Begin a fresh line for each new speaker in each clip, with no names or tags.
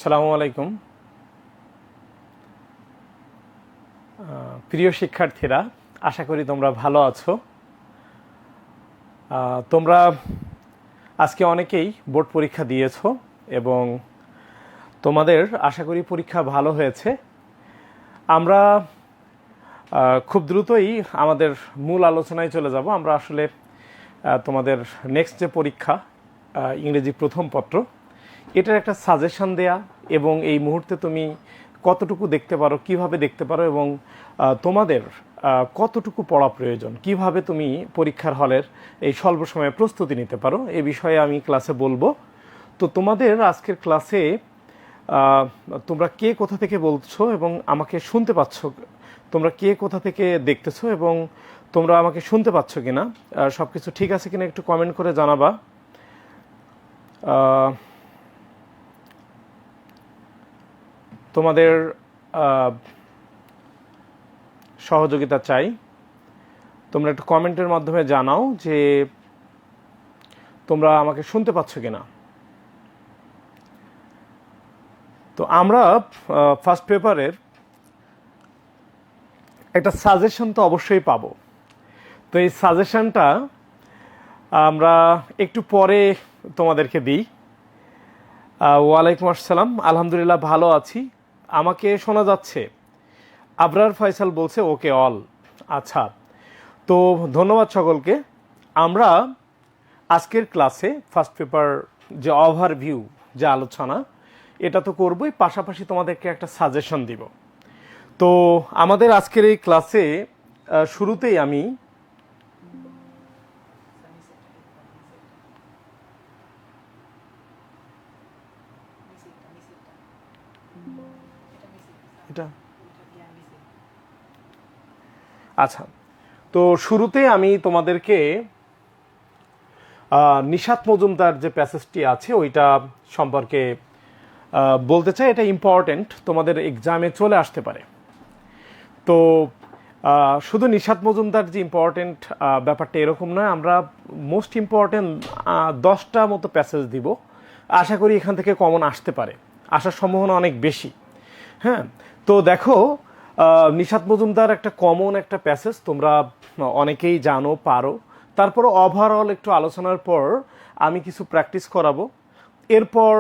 আসসালামু আলাইকুম। প্রিয় শিক্ষার্থীরা, আশা করি তোমরা ভালো আছো। তোমরা আজকে অনেকেই বোর্ড পরীক্ষা দিয়েছো এবং তোমাদের আশা করি পরীক্ষা ভালো হয়েছে। আমরা খুব দ্রুতই আমাদের মূল আলোচনায় চলে যাব। আমরা আসলে তোমাদের নেক্সট যে পরীক্ষা ইংরেজি প্রথম পত্র, এটার একটা সাজেশন দেয়া এবং এই মুহূর্তে তুমি কতটুকু দেখতে পারো, কিভাবে দেখতে পারো এবং তোমাদের কতটুকু পড়া প্রয়োজন, কিভাবে তুমি পরীক্ষার হলের এই স্বল্প সময়ে প্রস্তুতি নিতে পারো, এ বিষয়ে আমি ক্লাসে বলবো। তো তোমাদের আজকের ক্লাসে তোমরা কে কোথা থেকে বলছো এবং আমাকে শুনতে পাচ্ছ, তোমরা কে কোথা থেকে দেখতেছো এবং তোমরা আমাকে শুনতে পাচ্ছ কিনা, সব কিছু ঠিক আছে কিনা একটু কমেন্ট করে জানাবা। তোমাদের সহযোগিতা চাই। তোমরা একটু কমেন্টের মাধ্যমে জানাও যে তোমরা আমাকে শুনতে পাচ্ছ কিনা। তো আমরা ফার্স্ট পেপারের একটা সাজেশন তো অবশ্যই পাবো। তো এই সাজেশনটা আমরা একটু পরে তোমাদেরকে দিই। ওয়ালাইকুম আসসালাম, আলহামদুলিল্লাহ ভালো আছি। আমাকে শোনা যাচ্ছে? আবরার ফয়সাল বলছে ওকে অল। আচ্ছা, তো ধন্যবাদ সকলকে। আমরা আজকের ক্লাসে ফার্স্ট পেপার যে ওভারভিউ, যে আলোচনা, এটা তো করবই, পাশাপাশি তোমাদেরকে একটা সাজেশন দিব। তো আমাদের আজকের এই ক্লাসে শুরুতেই আমি আচ্ছা, তো শুরুতে আমি তোমাদেরকে নিশাত মজুমদার যে প্যাসেজটি আছে ওইটা সম্পর্কে বলতে চাই। এটা ইম্পর্টেন্ট, তোমাদের এক্সামে চলে আসতে পারে। তো শুধু নিশাত মজুমদার যে ইম্পর্টেন্ট ব্যাপারটা এরকম নয়, আমরা মোস্ট ইম্পর্টেন্ট 10টা মতো প্যাসেজ দিব। আশা করি এখান থেকে কমন আসতে পারে, আসার সম্ভাবনা অনেক বেশি। হ্যাঁ, তো দেখো, নিশাত মজুমদার একটা কমন একটা প্যাসেজ, তোমরা অনেকেই জানো, পারো। তারপর ওভারঅল একটু আলোচনার পর আমি কিছু প্র্যাকটিস করাবো। এরপর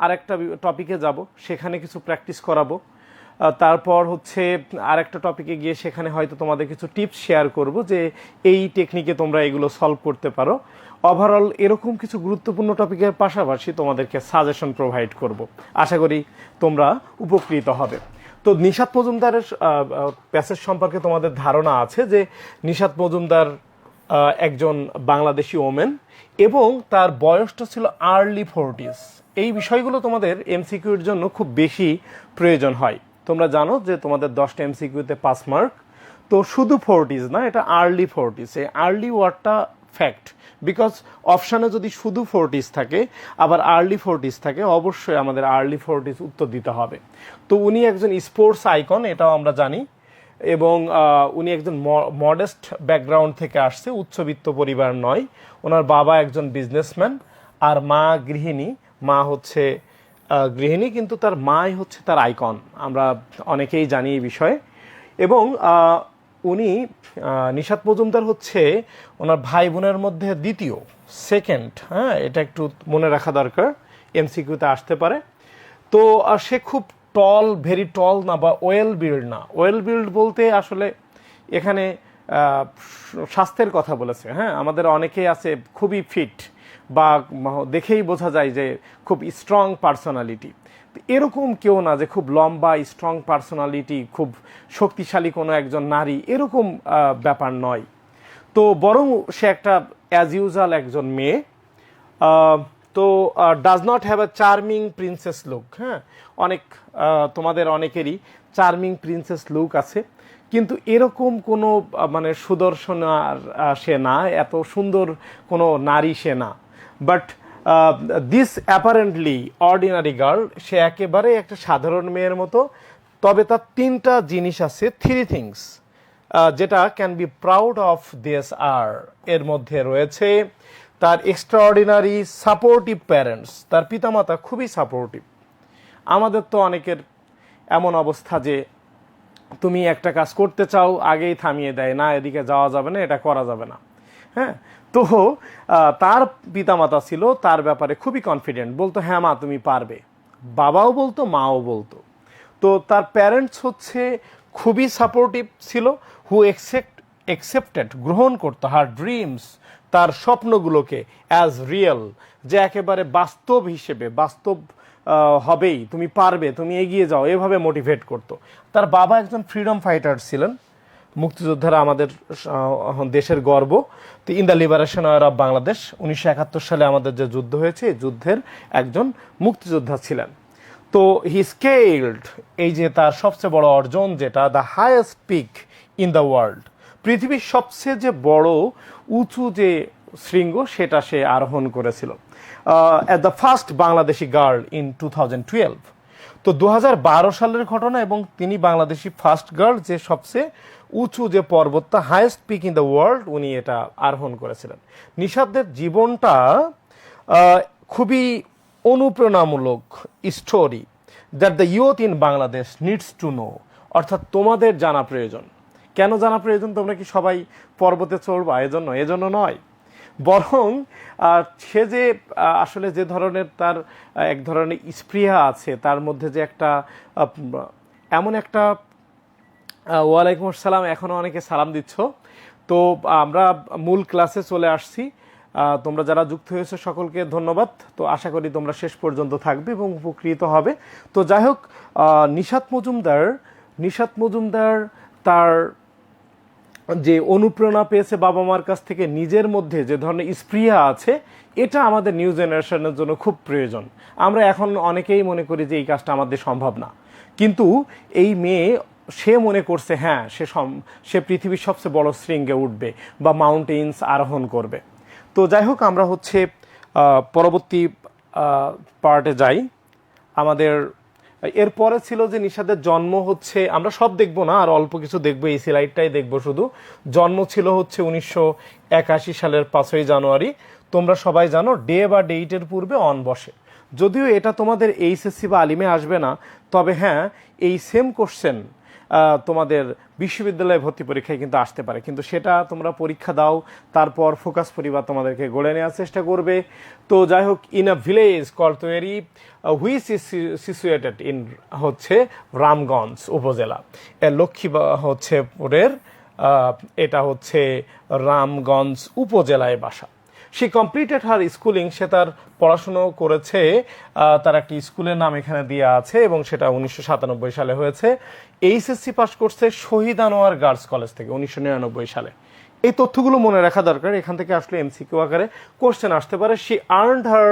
আরেকটা টপিকে যাব, সেখানে কিছু প্র্যাকটিস করাবো। তারপর হচ্ছে আরেকটা টপিকে গিয়ে সেখানে হয়তো তোমাদের কিছু টিপস শেয়ার করব যে এই টেকনিকে তোমরা এগুলো সলভ করতে পারো। ওভারঅল এরকম কিছু গুরুত্বপূর্ণ টপিকের পাশাপাশি তোমাদেরকে সাজেশন প্রোভাইড করব। আশা করি তোমরা উপকৃত হবে। তো নিশাত মজুমদারের প্যাসেজ সম্পর্কে তোমাদের ধারণা আছে যে নিশাত মজুমদার একজন বাংলাদেশি ওমেন এবং তার বয়সটা ছিল আর্লি 40s। এই বিষয়গুলো তোমাদের এমসিকিউর জন্য খুব বেশি প্রয়োজন হয়। তোমরা জানো যে তোমাদের 10টা এমসিকিউতে 5 মার্ক। তো শুধু 40s না, এটা আর্লি 40s। এই আর্লি ওয়ার্ডটা ফ্যাক্ট, বিকজ অপশানে যদি শুধু 40s থাকে আবার আর্লি 40s থাকে, অবশ্যই আমাদের আর্লি 40s উত্তর দিতে হবে। তো উনি একজন স্পোর্টস আইকন, এটাও আমরা জানি, এবং উনি একজন মডেস্ট ব্যাকগ্রাউন্ড থেকে আসছে, উচ্চবিত্ত পরিবার নয়। ওনার বাবা একজন বিজনেসম্যান আর মা গৃহিণী। মা হচ্ছে গৃহিণী, কিন্তু তার মাই হচ্ছে তার আইকন, আমরা অনেকেই জানি এই বিষয়ে। এবং উনি নিশাত মজুমদার হচ্ছে ওনার ভাই বোনের মধ্যে দ্বিতীয়, সেকেন্ড। হ্যাঁ, এটা একটু মনে রাখা দরকার, এমসিকিউতে আসতে পারে। তো সে খুব টল, ভেরি টল না, বা ওয়েল বিল্ড না। ওয়েল বিল্ড বলতে আসলে এখানে স্বাস্থ্যের কথা বলেছে। হ্যাঁ, আমাদের অনেকেই আছে খুবই ফিট, বা দেখেই বোঝা যায় যে খুব স্ট্রং পার্সোনালিটি। এরকম কেউ না যে খুব লম্বা স্ট্রং পার্সোনালিটি, খুব শক্তিশালী কোনো একজন নারী, এরকম ব্যাপার নয়। তো বরং সে একটা অ্যাজ ইউজুয়াল একজন মেয়ে। তো does not have a charming princess look. হ্যাঁ, অনেক তোমাদের অনেকেরই চার্মিং প্রিন্সেস লুক আছে, কিন্তু এরকম কোনো মানে সুদর্শন সে না, এত সুন্দর কোনো নারী সে না। But this apparently ordinary girl, সে একেবারে একটা সাধারণ মেয়ের মতো। তবে তার 3টা জিনিস আছে, 3 থিংস, যেটা can be proud of this আর। এর মধ্যে রয়েছে তার এক্সট্রাঅর্ডিনারি সাপোর্টিভ প্যারেন্টস, তার পিতামাতা খুবই সাপোর্টিভ। আমাদের তো অনেকের এমন অবস্থা যে তুমি একটা কাজ করতে চাও, আগেই থামিয়ে দেয়, না এদিকে যাওয়া যাবে না, এটা করা যাবে না। হ্যাঁ, তো তার পিতামাতা ছিল তার ব্যাপারে খুবই কনফিডেন্ট, বলতো হ্যাঁ মা তুমি পারবে, বাবাও বলতো মাও বলতো। তো তার প্যারেন্টস হচ্ছে খুবই সাপোর্টিভ ছিল, হু একসেপ্টেড, গ্রহণ করতো হার ড্রিমস, তার স্বপ্নগুলোকে অ্যাজ রিয়েল, যে একেবারে বাস্তব হিসেবে, বাস্তব হবেই, তুমি পারবে, তুমি এগিয়ে যাও, এভাবে মোটিভেট করতো। তার বাবা একজন ফ্রিডম ফাইটার ছিলেন, মুক্তিযোদ্ধারা আমাদের দেশের গর্ব। তো in the liberation war of Bangladesh 1971 সালে আমাদের যে যুদ্ধ হয়েছে, এই যুদ্ধের একজন মুক্তিযোদ্ধা ছিলেন। তো হি স্কেলড, এই যে তার সবচেয়ে বড় অর্জন যেটা, the highest peak in the world, পৃথিবীর সবচেয়ে যে বড় উঁচু যে শৃঙ্গ, সেটা সে আরোহণ করেছিল at the first Bangladeshi girl in 2012। তো 2012 সালের ঘটনা, এবং তিনি বাংলাদেশি ফার্স্ট গার্ল যে সবচেয়ে উঁচু যে পর্বতটা, highest peak in the world, উনি এটা আরোহণ করেছিলেন। নিশাতের জীবনটা খুবই অনুপ্রেরণামূলক story that the youth in Bangladesh needs to know, অর্থাৎ তোমাদের জানা প্রয়োজন। কেন জানা প্রয়োজন? তোমরা কি সবাই পর্বতে চড়বা এজন্য নয়, বরং সে যে আসলে যে ধরনের তার এক ধরনের স্পৃহা আছে তার মধ্যে, যে একটা এমন একটা ওয়ালাইকুম আসসালাম, এখনও অনেকে সালাম দিচ্ছ। তো আমরা মূল ক্লাসে চলে আসছি, তোমরা যারা যুক্ত হয়েছে সকলকে ধন্যবাদ। তো আশা করি তোমরা শেষ পর্যন্ত থাকবে এবং উপকৃত হবে। তো যাই হোক, নিশাত মজুমদার তার যে অনুপ্রেরণা পেয়েছে বাবা মার কাছ থেকে, নিজের মধ্যে যে ধরনের স্পৃহা আছে, এটা আমাদের নিউ জেনারেশনের জন্য খুব প্রয়োজন। আমরা এখন অনেকেই মনে করি যে এই কাজটা আমাদের সম্ভব না, কিন্তু এই মেয়ে সে মনে করছে হ্যাঁ সে পৃথিবীর সবচেয়ে বড় শৃঙ্গে উঠবে বা মাউন্টেন্স আরোহণ করবে। তো যাই হোক, আমরা হচ্ছে পরবর্তী পার্টে যাই। আমাদের এরপরে ছিল যে নিশাদের জন্ম হচ্ছে, আমরা সব দেখবো না, আর অল্প কিছু দেখবো, এই স্লাইডটাই দেখবো শুধু। জন্ম ছিল হচ্ছে 1981 সালের 5ই জানুয়ারি। তোমরা সবাই জানো ডে বা ডেটের পূর্বে অন বসে, যদিও এটা তোমাদের এইচএসসি বা আলিমে আসবে না, তবে হ্যাঁ এই সেম কোশ্চেন তোমাদের বিশ্ববিদ্যালয়ে ভর্তি পরীক্ষায় কিন্তু আসতে পারে। কিন্তু সেটা তোমরা পরীক্ষা দাও, তারপর ফোকাস পরিবার তোমাদেরকে গড়ে নেওয়ার চেষ্টা করবে। তো যাই হোক, ইন আ ভিলেজ কল তৈরি হুইচ ইজ সিচুয়েটেড ইন হচ্ছে রামগঞ্জ উপজেলা, লক্ষ্মী হচ্ছে পুরের, এটা হচ্ছে রামগঞ্জ উপজেলায় বাসা। সে কমপ্লিটেড হার স্কুলিং, সে তার পড়াশুনো করেছে, তার একটি স্কুলের নাম এখানে দেওয়া আছে, এবং সেটা 1997 সালে হয়েছে। এইচএসসি পাস করছে শহীদ আনোয়ার গার্লস কলেজ থেকে 1999 সালে। এই তথ্যগুলো মনে রাখা দরকার, এখান থেকে আসলে এমসিকিউ আকারে কোশ্চেন আসতে পারে। She earned her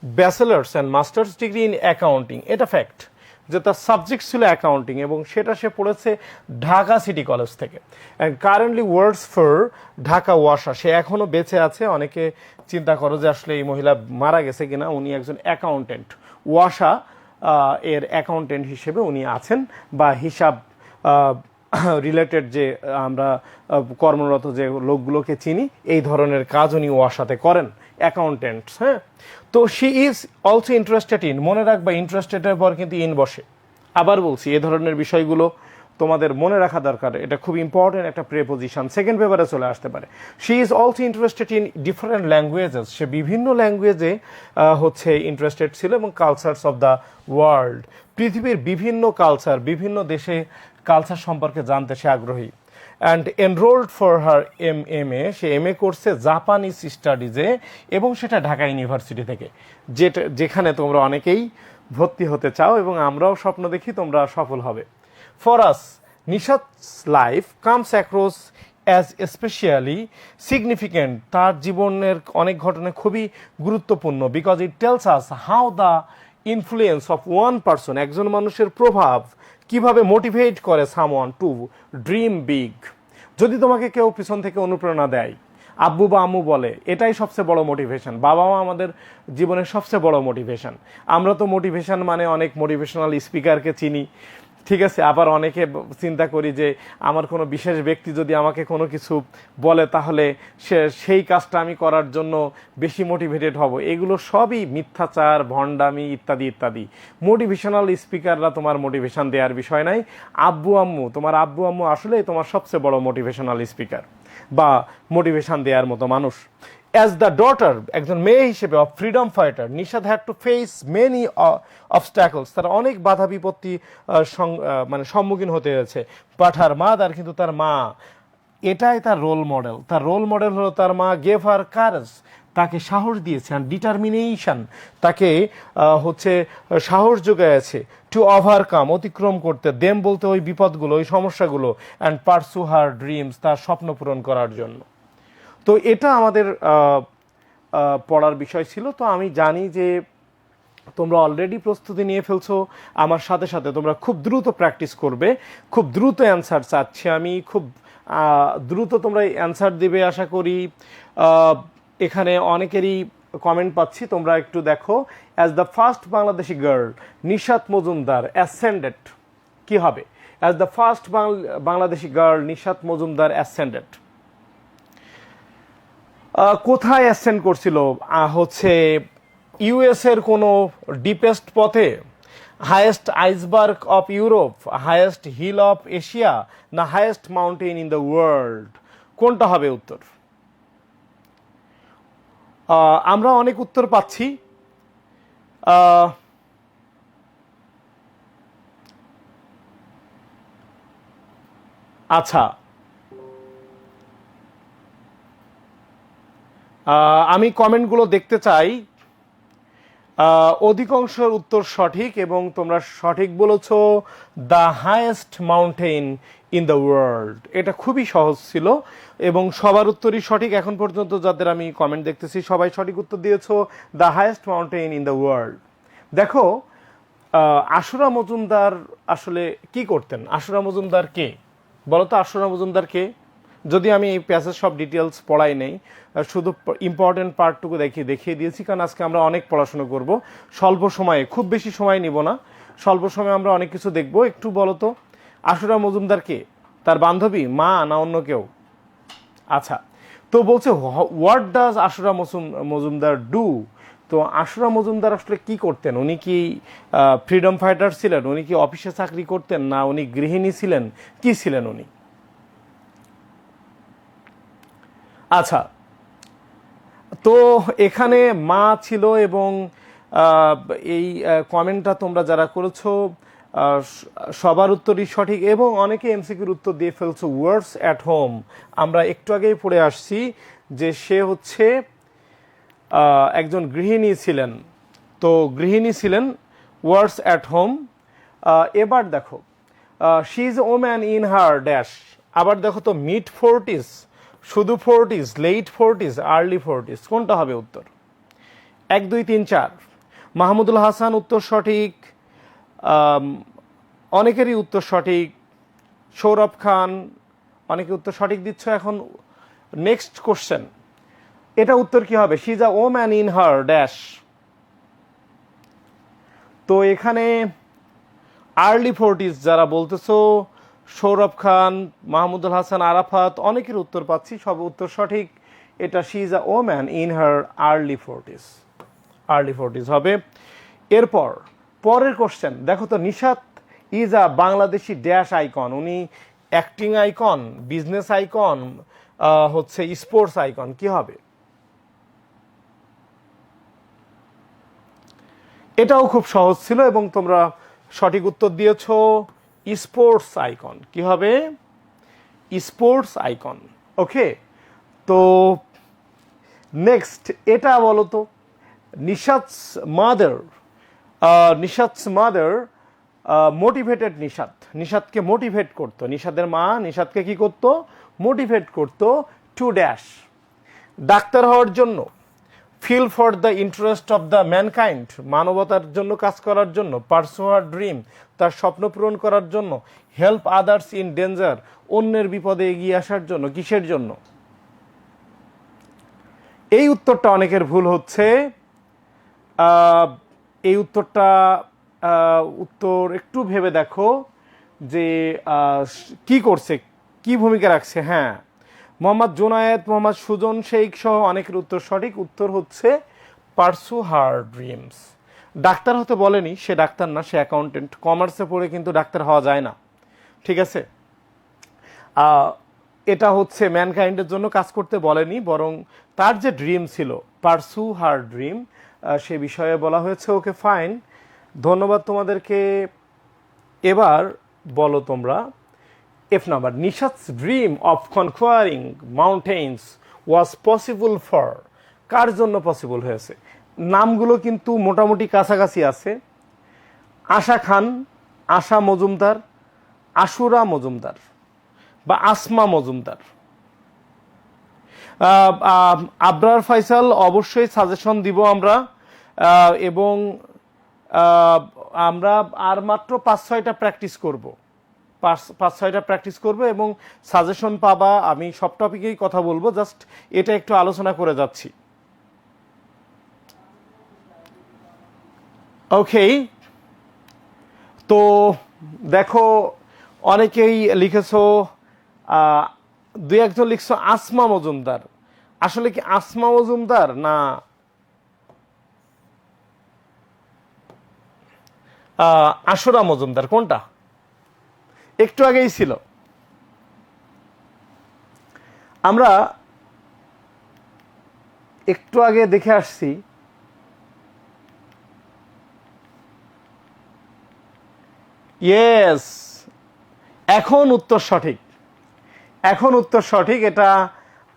bachelors and masters degree in accounting, এটা ফ্যাক্ট যে তার সাবজেক্ট ছিল অ্যাকাউন্টিং, এবং সেটা সে পড়েছে ঢাকা সিটি কলেজ থেকে। And currently works for Dhaka ওয়াসা, সে এখনও বেঁচে আছে। অনেকে চিন্তা করো যে আসলে এই মহিলা মারা গেছে কিনা, উনি একজন অ্যাকাউন্টেন্ট, ওয়াসা এর অ্যাকাউন্টেন্ট হিসেবে উনি আছেন, বা হিসাব রিলেটেড যে আমরা কর্মরত যে লোকগুলোকে চিনি, এই ধরনের কাজ উনি ওয়াসাতে করেন, অ্যাকাউন্টেন্টস। হ্যাঁ, তো she is also interested in, মনে রাখবা ইন্টারেস্টেডের পর কিন্তু ইন বসে। আবার বলছি, এ ধরনের বিষয়গুলো তোমাদের মনে রাখা দরকার, এটা খুব ইম্পর্টেন্ট একটা প্রেপোজিশন, সেকেন্ড পেপারে চলে আসতে পারে। She is also interested in different languages, সে বিভিন্ন ল্যাঙ্গুয়েজে হচ্ছে ইন্টারেস্টেড ছিল, এবং কালচারস অফ দ্য ওয়ার্ল্ড, পৃথিবীর বিভিন্ন কালচার, বিভিন্ন দেশে কালচার সম্পর্কে জানতে সে আগ্রহী। And enrolled for her MA, সে এমএ করছে জাপানিজ স্টাডিজে, এবং সেটা ঢাকা ইউনিভার্সিটি থেকে, যেখানে তোমরা অনেকেই ভর্তি হতে চাও, এবং আমরাও স্বপ্ন দেখি তোমরা সফল হবে। For us, Nishat's life comes across as specially significant, তার জীবনের অনেক ঘটনা খুবই গুরুত্বপূর্ণ, because it tells us how the influence of one person, একজন মানুষের প্রভাব কিভাবে মোটিভেট করে সামওয়ান টু ড্রিম বিগ। যদি তোমাকে কেউ পিছন থেকে অনুপ্রেরণা দেয়, আব্বু বা আম্মু বলে, এটাই সবচেয়ে বড় মোটিভেশন। বাবা মা আমাদের জীবনের সবচেয়ে বড় মোটিভেশন। আমরা তো মোটিভেশন মানে অনেক মোটিভেশনাল স্পিকারকে চিনি, ঠিক আছে, আবার অনেকে চিন্তা করি যে আমার কোনো বিশেষ ব্যক্তি যদি আমাকে কোনো কিছু বলে তাহলে সেই কাজটা আমি করার জন্য বেশি মোটিভেটেড হব। এগুলো সবই মিথ্যাচার, ভণ্ডামি ইত্যাদি ইত্যাদি। মোটিভেশনাল স্পিকাররা তোমার মোটিভেশন দেওয়ার বিষয় নাই। তোমার আব্বু আম্মু আসলেই তোমার সবচেয়ে বড় মোটিভেশনাল স্পিকার বা মোটিভেশন দেওয়ার মতো মানুষ। অ্যাজ দ্য ডটার, একজন মেয়ে হিসেবে of freedom fighter, Nishad had to face many obstacles, তারা অনেক বাধা বিপত্তি মানে সম্মুখীন হতে হয়েছে। বাট হার মাদার, কিন্তু তার মা, এটাই তার রোল মডেল। তার রোল মডেল হলো তার মা। গেভ হার কারেজ, তাকে সাহস দিয়েছে, অ্যান্ড ডিটারমিনেশন, তাকে হচ্ছে সাহস যোগাইছে, টু ওভারকাম, অতিক্রম করতে, দেম বলতে ওই বিপদগুলো, ওই সমস্যাগুলো, অ্যান্ড পারসু হার ড্রিমস, তার স্বপ্ন পূরণ করার জন্য। তো এটা আমাদের পড়ার বিষয় ছিল। তো আমি জানি যে তোমরা অলরেডি প্রস্তুতি নিয়ে ফেলছো, আমার সাথে সাথে তোমরা খুব দ্রুত প্র্যাকটিস করবে। খুব দ্রুত অ্যান্সার চাচ্ছি আমি, খুব দ্রুত তোমরা অ্যান্সার দেবে আশা করি। এখানে অনেকেরই কমেন্ট পাচ্ছি, তোমরা একটু দেখো। As the first Bangladeshi girl Nishat Majumder ascended, কি হবে? As the first Bangladeshi girl Nishat Majumder ascended, কোথায় অ্যাসেন্ড করছিল? হচ্ছে ইউএস এর কোনো ডিপেস্ট পথে, highest iceberg of Europe, highest hill of Asia, না highest mountain in the world? কোনটা হবে উত্তর? আমরা অনেক উত্তর পাচ্ছি। আচ্ছা, আমি কমেন্টগুলো দেখতে চাই। অধিকাংশের উত্তর সঠিক এবং তোমরা সঠিক বলেছ, the highest mountain in the world. এটা খুবই সহজ ছিল এবং সবার উত্তরই সঠিক। এখন পর্যন্ত যাদের আমি কমেন্ট দেখতেছি সবাই সঠিক উত্তর দিয়েছো, the highest mountain in the world. দেখো, আশুরা মজুমদার আসলে কি করতেন? আশুরা মজুমদার কে বলো তো? আশুরা মজুমদার কে? যদি আমি এই প্যাসেজ সব ডিটেলস পড়াই নেই, শুধু ইম্পর্টেন্ট পার্টটুকু দেখিয়ে দিয়েছি, কারণ আজকে আমরা অনেক পড়াশোনা করব স্বল্প সময়ে, খুব বেশি সময় নিব না, স্বল্প সময়ে আমরা অনেক কিছু দেখব। একটু বলো তো, আশুরা মজুমদার কে? তার বান্ধবী, মা, না অন্য কেউ? আচ্ছা, তো বলছে what does Ashura Majumdar do? তো আশুরা মজুমদার আসলে কি করতেন? উনি কি ফ্রিডম ফাইটার ছিলেন? উনি কি অফিসে চাকরি করতেন? না উনি গৃহিণী ছিলেন? কি ছিলেন উনি? আচ্ছা, তো এখানে মা ছিল এবং এই কমেন্টটা তোমরা যারা করেছো সবার উত্তরই সঠিক এবং অনেকে এমসিকিউর উত্তর দিয়ে ফেলছো। ওয়ার্ডস অ্যাট হোম, আমরা একটু আগেই পড়ে আসছি যে সে হচ্ছে একজন গৃহিণী ছিলেন। তো গৃহিণী ছিলেন, ওয়ার্ডস অ্যাট হোম। এবার দেখো, she is woman in her dash. আবার দেখো তো, মিড ফোর্টিস, শুধু ফোর্টিস, লেট ফোর্টিস, আর্লি ফোর্টিস, কোনটা হবে উত্তর? 1 2 3 4। মাহমুদুল হাসান উত্তর সঠিক, অনেকেরই উত্তর সঠিক। সৌরভ খান, অনেকে উত্তর সঠিক দিচ্ছ। এখন নেক্সট কোশ্চেন, এটা উত্তর কি হবে? She is a woman in her dash. তো এখানে আর্লি ফোর্টিস যারা বলতেছো, সৌরভ খান, মাহমুদুল হাসান, আরাফাত, অনেকের উত্তর পাচ্ছি, সব উত্তর সঠিক। এটা she is a woman in her early Fortis, early Fortis হবে। এরপর পরের কোশ্চেন দেখো তো, Nishat is a Bangladeshi dash icon. উনি অ্যাক্টিং আইকন, বিজনেস আইকন, হচ্ছে স্পোর্টস আইকন, কি হবে? এটাও খুব সহজ ছিল এবং তোমরা সঠিক উত্তর দিয়েছো, স্পোর্টস আইকন। কি হবে? Sports icon. ওকে, তো নেক্সট এটা বলো তো, নিশাতস মাদার মোটিভেটেড নিশাত, নিশাতকে মোটিভেট করতো, নিশাতের মা নিশাতকে কি করতো? মোটিভেট করতো, টু ড্যাশ, ডাক্তার হওয়ার জন্য, feel for the interest of the mankind, মানবতার জন্য কাজ করার জন্য, পারসু হার ড্রিম, তার স্বপ্ন পূরণ করার জন্য, হেল্প আদার্স ইন ডেঞ্জার, অন্যের বিপদে এগিয়ে আসার জন্য। কিসের জন্য? এই উত্তরটা অনেকের ভুল হচ্ছে। এই উত্তরটা উত্তর একটু ভেবে দেখো। যে কি করছে, কি ভূমিকা রাখছে। হ্যাঁ, মোহাম্মদ জুনায়েদ, মোহাম্মদ সুজন শেখ সহ অনেকের উত্তর সঠিক। উত্তর হচ্ছে পারসু হার ড্রিমস। ডাক্তার হতে বলেনি, সে ডাক্তার না, সে অ্যাকাউন্টেন্ট। কমার্সে পড়ে কিন্তু ডাক্তার হওয়া যায় না, ঠিক আছে। এটা হচ্ছে ম্যানকাইন্ডের জন্য কাজ করতে বলেনি, বরং তার যে ড্রিম ছিল, পারসু হার ড্রিম, সে বিষয়ে বলা হয়েছে। ওকে, ফাইন, ধন্যবাদ তোমাদেরকে। এবার বলো তোমরা F number, Nishat's dream of conquering mountains was possible for, কার জন্য পসিবল হয়েছে? নামগুলো কিন্তু মোটামুটি কাছাকাছি আছে। আশা খান, আশা মজুমদার, আশুরা মজুমদার বা আসমা মজুমদার। আবরার ফাইসাল, অবশ্যই সাজেশন দিব আমরা, এবং আমরা আর মাত্র 5-6টা প্র্যাকটিস করব, 5-6টা প্র্যাকটিস করব এবং সাজেশন পাবা। আমি সব টপিকেই কথা বলবো, জাস্ট এটা একটু আলোচনা করে যাচ্ছি। ওকে, তো দেখো অনেকেই লিখেছো, 2-1জন লিখছো আসমা মজুমদার। আসলে কি আসমা মজুমদার না আশুরা মজুমদার, কোনটা? একটু আগেই ছিল। আমরা একটু আগে দেখে আসছি, ইয়েস, এখন উত্তর সঠিক, এখন উত্তর সঠিক। এটা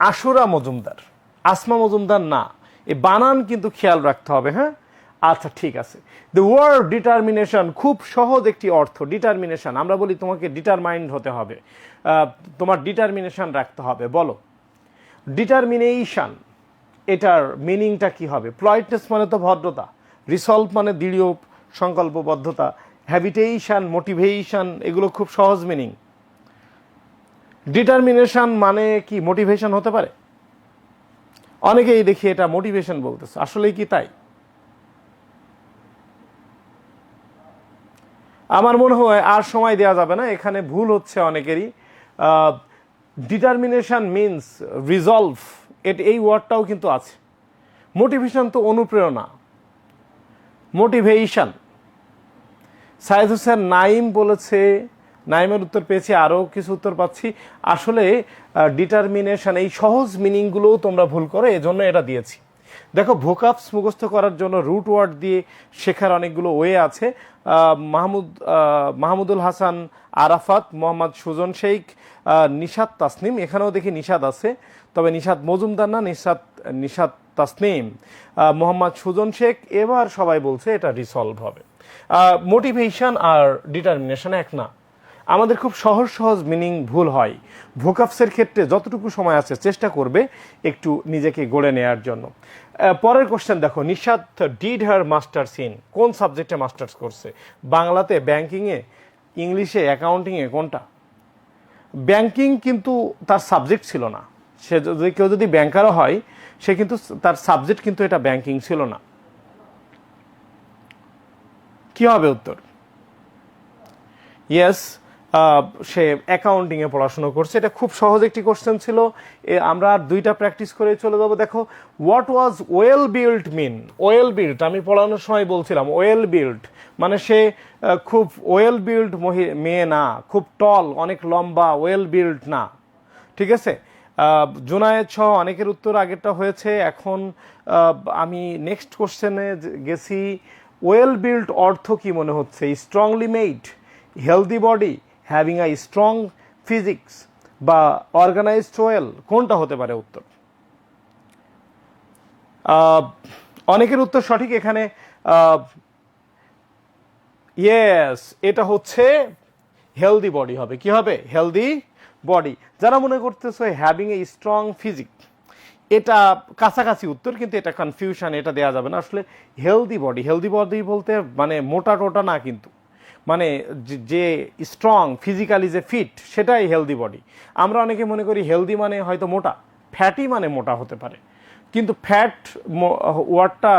আশুরা মজুমদার, আসমা মজুমদার না। এই বানান কিন্তু খেয়াল রাখতে হবে। হ্যাঁ, আচ্ছা, ঠিক আছে। দ্য ওয়ার্ড ডিটারমিনেশন, খুব সহজ একটি অর্থ। ডিটারমিনেশন, আমরা বলি তোমাকে ডিটারমাইন্ড হতে হবে, তোমার ডিটারমিনেশন রাখতে হবে। বলো ডিটারমিনেশন, এটার মিনিংটা কি হবে? প্লয়েটনেস মানে তো ভদ্রতা, রিসলভ মানে দৃঢ় সংকল্পবদ্ধতা, হ্যাবিটেশন, মোটিভেশন, এগুলো খুব সহজ মিনিং। ডিটারমিনেশন মানে কি মোটিভেশন হতে পারে? অনেকেই দেখি এটা মোটিভেশন বলতেছে, আসলেই কি তাই? আমার মনে হয় আর সময় দেওয়া যাবে না, এখানে ভুল হচ্ছে অনেকেরই। ডিটারমিনেশন মিনস রিজলভ, এই ওয়ার্ডটাও কিন্তু আছে। মোটিভেশন তো অনুপ্রেরণা, মোটিভেশন। সাইদ হোসেন নাইম বলেছে, নাইমের উত্তর পেয়েছি, আরও কিছু উত্তর পাচ্ছি। আসলে ডিটারমিনেশন, এই সহজ মিনিংগুলোও তোমরা ভুল করো, এজন্য এটা দিয়েছি। দেখো, ভোকাবস মুখস্থ করার জন্য রুট ওয়ার্ড দিয়ে শেখার অনেকগুলো ওয়ে আছে। মাহমুদুল হাসান আরাফাত, মোহাম্মদ সুজন শেখ, নিশাত তাসনিম, এখানেও দেখি নিশাত আছে, তবে নিশাত মজুমদার না, নিশাত তাসনিম, মোহাম্মদ সুজন শেখ। এবার সবাই বলছে এটা রিসলভ হবে। মোটিভেশন আর ডিটারমিনেশন এক না। আমাদের খুব সহজ সহজ মিনিং ভুল হয়। ভোকাবসের ক্ষেত্রে যতটুকু সময় আছে চেষ্টা করবে একটু নিজেকে গড়ে নেওয়ার জন্য। পরের কোশ্চেন দেখো, Nishat did her masters in, কোন সাবজেক্টে মাস্টার্স করছে? বাংলাতে, ব্যাংকিংয়ে, ইংলিশে, অ্যাকাউন্টিংয়ে, কোনটা? ব্যাংকিং কিন্তু তার সাবজেক্ট ছিল না। সে যদি কেউ যদি ব্যাংকারও হয়, সে কিন্তু তার সাবজেক্ট কিন্তু এটা ব্যাংকিং ছিল না। কি হবে উত্তর? ইয়েস, সে অ্যাকাউন্টিংয়ে পড়াশোনা করছে। এটা খুব সহজ একটি কোশ্চেন ছিল। আমরা আর 2টা প্র্যাকটিস করে চলে যাবো। দেখো, what was well build mean? Well build আমি পড়ানোর সময় বলছিলাম, ওয়েল বিল্ড মানে সে খুব ওয়েল বিল্ড মেয়ে না, খুব টল, অনেক লম্বা, ওয়েল বিল্ড না, ঠিক আছে। জুনায়েদ সহ অনেকের উত্তর আগেরটা হয়েছে। এখন আমি নেক্সট কোশ্চেনে গেছি। ওয়েল বিল্ড অর্থ কি মনে হচ্ছে? Strongly made, healthy body, having a strong physics বা অর্গানাইজড ওয়েল, কোনটা হতে পারে উত্তর? অনেকের উত্তর সঠিক এখানে। ইয়েস, এটা হচ্ছে হেলদি বডি হবে। কি হবে? Healthy body. যারা মনে করতেছে হ্যাভিং এ স্ট্রং ফিজিক, এটা কাছাকাছি উত্তর, কিন্তু এটা কনফিউশন, এটা দেওয়া যাবে না। আসলে হেলদি বডি, হেলদি বডি বলতে মানে মোটা টোটা না, কিন্তু মানে যে স্ট্রং, ফিজিক্যালি যে ফিট, সেটাই হেলদি বডি। আমরা অনেকে মনে করি হেলদি মানে হয়তো মোটা, ফ্যাটি মানে মোটা হতে পারে, কিন্তু ফ্যাট ওয়ার্ডটা,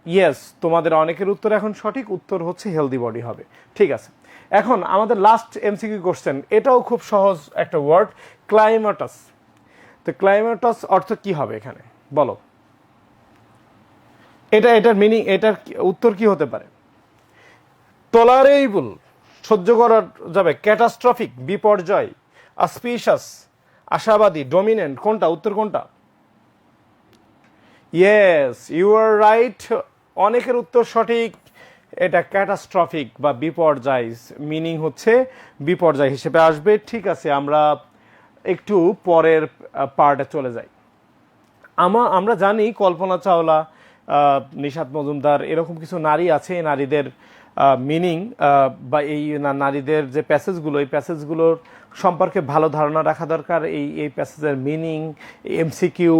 ইয়েস, তোমাদের অনেকের উত্তর এখন সঠিক। উত্তর হচ্ছে হেলদি বডি হবে। ঠিক আছে, এখন আমাদের লাস্ট এমসিকিউ কোশ্চেন, এটাও খুব সহজ একটা ওয়ার্ড, ক্লাইমাটাস। তো ক্লাইমাটাস অর্থ কি হবে এখানে বলো? এটার মিনিং, এটার উত্তর কি হতে পারে? টলারেবল, সহ্য করা যাবে, ক্যাটাস্ট্রফিক, বিপর্যয়, অসপিশাস, আশাবাদী, ডমিনেন্ট, কোনটা উত্তর কোনটা? ইয়েস, ইউ আর রাইট, অনেকের উত্তর সঠিক। এটা ক্যাটাস্ট্রফিক বা বিপর্যয়, মিনিং হচ্ছে বিপর্যয় হিসেবে আসবে। ঠিক আছে, আমরা একটু পরের পার্টে চলে যাই। আমরা জানি কল্পনা চাওলা, নিশাত মজুমদার, এরকম কিছু নারী আছে। এই নারীদের মিনিং বা এই নারীদের যে প্যাসেজগুলো, এই প্যাসেজগুলোর সম্পর্কে ভালো ধারণা রাখা দরকার। এই প্যাসেজের মিনিং, এমসিকিউ,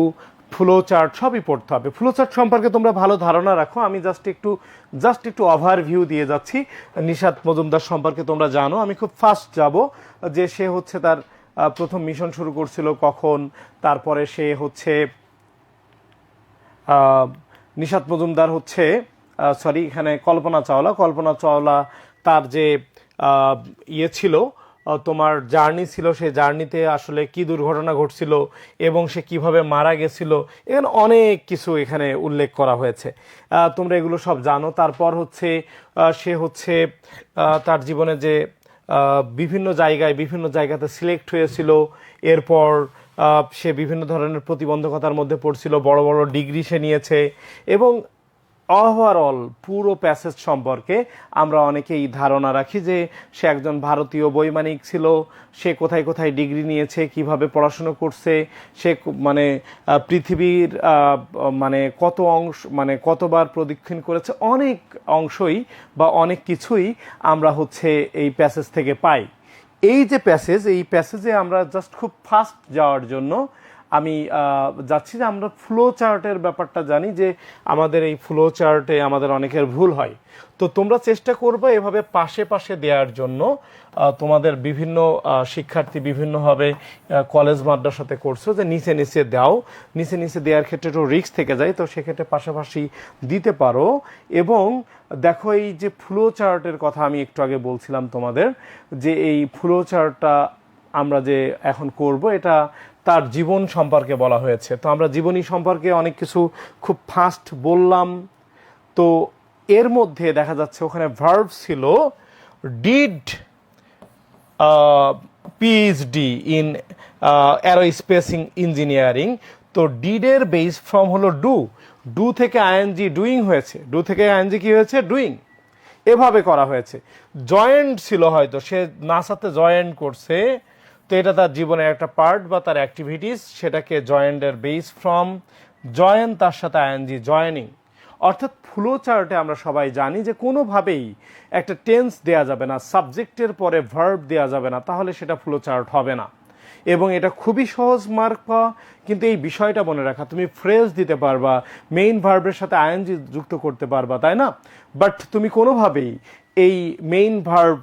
ফ্লো চার্ট সবই পড়তে হবে। ফ্লো চার্ট সম্পর্কে তোমরা ভালো ধারণা রাখো। আমি জাস্ট একটু ওভারভিউ দিয়ে যাচ্ছি। নিশাত মজুমদার সম্পর্কে তোমরা জানো। আমি খুব ফাস্ট যাব, যে সে হচ্ছে তার প্রথম মিশন শুরু করছিল কখন, তারপরে সে হচ্ছে নিশাত মজুমদার হচ্ছে এখানে কল্পনা চাওলা তার যে ইয়ে ছিল, তোমার জার্নি ছিল, সেই জার্নিতে আসলে কি দুর্ঘটনা ঘটছিল এবং সে কিভাবে মারা গেছিল, এখানে অনেক কিছু এখানে উল্লেখ করা হয়েছে। তোমরা এগুলো সব জানো। তারপর হচ্ছে সে হচ্ছে তার জীবনে যে বিভিন্ন জায়গাতে সিলেক্ট হয়েছিল, এরপর সে বিভিন্ন ধরনের প্রতিবন্ধকতার মধ্যে পড়ছিল, বড় বড় ডিগ্রি সে নিয়েছে, এবং ওভারঅল পুরো প্যাসেজ সম্পর্কে আমরা অনেকেই ধারণা রাখি যে সে একজন ভারতীয় বৈমানিক ছিল, সে কোথায় কোথায় ডিগ্রি নিয়েছে, কিভাবে পড়াশুনো করছে, সে মানে পৃথিবীর মানে কতবার প্রদক্ষিণ করেছে, অনেক অংশই বা অনেক কিছুই আমরা হচ্ছে এই প্যাসেজ থেকে পাই। এই যে এই প্যাসেজে আমরা জাস্ট খুব ফাস্ট যাওয়ার জন্য আমি যাচ্ছি যে আমরা ফ্লো চার্টের ব্যাপারটা জানি, যে আমাদের এই ফ্লো চার্টে আমাদের অনেকের ভুল হয়। তো তোমরা চেষ্টা করবে এভাবে পাশে পাশে দেওয়ার জন্য। তোমাদের বিভিন্ন শিক্ষার্থী বিভিন্নভাবে কলেজ মাদ্রাসাতে করছো যে নিচে নিচে দেওয়ার ক্ষেত্রে একটু রিস্ক থেকে যায়, তো সেক্ষেত্রে পাশাপাশি দিতে পারো। এবং দেখো, এই যে ফ্লো চার্টের কথা আমি একটু আগে বলছিলাম তোমাদের, যে এই ফ্লো চার্টটা আমরা যে এখন করব, এটা তার জীবন সম্পর্কে বলা হয়েছে। তো আমরা জীবনী সম্পর্কে অনেক কিছু খুব ফাস্ট বললাম। তো এর মধ্যে দেখা যাচ্ছে ওখানে ভার্ব ছিল did PhD in aerospace engineering. তো ডিডের বেস ফর্ম হলো ডু থেকে আইএনজি ডুইং হয়েছে, কি হয়েছে? ডুইং। এভাবে করা হয়েছে। জয়েন্ট ছিল, হয়তো সে নাসাতে জয়েন্ট করছে, তো এটা তার জীবনের একটা পার্ট বা তার অ্যাক্টিভিটিস, সেটাকে জয়েন্টের বেস ফর্ম, জয়েন তার সাথে আইএনজি, জয়েনিং। অর্থাৎ ফ্লো চার্টে আমরা সবাই জানি যে কোনোভাবেই একটা টেন্স দেয়া যাবে না, সাবজেক্টের পরে ভার্ব দেয়া যাবে না, তাহলে সেটা ফ্লো চার্ট হবে না। এবং এটা খুবই সহজ মার্ক পাওয়া। কিন্তু এই বিষয়টা মনে রাখা, তুমি ফ্রেজ দিতে পারবা, মেইন ভার্বের সাথে আইএনজি যুক্ত করতে পারবা, তাই না? বাট তুমি কোনোভাবেই এই মেইন ভার্ব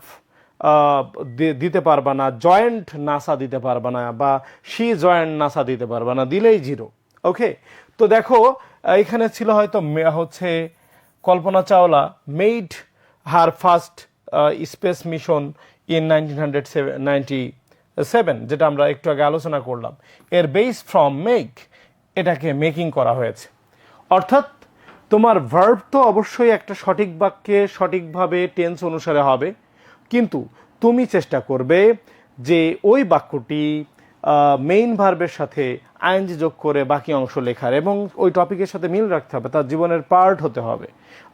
দিতে পারবা না, জয়েন্ট নাসা দিতে পারবা না, বা শি জয়েন্ট নাসা দিতে পারবা না, দিলেই জিরো। ওকে, তো দেখো এখানে ছিল হয়তো হচ্ছে Kalpana Chawla made her first space mission in 1997, যেটা আমরা একটু আগে আলোচনা করলাম। এর বেস ফ্রম মেক, এটাকে মেকিং করা হয়েছে। অর্থাৎ তোমার ভার্ব তো অবশ্যই একটা সঠিক বাক্যে সঠিকভাবে টেন্স অনুসারে হবে, কিন্তু তুমি চেষ্টা করবে যে ওই বাক্যটি মেইন ভার্বের সাথে আইএনজি যোগ করে বাকি অংশ লেখার, এবং ওই টপিকের সাথে মিল রাখতে হবে, তার জীবনের পার্ট হতে হবে।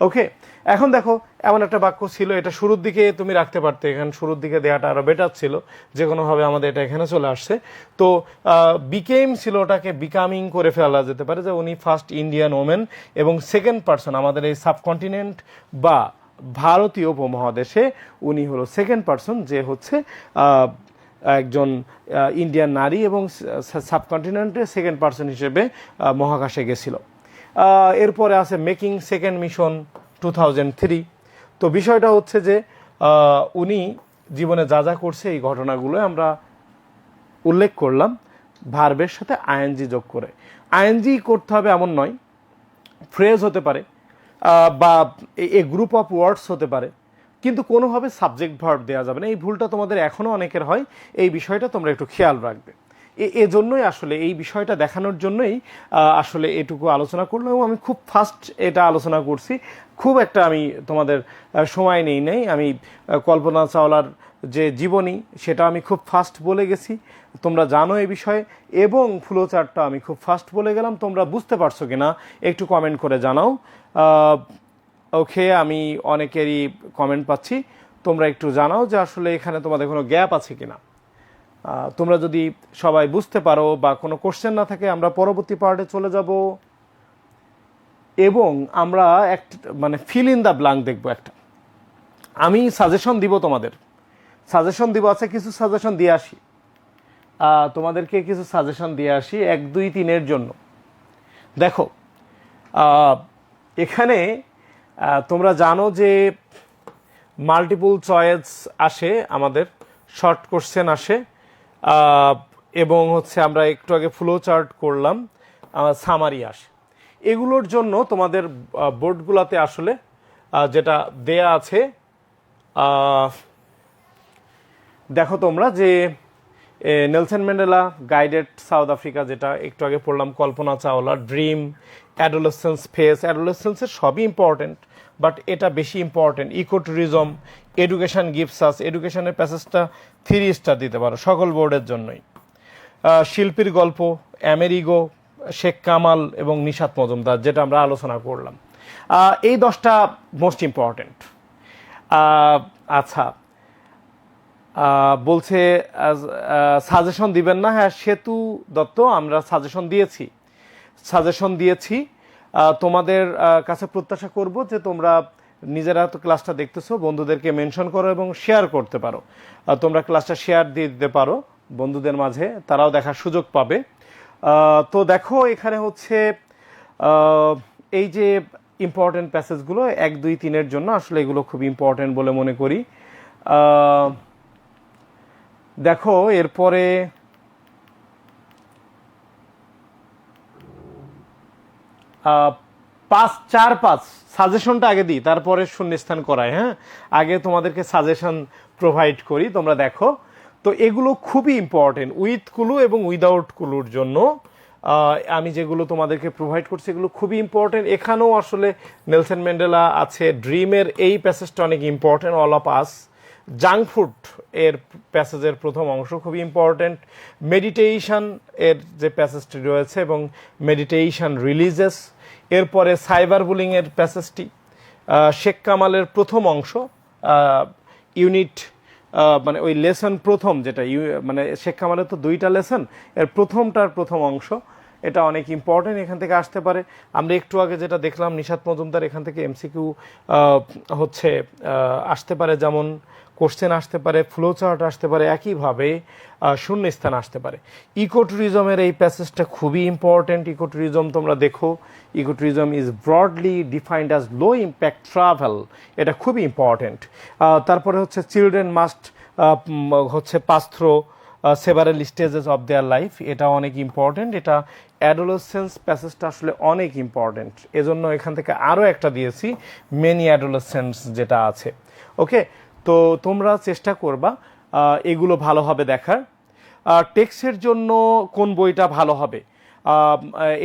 ওকে, এখন দেখো এমন একটা বাক্য ছিল, এটা শুরুর দিকে তুমি রাখতে পারতে, এখানে শুরুর দিকে দেওয়াটা আরও বেটার ছিল, যে কোনোভাবে আমাদের এটা এখানে চলে আসছে। তো বিকেম ছিল, ওটাকে বিকামিং করে ফেলা যেতে পারে, যে উনি ফার্স্ট ইন্ডিয়ান ওমেন, এবং সেকেন্ড পার্সন আমাদের এই সাবকন্টিনেন্ট বা ভারতীয় উপমহাদেশে উনি হলো সেকেন্ড পার্সন, যে হচ্ছে একজন ইন্ডিয়ান নারী এবং সাবকন্টিনেন্টে সেকেন্ড পার্সন হিসেবে মহাকাশে গেছিল। এরপরে আছে মেকিং সেকেন্ড মিশন 2003। তো বিষয়টা হচ্ছে যে উনি জীবনে যা যা করছে এই ঘটনাগুলো আমরা উল্লেখ করলাম ভার্বের সাথে আইএনজি যোগ করে। আইএনজি করতে হবে এমন নয়, ফ্রেজ হতে পারে বা এ গ্রুপ অফ ওয়ার্ডস হতে পারে। কিন্তু কোনোভাবে সাবজেক্ট ভার্ব দেওয়া যাবে না। এই ভুলটা তোমাদের এখনও অনেকের হয়, এই বিষয়টা তোমরা একটু খেয়াল রাখবে। এজন্যই আসলে এই বিষয়টা দেখানোর জন্যই আসলে এটুকু আলোচনা করলাম, এবং আমি খুব ফাস্ট এটা আলোচনা করছি, খুব একটা আমি তোমাদের সময় নেই নাই। আমি কল্পনা চাওলার যে জীবনী সেটা আমি খুব ফাস্ট বলে গেছি, তোমরা জানো এই বিষয়ে, এবং ফ্লো চার্টটা আমি খুব ফাস্ট বলে গেলাম। তোমরা বুঝতে পারছো কিনা একটু কমেন্ট করে জানাও। ওকে, আমি অনেকেরই কমেন্ট পাচ্ছি, তোমরা একটু জানাও যে আসলে এখানে তোমাদের কোনো গ্যাপ আছে কিনা। তোমরা যদি সবাই বুঝতে পারো বা কোনো কোশ্চেন না থাকে, আমরা পরবর্তী পার্টে চলে যাব এবং আমরা মানে ফিল ইন দ্য ব্ল্যাঙ্ক দেখবো। একটা আমি সাজেশন দিব, তোমাদের সাজেশন দিব, আছে কিছু সাজেশন দিয়ে আসি, তোমাদেরকে কিছু সাজেশন দিয়ে আসি 1, 2, 3 জন্য। দেখো এখানে তোমরা জানো যে মাল্টিপল চয়েস আসে, আমাদের শর্ট কোশ্চেন আসে, এবং হচ্ছে আমরা একটু আগে ফ্লো চার্ট করলাম, সামারি আসে। এগুলোর জন্য তোমাদের বোর্ডগুলোতে আসলে যেটা দেয়া আছে, দেখো তোমরা যে Nelson Mandela guided South Africa, যেটা একটু আগে পড়লাম, Kalpana Chawla dream, adolescence face, অ্যাডোলেসেন্সের সবই ইম্পর্টেন্ট, বাট এটা বেশি important. Eco tourism, education gives us, এডুকেশনের প্যাসেজটা 3 স্টার দিতে পারো সকল বোর্ডের জন্যই। শিল্পীর গল্প, আমেরিগো, শেখ কামাল এবং নিশাত মজুমদার, যেটা আমরা আলোচনা করলাম। এই 10টা মোস্ট ইম্পর্টেন্ট। আচ্ছা, বলছে সাজেশন দিবেন না। হ্যাঁ, সেতু দত্ত, আমরা সাজেশন দিয়েছি। তোমাদের কাছে প্রত্যাশা করব যে তোমরা নিজেরা তো ক্লাসটা দেখতেছো, বন্ধুদেরকে মেনশন করো এবং শেয়ার করতে পারো। তোমরা ক্লাসটা শেয়ার দিয়ে দিতে পারো বন্ধুদের মাঝে, তারাও দেখার সুযোগ পাবে। তো দেখো এখানে হচ্ছে এই যে ইম্পর্টেন্ট প্যাসেজগুলো 1, 2, 3 জন্য, আসলে এগুলো খুব ইম্পর্টেন্ট বলে মনে করি। দেখো এরপরে পাঁচ চার পাঁচ সাজেশনটা আগে দিই, তারপরে শূন্যস্থান করাই। হ্যাঁ, আগে তোমাদেরকে সাজেশন প্রোভাইড করি, তোমরা দেখো। তো এগুলো খুবই ইম্পর্টেন্ট, উইথ ক্লু এবং উইদাউট ক্লুর জন্য আমি যেগুলো তোমাদেরকে প্রোভাইড করছি এগুলো খুবই ইম্পর্টেন্ট। এখানেও আসলে নেলসন ম্যান্ডেলা আছে, ড্রিমের এই প্যাসেজটা অনেক important, all of us. Junk food এর প্যাসেজের প্রথম অংশ খুবই ইম্পর্টেন্ট। মেডিটেশন এর যে প্যাসেজটি রয়েছে এবং মেডিটেশন রিলিজেস, এরপরে সাইবার বুলিং এর প্যাসেজটি, শেখ কামালের প্রথম অংশ, ইউনিট মানে ওই লেসন প্রথম, যেটা মানে শেখ কামালের তো 2টা লেসন, এর প্রথমটার প্রথম অংশ, এটা অনেক ইম্পর্টেন্ট, এখান থেকে আসতে পারে। আমরা একটু আগে যেটা দেখলাম নিশাত মজুমদার, এখান থেকে এমসিকিউ হচ্ছে আসতে পারে, যেমন কোশ্চেন আসতে পারে, ফ্লো চার্ট আসতে পারে, একইভাবে শূন্যস্থান আসতে পারে। ইকো ট্যুরিজমের এই প্যাসেজটা খুবই ইম্পর্টেন্ট। ইকো ট্যুরিজম তোমরা দেখো, eco tourism is broadly defined as low impact travel, এটা খুবই ইম্পর্টেন্ট। তারপরে হচ্ছে চিলড্রেন মাস্ট হচ্ছে pass through several stages of their life, এটা অনেক ইম্পর্টেন্ট। এটা অ্যাডোলেসেন্স প্যাসেজটা আসলে অনেক ইম্পর্টেন্ট, এজন্য এখান থেকে আরও একটা দিয়েছি, মেনি অ্যাডোলেসেন্স যেটা আছে। ওকে, তো তোমরা চেষ্টা করবা এগুলো ভালোভাবে দেখার। টেক্সটের জন্য কোন বইটা ভালো হবে,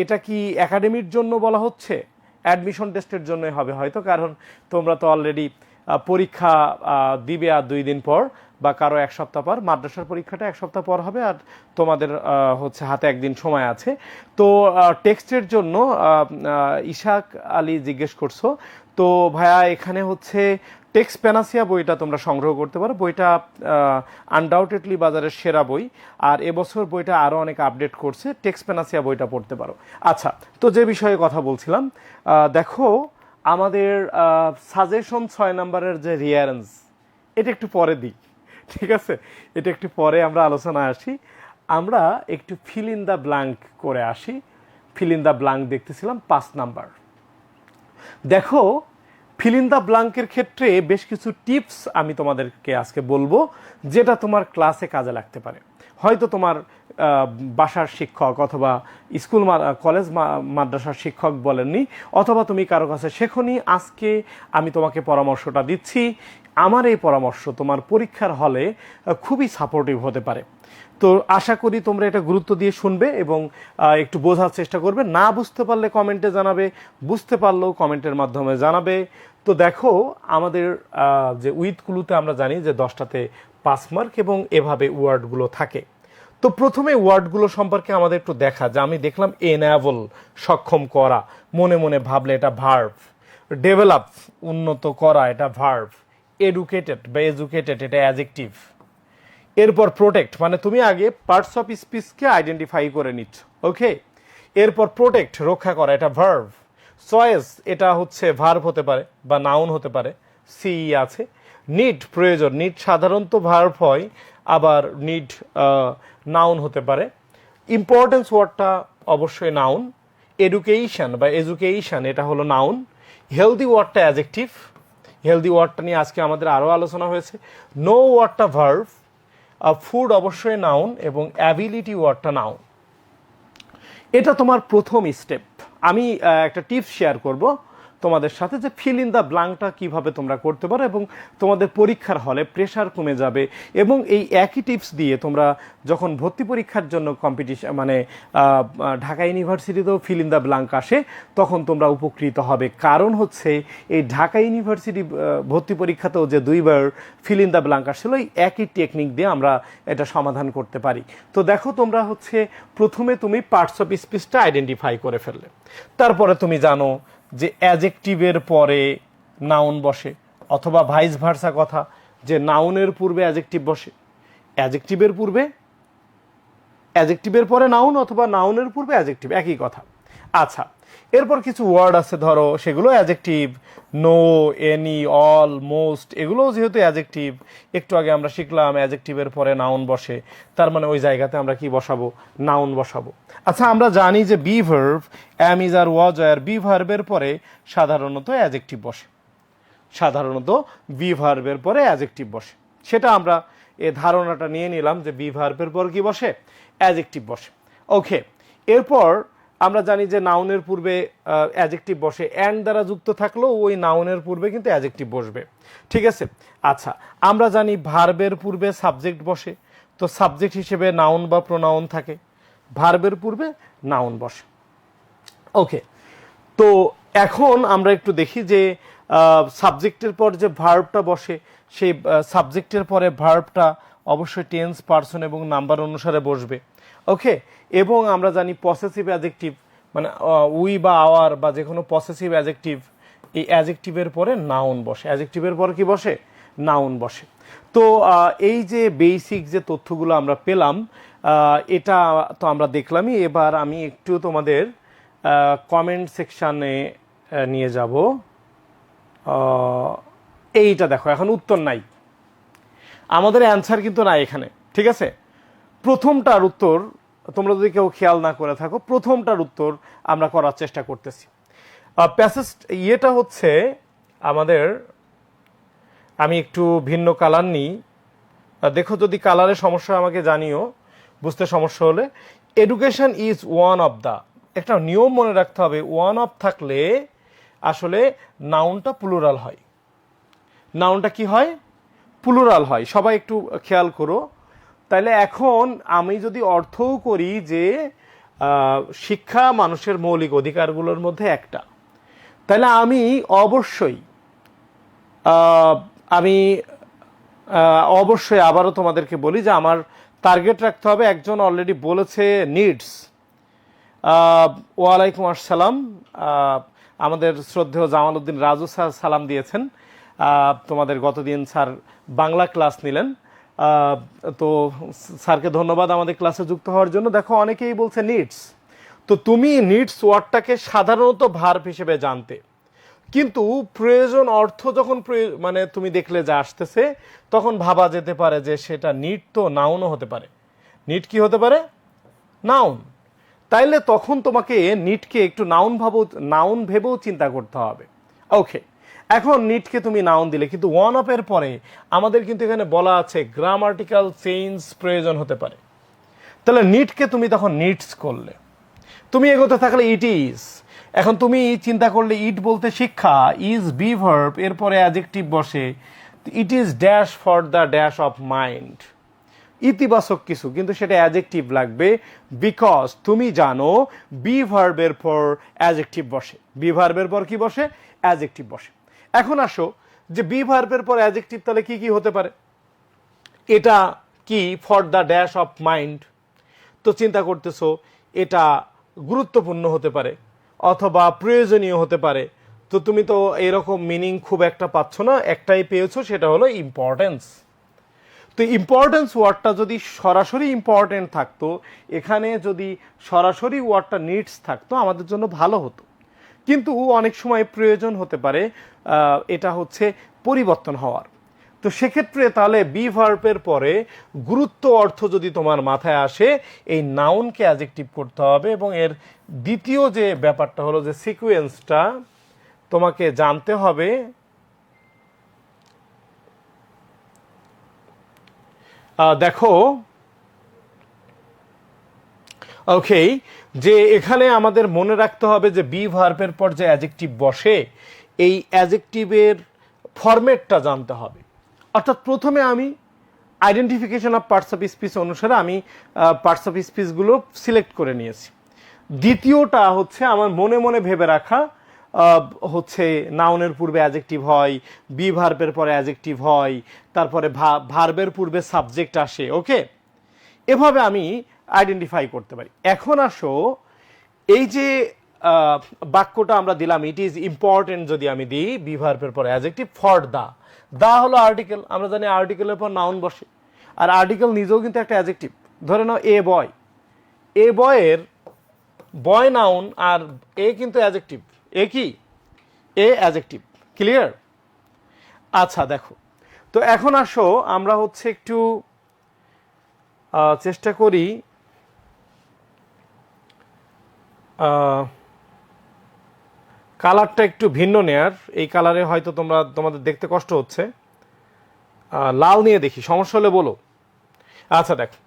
এটা কি একাডেমির জন্য বলা হচ্ছে? অ্যাডমিশন টেস্টের জন্যই হবে হয়তো, কারণ তোমরা তো অলরেডি পরীক্ষা দিবে আর 2 দিন পর, বা কারো 1 সপ্তাহ পর। মাদ্রাসার পরীক্ষাটা 1 সপ্তাহ পর হবে, আর তোমাদের হচ্ছে হাতে 1 দিন সময় আছে। তো টেক্সটের জন্য ইশাক আলী জিজ্ঞেস করছো, তো ভাইয়া এখানে হচ্ছে টেক্সট প্যানাসিয়া বইটা তোমরা সংগ্রহ করতে পারো। বইটা আনডাউটেডলি বাজারের সেরা বই, আর এবছর বইটা আরও অনেক আপডেট করছে। টেক্সট প্যানাসিয়া বইটা পড়তে পারো। আচ্ছা, তো যে বিষয়ে কথা বলছিলাম, দেখো আমাদের সাজেশন 6 নম্বরের যে রিয়ারেন্স, এটা একটু পরে দিই, ঠিক আছে? এটা একটু পরে আমরা আলোচনায় আসি। আমরা একটু ফিল ইন দ্য ব্ল্যাঙ্ক করে আসি। ফিল ইন দ্য ব্ল্যাঙ্ক দেখতেছিলাম 5 নাম্বার। দেখো ফিল ইন দ্য ব্ল্যাঙ্কের ক্ষেত্রে বেশ কিছু টিপস আমি তোমাদেরকে আজকে বলবো, যেটা তোমার ক্লাসে কাজে লাগতে পারে। হয়তো তোমার বাসার শিক্ষক অথবা স্কুল কলেজ মাদ্রাসার শিক্ষক বলেননি, অথবা তুমি কারো কাছে শেখনি, আজকে আমি তোমাকে পরামর্শটা দিচ্ছি। আমার এই পরামর্শ তোমার পরীক্ষার হলে খুবই সাপোর্টিভ হতে পারে। তো আশা করি তোমরা এটা গুরুত্ব দিয়ে শুনবে এবং একটু বোঝার চেষ্টা করবে। না বুঝতে পারলে কমেন্টে জানাবে, বুঝতে পারলেও কমেন্টের মাধ্যমে জানাবে। তো দেখো, আমাদের যে উইথ ক্লুতে আমরা জানি যে 10টাতে 5 মার্ক এবং এভাবে ওয়ার্ডগুলো থাকে। তো প্রথমে ওয়ার্ডগুলো সম্পর্কে আমাদের একটু দেখা, যে আমি দেখলাম এনেবল, সক্ষম করা, মনে মনে ভাবলে এটা ভার্ব। ডেভেলপ, উন্নত করা, এটা ভার্ব। এডুকেটেড বা এডুকেটেড, এটা অ্যাডজেক্টিভ। এরপর প্রোটেক্ট, মানে তুমি আগে পার্টস অফ স্পিচকে আইডেন্টিফাই করে নিচ্ছ, ওকে। এরপর প্রোটেক্ট, রক্ষা করা, এটা ভার্ব। চয়েস, এটা হচ্ছে ভার্ব হতে পারে বা নাউন হতে পারে, সি আছে। নিড, প্রয়োজন, নিড সাধারণত ভার্ব হয়, আবার নিড নাউন হতে পারে। ইম্পর্টেন্স ওয়ার্ডটা অবশ্যই নাউন। এডুকেশন বা এডুকেশন, এটা হলো নাউন। হেলদি ওয়ার্ডটা অ্যাডজেক্টিভ। হেলদি ওয়ার্ডটা নিয়ে আজকে আমাদের আরও আলোচনা হয়েছে। নো ওয়ার্ডটা ভার্ব। ফুড অবশ্যই নাউন এবং অ্যাবিলিটি ওয়ার্ডটা নাউন। এটা তোমার প্রথম স্টেপ। আমি একটা টিপস শেয়ার করব তোমাদের সাথে, যে ফিল ইন দ্য ব্ল্যাঙ্কটা কীভাবে তোমরা করতে পারো এবং তোমাদের পরীক্ষার হলে প্রেশার কমে যাবে। এবং এই একই টিপস দিয়ে তোমরা যখন ভর্তি পরীক্ষার জন্য কম্পিটিশন, মানে ঢাকা ইউনিভার্সিটিতেও ফিল ইন দ্য ব্ল্যাঙ্ক আসে, তখন তোমরা উপকৃত হবে। কারণ হচ্ছে এই ঢাকা ইউনিভার্সিটি ভর্তি পরীক্ষাতেও যে 2বার ফিল ইন দ্য ব্ল্যাঙ্ক আসছিল, এই একই টেকনিক দিয়ে আমরা এটা সমাধান করতে পারি। তো দেখো, তোমরা হচ্ছে প্রথমে তুমি পার্টস অফ স্পিচটা আইডেন্টিফাই করে ফেললে। তারপরে তুমি জানো যে অ্যাডজেক্টিভের পরে নাউন বসে, অথবা ভাইস ভার্সা কথা, যে নাউনের পূর্বে অ্যাডজেক্টিভ বসে, অ্যাডজেক্টিভের পরে নাউন, অথবা নাউনের পূর্বে অ্যাডজেক্টিভ, একই কথা। আচ্ছা, এরপর কিছু ওয়ার্ড আছে, ধরো সেগুলো adjective. No, any, all, most, এগুলোও যেহেতু অ্যাডজেক্টিভ, একটু আগে আমরা শিখলাম অ্যাডজেক্টিভের পরে নাউন বসে, তার মানে ওই জায়গাতে আমরা কি বসাবো? নাউন বসাবো। আচ্ছা, আমরা জানি যে be verb, am, is, are, was, were, be ভার্বের পরে সাধারণত অ্যাডজেক্টিভ বসে। সাধারণত বি ভার্বের পরে অ্যাডজেক্টিভ বসে, সেটা আমরা এ ধারণাটা নিয়ে নিলাম যে বি ভার্বের পর কি বসে? অ্যাডজেক্টিভ বসে, ওকে। এরপর আমরা জানি যে নাউনের পূর্বে অ্যাডজেক্টিভ বসে, অ্যান্ড দ্বারা যুক্ত থাকলেও ওই নাউনের পূর্বে কিন্তু অ্যাডজেক্টিভ বসবে, ঠিক আছে। আচ্ছা, আমরা জানি ভার্বের পূর্বে সাবজেক্ট বসে, তো সাবজেক্ট হিসেবে নাউন বা প্রোনাউন থাকে, ভার্বের পূর্বে নাউন বসে, ওকে। তো এখন আমরা একটু দেখি যে সাবজেক্টের পর যে ভার্বটা বসে, সেই সাবজেক্টের পরে ভার্বটা অবশ্যই টেন্স, পার্সন এবং নাম্বার অনুসারে বসবে, ওকে। এবং আমরা জানি পসেসিভ অ্যাডজেক্টিভ, মানে উই বা আওয়ার বা যে কোনো পসেসিভ অ্যাডজেক্টিভ, এই অ্যাডজেক্টিভের পরে নাউন বসে। অ্যাডজেক্টিভের পরে কি বসে? নাউন বসে। তো এই যে বেসিক যে তথ্যগুলো আমরা পেলাম, এটা তো আমরা দেখলামই। এবার আমি একটু তোমাদের কমেন্ট সেকশানে নিয়ে যাব। এইটা দেখো, এখন উত্তর নাই, আমাদের অ্যান্সার কিন্তু নাই এখানে, ঠিক আছে। প্রথমটার উত্তর তোমরা যদি কেউ খেয়াল না করে থাকো, প্রথমটার উত্তর আমরা করার চেষ্টা করতেছি। প্যাসেজ ইয়েটা হচ্ছে আমাদের, আমি একটু ভিন্ন কালার নিই, দেখো যদি কালারের সমস্যা আমাকে জানিও, বুঝতে সমস্যা হলে। Education is one of the, একটা নিয়ম মনে রাখতে হবে, ওয়ান অফ থাকলে আসলে নাউনটা প্লুরাল হয়। নাউনটা কি হয়? প্লুরাল হয়। সবাই একটু খেয়াল করো। তাইলে এখন আমি যদি অর্থও করি যে শিক্ষা মানুষের মৌলিক অধিকারগুলোর মধ্যে একটা, তাহলে আমি অবশ্যই আবারও তোমাদেরকে বলি যে আমার টার্গেট রাখতে হবে। একজন অলরেডি বলেছে নিডস। ওয়ালাইকুম আসসালাম, আমাদের শ্রদ্ধেয় জামাল উদ্দিন রাজু স্যার সালাম দিয়েছেন। তোমাদের গতদিন স্যার বাংলা ক্লাস নিলেন, তো স্যারকে ধন্যবাদ আমাদের ক্লাসে যুক্ত হওয়ার জন্য। দেখো, অনেকেই বলছে নিডস, তো তুমি নিডস ওয়ার্ডটাকে সাধারণত ভার্ব হিসেবে জানতে, কিন্তু প্রয়োজন অর্থ যখন মানে তুমি দেখলে যে আসতেছে, তখন ভাবা যেতে পারে যে সেটা নিড তো নাউনও হতে পারে। নিড কি হতে পারে? নাউন। তাইলে তখন তোমাকে নিডকে একটু নাউন ভেবেও চিন্তা করতে হবে, ওকে। এখন নিডকে তুমি নাউন দিলে, কিন্তু ওয়ান অফ এর পরে আমাদের কিন্তু এখানে বলা আছে গ্রামাটিক্যাল চেঞ্জ প্রয়োজন হতে পারে। তাহলে নিডকে তুমি তখন নিডস করলে, তুমি এগোতে থাকলে ইট ইজ। এখন তুমি চিন্তা করলে ইট বলতে শিক্ষা, ইজ বি ভার্ব, এরপরে অ্যাডজেক্টিভ বসে, it is dash for the dash of mind, ইতিবাচক কিছু, কিন্তু সেটা অ্যাডজেক্টিভ লাগবে, বিকজ তুমি জানো বি ভার্বের পর অ্যাডজেক্টিভ বসে। বি ভার্বের পর কি বসে? অ্যাডজেক্টিভ বসে। এখন আসো যে বি ভার্বের পর অ্যাডজেক্টিভ তাহলে কি কি হতে পারে? এটা কি? For the dash of mind. তো চিন্তা করতেছো এটা গুরুত্বপূর্ণ হতে পারে অথবা প্রয়োজনীয় হতে পারে। তো তুমি তো এরকম মিনিং খুব একটা পাচ্ছ না, একটাই পেয়েছো, সেটা হলো ইম্পর্টেন্স। তো ইম্পর্টেন্স ওয়ার্ডটা যদি সরাসরি ইম্পর্টেন্ট থাকতো, এখানে যদি সরাসরি ওয়ার্ডটা নিডস থাকতো আমাদের জন্য ভালো হতো, কিন্তু অনেক সময় প্রয়োজন হতে পারে এটা হচ্ছে পরিবর্তন হওয়ার। তো সেক্ষেত্রে তাহলে বি ভার্বের পরে গুরুত্ব অর্থ যদি তোমার মাথায় আসে, এই নাউনকে অ্যাডজেক্টিভ করতে হবে। এবং এর দ্বিতীয় যে ব্যাপারটা হলো যে সিকোয়েন্সটা তোমাকে জানতে হবে। দেখো, ওকে, যে এখানে আমাদের মনে রাখতে হবে যে বি ভার্বের পর যে অ্যাডজেক্টিভ বসে, এই অ্যাডজেক্টিভের ফরম্যাটটা জানতে হবে। অর্থাৎ প্রথমে আমি identification of parts of speech অনুসারে আমি পার্টস অফ স্পিচগুলো সিলেক্ট করে নিয়েছি। দ্বিতীয়টা হচ্ছে আমার মনে মনে ভেবে রাখা, হচ্ছে নাউনের পূর্বে অ্যাডজেক্টিভ হয়, বি ভার্বের পরে অ্যাডজেক্টিভ হয়, তারপরে ভার্বের পূর্বে সাবজেক্ট আসে। ওকে, এভাবে আমি আইডেন্টিফাই করতে পারি। এখন আসো, এই যে বাক্যটা আমরা দিলাম, ইট ইজ ইম্পর্টেন্ট, যদি আমি দিই বি ভার্বের পরে অ্যাডজেক্টিভ ফর দা হলো আর্টিকেল, আমরা জানি আর্টিকেলের পর নাউন বসে, আর আর্টিকেল নিজেও কিন্তু একটা অ্যাডজেক্টিভ। ধরে নাও এ বয়, এ বয়ের বয় নাউন আর এ কিন্তু অ্যাডজেক্টিভ। এ কি? এ অ্যাডজেক্টিভ। ক্লিয়ার? আচ্ছা, দেখো তো এখন আসো আমরা হচ্ছে একটু চেষ্টা করি কালারটা একটু ভিন্ন নেয়ার। এই কালারে হয়তো তোমাদের দেখতে কষ্ট হচ্ছে, লাল নিয়ে দেখি, সমস্যা হলে বলো। আচ্ছা, দেখো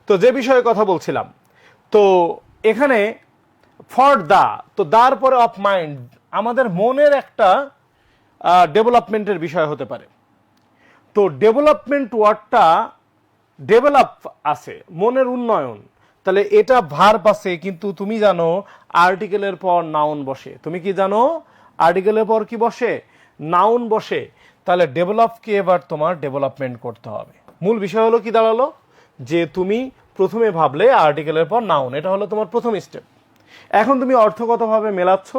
তো যে বিষয়ে কথা বলছিলাম, তো এখানে ফর তো দার পরে অফ মাইন্ড আমাদের মনের একটা ডেভেলপমেন্টের বিষয় হতে পারে। তো ডেভেলপমেন্ট ওয়ার্ডটা ডেভেলপ আছে, মনের উন্নয়ন, তাহলে এটা ভার্ব আছে, কিন্তু তুমি জানো আর্টিকেলের পর নাউন বসে। তুমি কি জানো আর্টিকেলের পর কি বসে? নাউন বসে। তাহলে ডেভেলপকে এবার তোমার ডেভেলপমেন্ট করতে হবে। মূল বিষয় হলো কি দাঁড়ালো, যে তুমি প্রথমে ভাবলে আর্টিকেলের পর নাউন, এটা হলো তোমার প্রথম স্টেপ। এখন তুমি অর্থগতভাবে মেলাচ্ছ,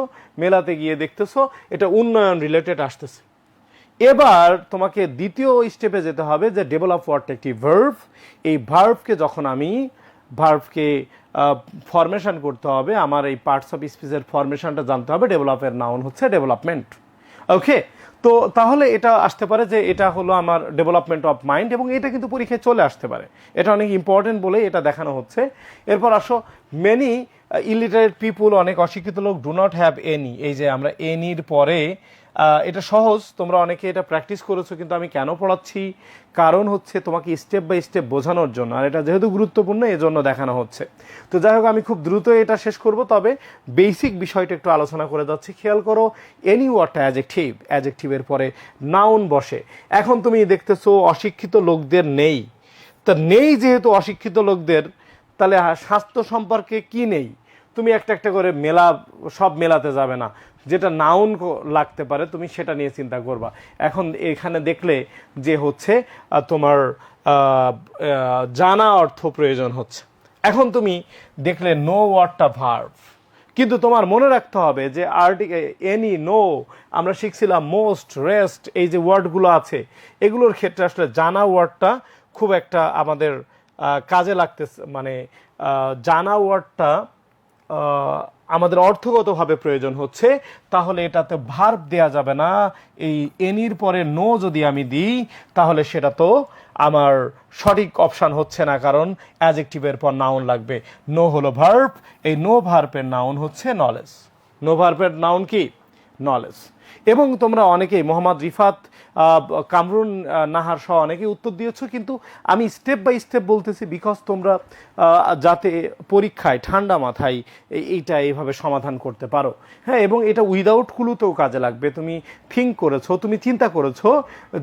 মেলাতে গিয়ে দেখতেছো এটা উন্নয়ন রিলেটেড আসতেছে। এবার তোমাকে দ্বিতীয় স্টেপে যেতে হবে, যে ডেভেলপ ওয়ার্ডটা একটি ভার্ব। এই ভার্বকে যখন আমি ভার্বকে ফরমেশন করতে হবে, আমার এই পার্টস অফ স্পিচের ফরমেশনটা জানতে হবে। ডেভেলপের নাউন হচ্ছে ডেভেলপমেন্ট। ওকে, তো তাহলে এটা আসতে পারে যে এটা হলো আমার ডেভেলপমেন্ট অফ মাইন্ড, এবং এটা কিন্তু পরীক্ষায় চলে আসতে পারে, এটা অনেক ইম্পর্টেন্ট বলেই এটা দেখানো হচ্ছে। এরপর আসো, মেনি ইলিটারেট পিপুল, অনেক অশিক্ষিত লোক, ডু নট হ্যাভ এনি। এই যে আমরা এনির পরে, এটা সহজ, তোমরা অনেকে এটা প্র্যাকটিস করেছো, কিন্তু আমি কেন পড়াচ্ছি, কারণ হচ্ছে তোমাকে স্টেপ বাই স্টেপ বোঝানোর জন্য, আর এটা যেহেতু গুরুত্বপূর্ণ এজন্য দেখানো হচ্ছে। তো যাই হোক, আমি খুব দ্রুত এটা শেষ করব, তবে বেসিক বিষয়টা একটু আলোচনা করে যাচ্ছি। খেয়াল করো, এনি ওয়ার্ডটা অ্যাডজেক্টিভ, অ্যাডজেক্টিভের পরে নাউন বসে। এখন তুমি দেখতেছো অশিক্ষিত লোকদের নেই, তা নেই যেহেতু অশিক্ষিত লোকদের, তাহলে স্বাস্থ্য সম্পর্কে কি নেই? তুমি একটা একটা করে সব মেলাতে যাবে না, যেটা নাউন লাগতে পারে তুমি সেটা নিয়ে চিন্তা করবা। এখন এখানে দেখলে যে হচ্ছে তোমার জানা অর্থ প্রয়োজন হচ্ছে। এখন তুমি দেখলে নো ওয়ার্ডটা ভার্ব, কিন্তু তোমার মনে রাখতে হবে যে এনি, নো, আমরা শিখছিলাম মোস্ট, রেস্ট, এই যে ওয়ার্ডগুলো আছে এগুলোর ক্ষেত্রে আসলে জানা ওয়ার্ডটা খুব একটা আমাদের কাজে লাগতেছে। মানে জানা ওয়ার্ডটা আমাদের অর্থগতভাবে প্রয়োজন হচ্ছে, তাহলে এটাতে ভার্ব দেয়া যাবে না। এই এনির পরে নো যদি আমি দিই, তাহলে সেটা তো আমার সঠিক অপশান হচ্ছে না, কারণ অ্যাডজেক্টিভের পর নাউন লাগবে। নো হলো ভার্ব, এই নো ভার্বের নাউন হচ্ছে নলেজ। নো ভার্বের নাউন কি? নলেজ। এবং তোমরা অনেকেই মোহাম্মদ রিফাত, কামরুন নাহার সহ অনেকেই উত্তর দিয়েছো, কিন্তু আমি স্টেপ বাই স্টেপ বলতেছি বিকজ তোমরা যাতে পরীক্ষায় ঠান্ডা মাথায় এইটা এইভাবে সমাধান করতে পারো। হ্যাঁ, এবং এটা উইদাউট ক্লুতেও কাজে লাগবে। তুমি থিঙ্ক করেছো, তুমি চিন্তা করেছো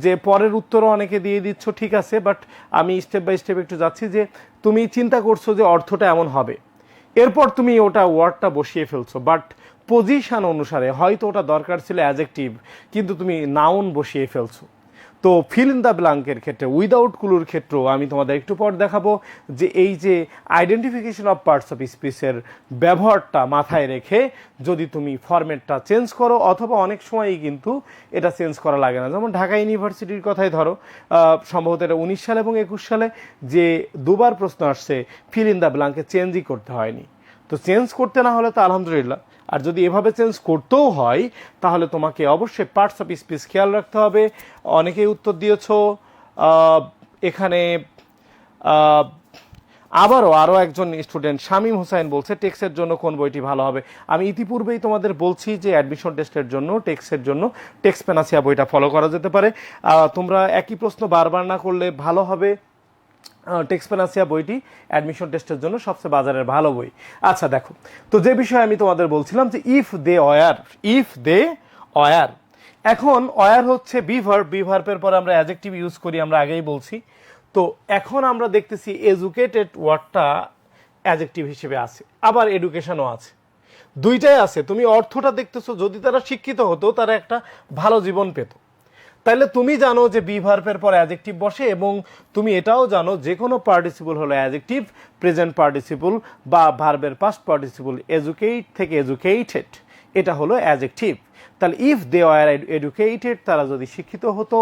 যে পরের উত্তরও অনেকে দিয়ে দিচ্ছ, ঠিক আছে, বাট আমি স্টেপ বাই স্টেপ একটু যাচ্ছি যে তুমি চিন্তা করছো যে অর্থটা এমন হবে, এরপর তুমি ওটা ওয়ার্ডটা বসিয়ে ফেলছো, বাট পজিশন অনুসারে হয়তো ওটা দরকার ছিল অ্যাডজেক্টিভ, কিন্তু তুমি নাউন বসিয়ে ফেলছো। তো ফিল ইন দ্য ব্ল্যাঙ্কের ক্ষেত্রে, উইদাউট ক্লুর ক্ষেত্রেও আমি তোমাদের একটু পর দেখাবো যে এই যে আইডেন্টিফিকেশন অফ পার্টস অফ স্পিচের ব্যবহারটা মাথায় রেখে যদি তুমি ফরম্যাটটা চেঞ্জ করো, অথবা অনেক সময়ই কিন্তু এটা চেঞ্জ করা লাগে না। যেমন ঢাকা ইউনিভার্সিটির কথাই ধরো, সম্ভবত এটা 19 সালে এবং 21 সালে যে দুবার প্রশ্ন আসছে, ফিল ইন দ্য ব্ল্যাঙ্কে চেঞ্জই করতে হয়নি। তো চেঞ্জ করতে না হলে তো আলহামদুলিল্লাহ, আর যদি এভাবে চেঞ্জ করতেও হয় তাহলে তোমাকে অবশ্যই পার্টস অফ স্পিচ খেয়াল রাখতে হবে। অনেকেই উত্তর দিয়েছ এখানে। আরও একজন স্টুডেন্ট শামীম হোসাইন বলছে টেক্সের জন্য কোন বইটি ভালো হবে। আমি ইতিপূর্বেই তোমাদের বলছি যে অ্যাডমিশন টেস্টের জন্য টেক্সের জন্য টেক্স প্যানাসিয়া বইটা ফলো করা যেতে পারে। তোমরা একই প্রশ্ন বারবার না করলে ভালো হবে। টেক্স প্যানাসিয়া বইটি অ্যাডমিশন টেস্টের জন্য সবচেয়ে বাজারের ভালো বই। আচ্ছা দেখো, তো যে বিষয়ে আমি তোমাদের বলছিলাম যে ইফ দে অয়ার, এখন অয়ার হচ্ছে বিভার্বের পর আমরা অ্যাডজেক্টিভ ইউজ করি, আমরা আগেই বলছি। তো এখন আমরা দেখতেছি এডুকেটেড ওয়ার্ডটা অ্যাডজেক্টিভ হিসেবে আছে, আবার এডুকেশনও আছে, দুইটাই আছে। তুমি অর্থটা দেখতেছো, যদি তারা শিক্ষিত হতো তারা একটা ভালো জীবন পেত। তাহলে তুমি জানো যে বি ভার্বের পর অ্যাডজেক্টিভ বসে, এবং তুমি এটাও জানো যে কোনো পার্টিসিপল হলো অ্যাডজেক্টিভ, প্রেজেন্ট পার্টিসিপল বা ভার্বের পাস্ট পার্টিসিপল, এডুকেট থেকে এডুকেটেড, এটা হলো অ্যাডজেক্টিভ। তাহলে ইফ দে আর এডুকেটেড, তারা যদি শিক্ষিত হতো,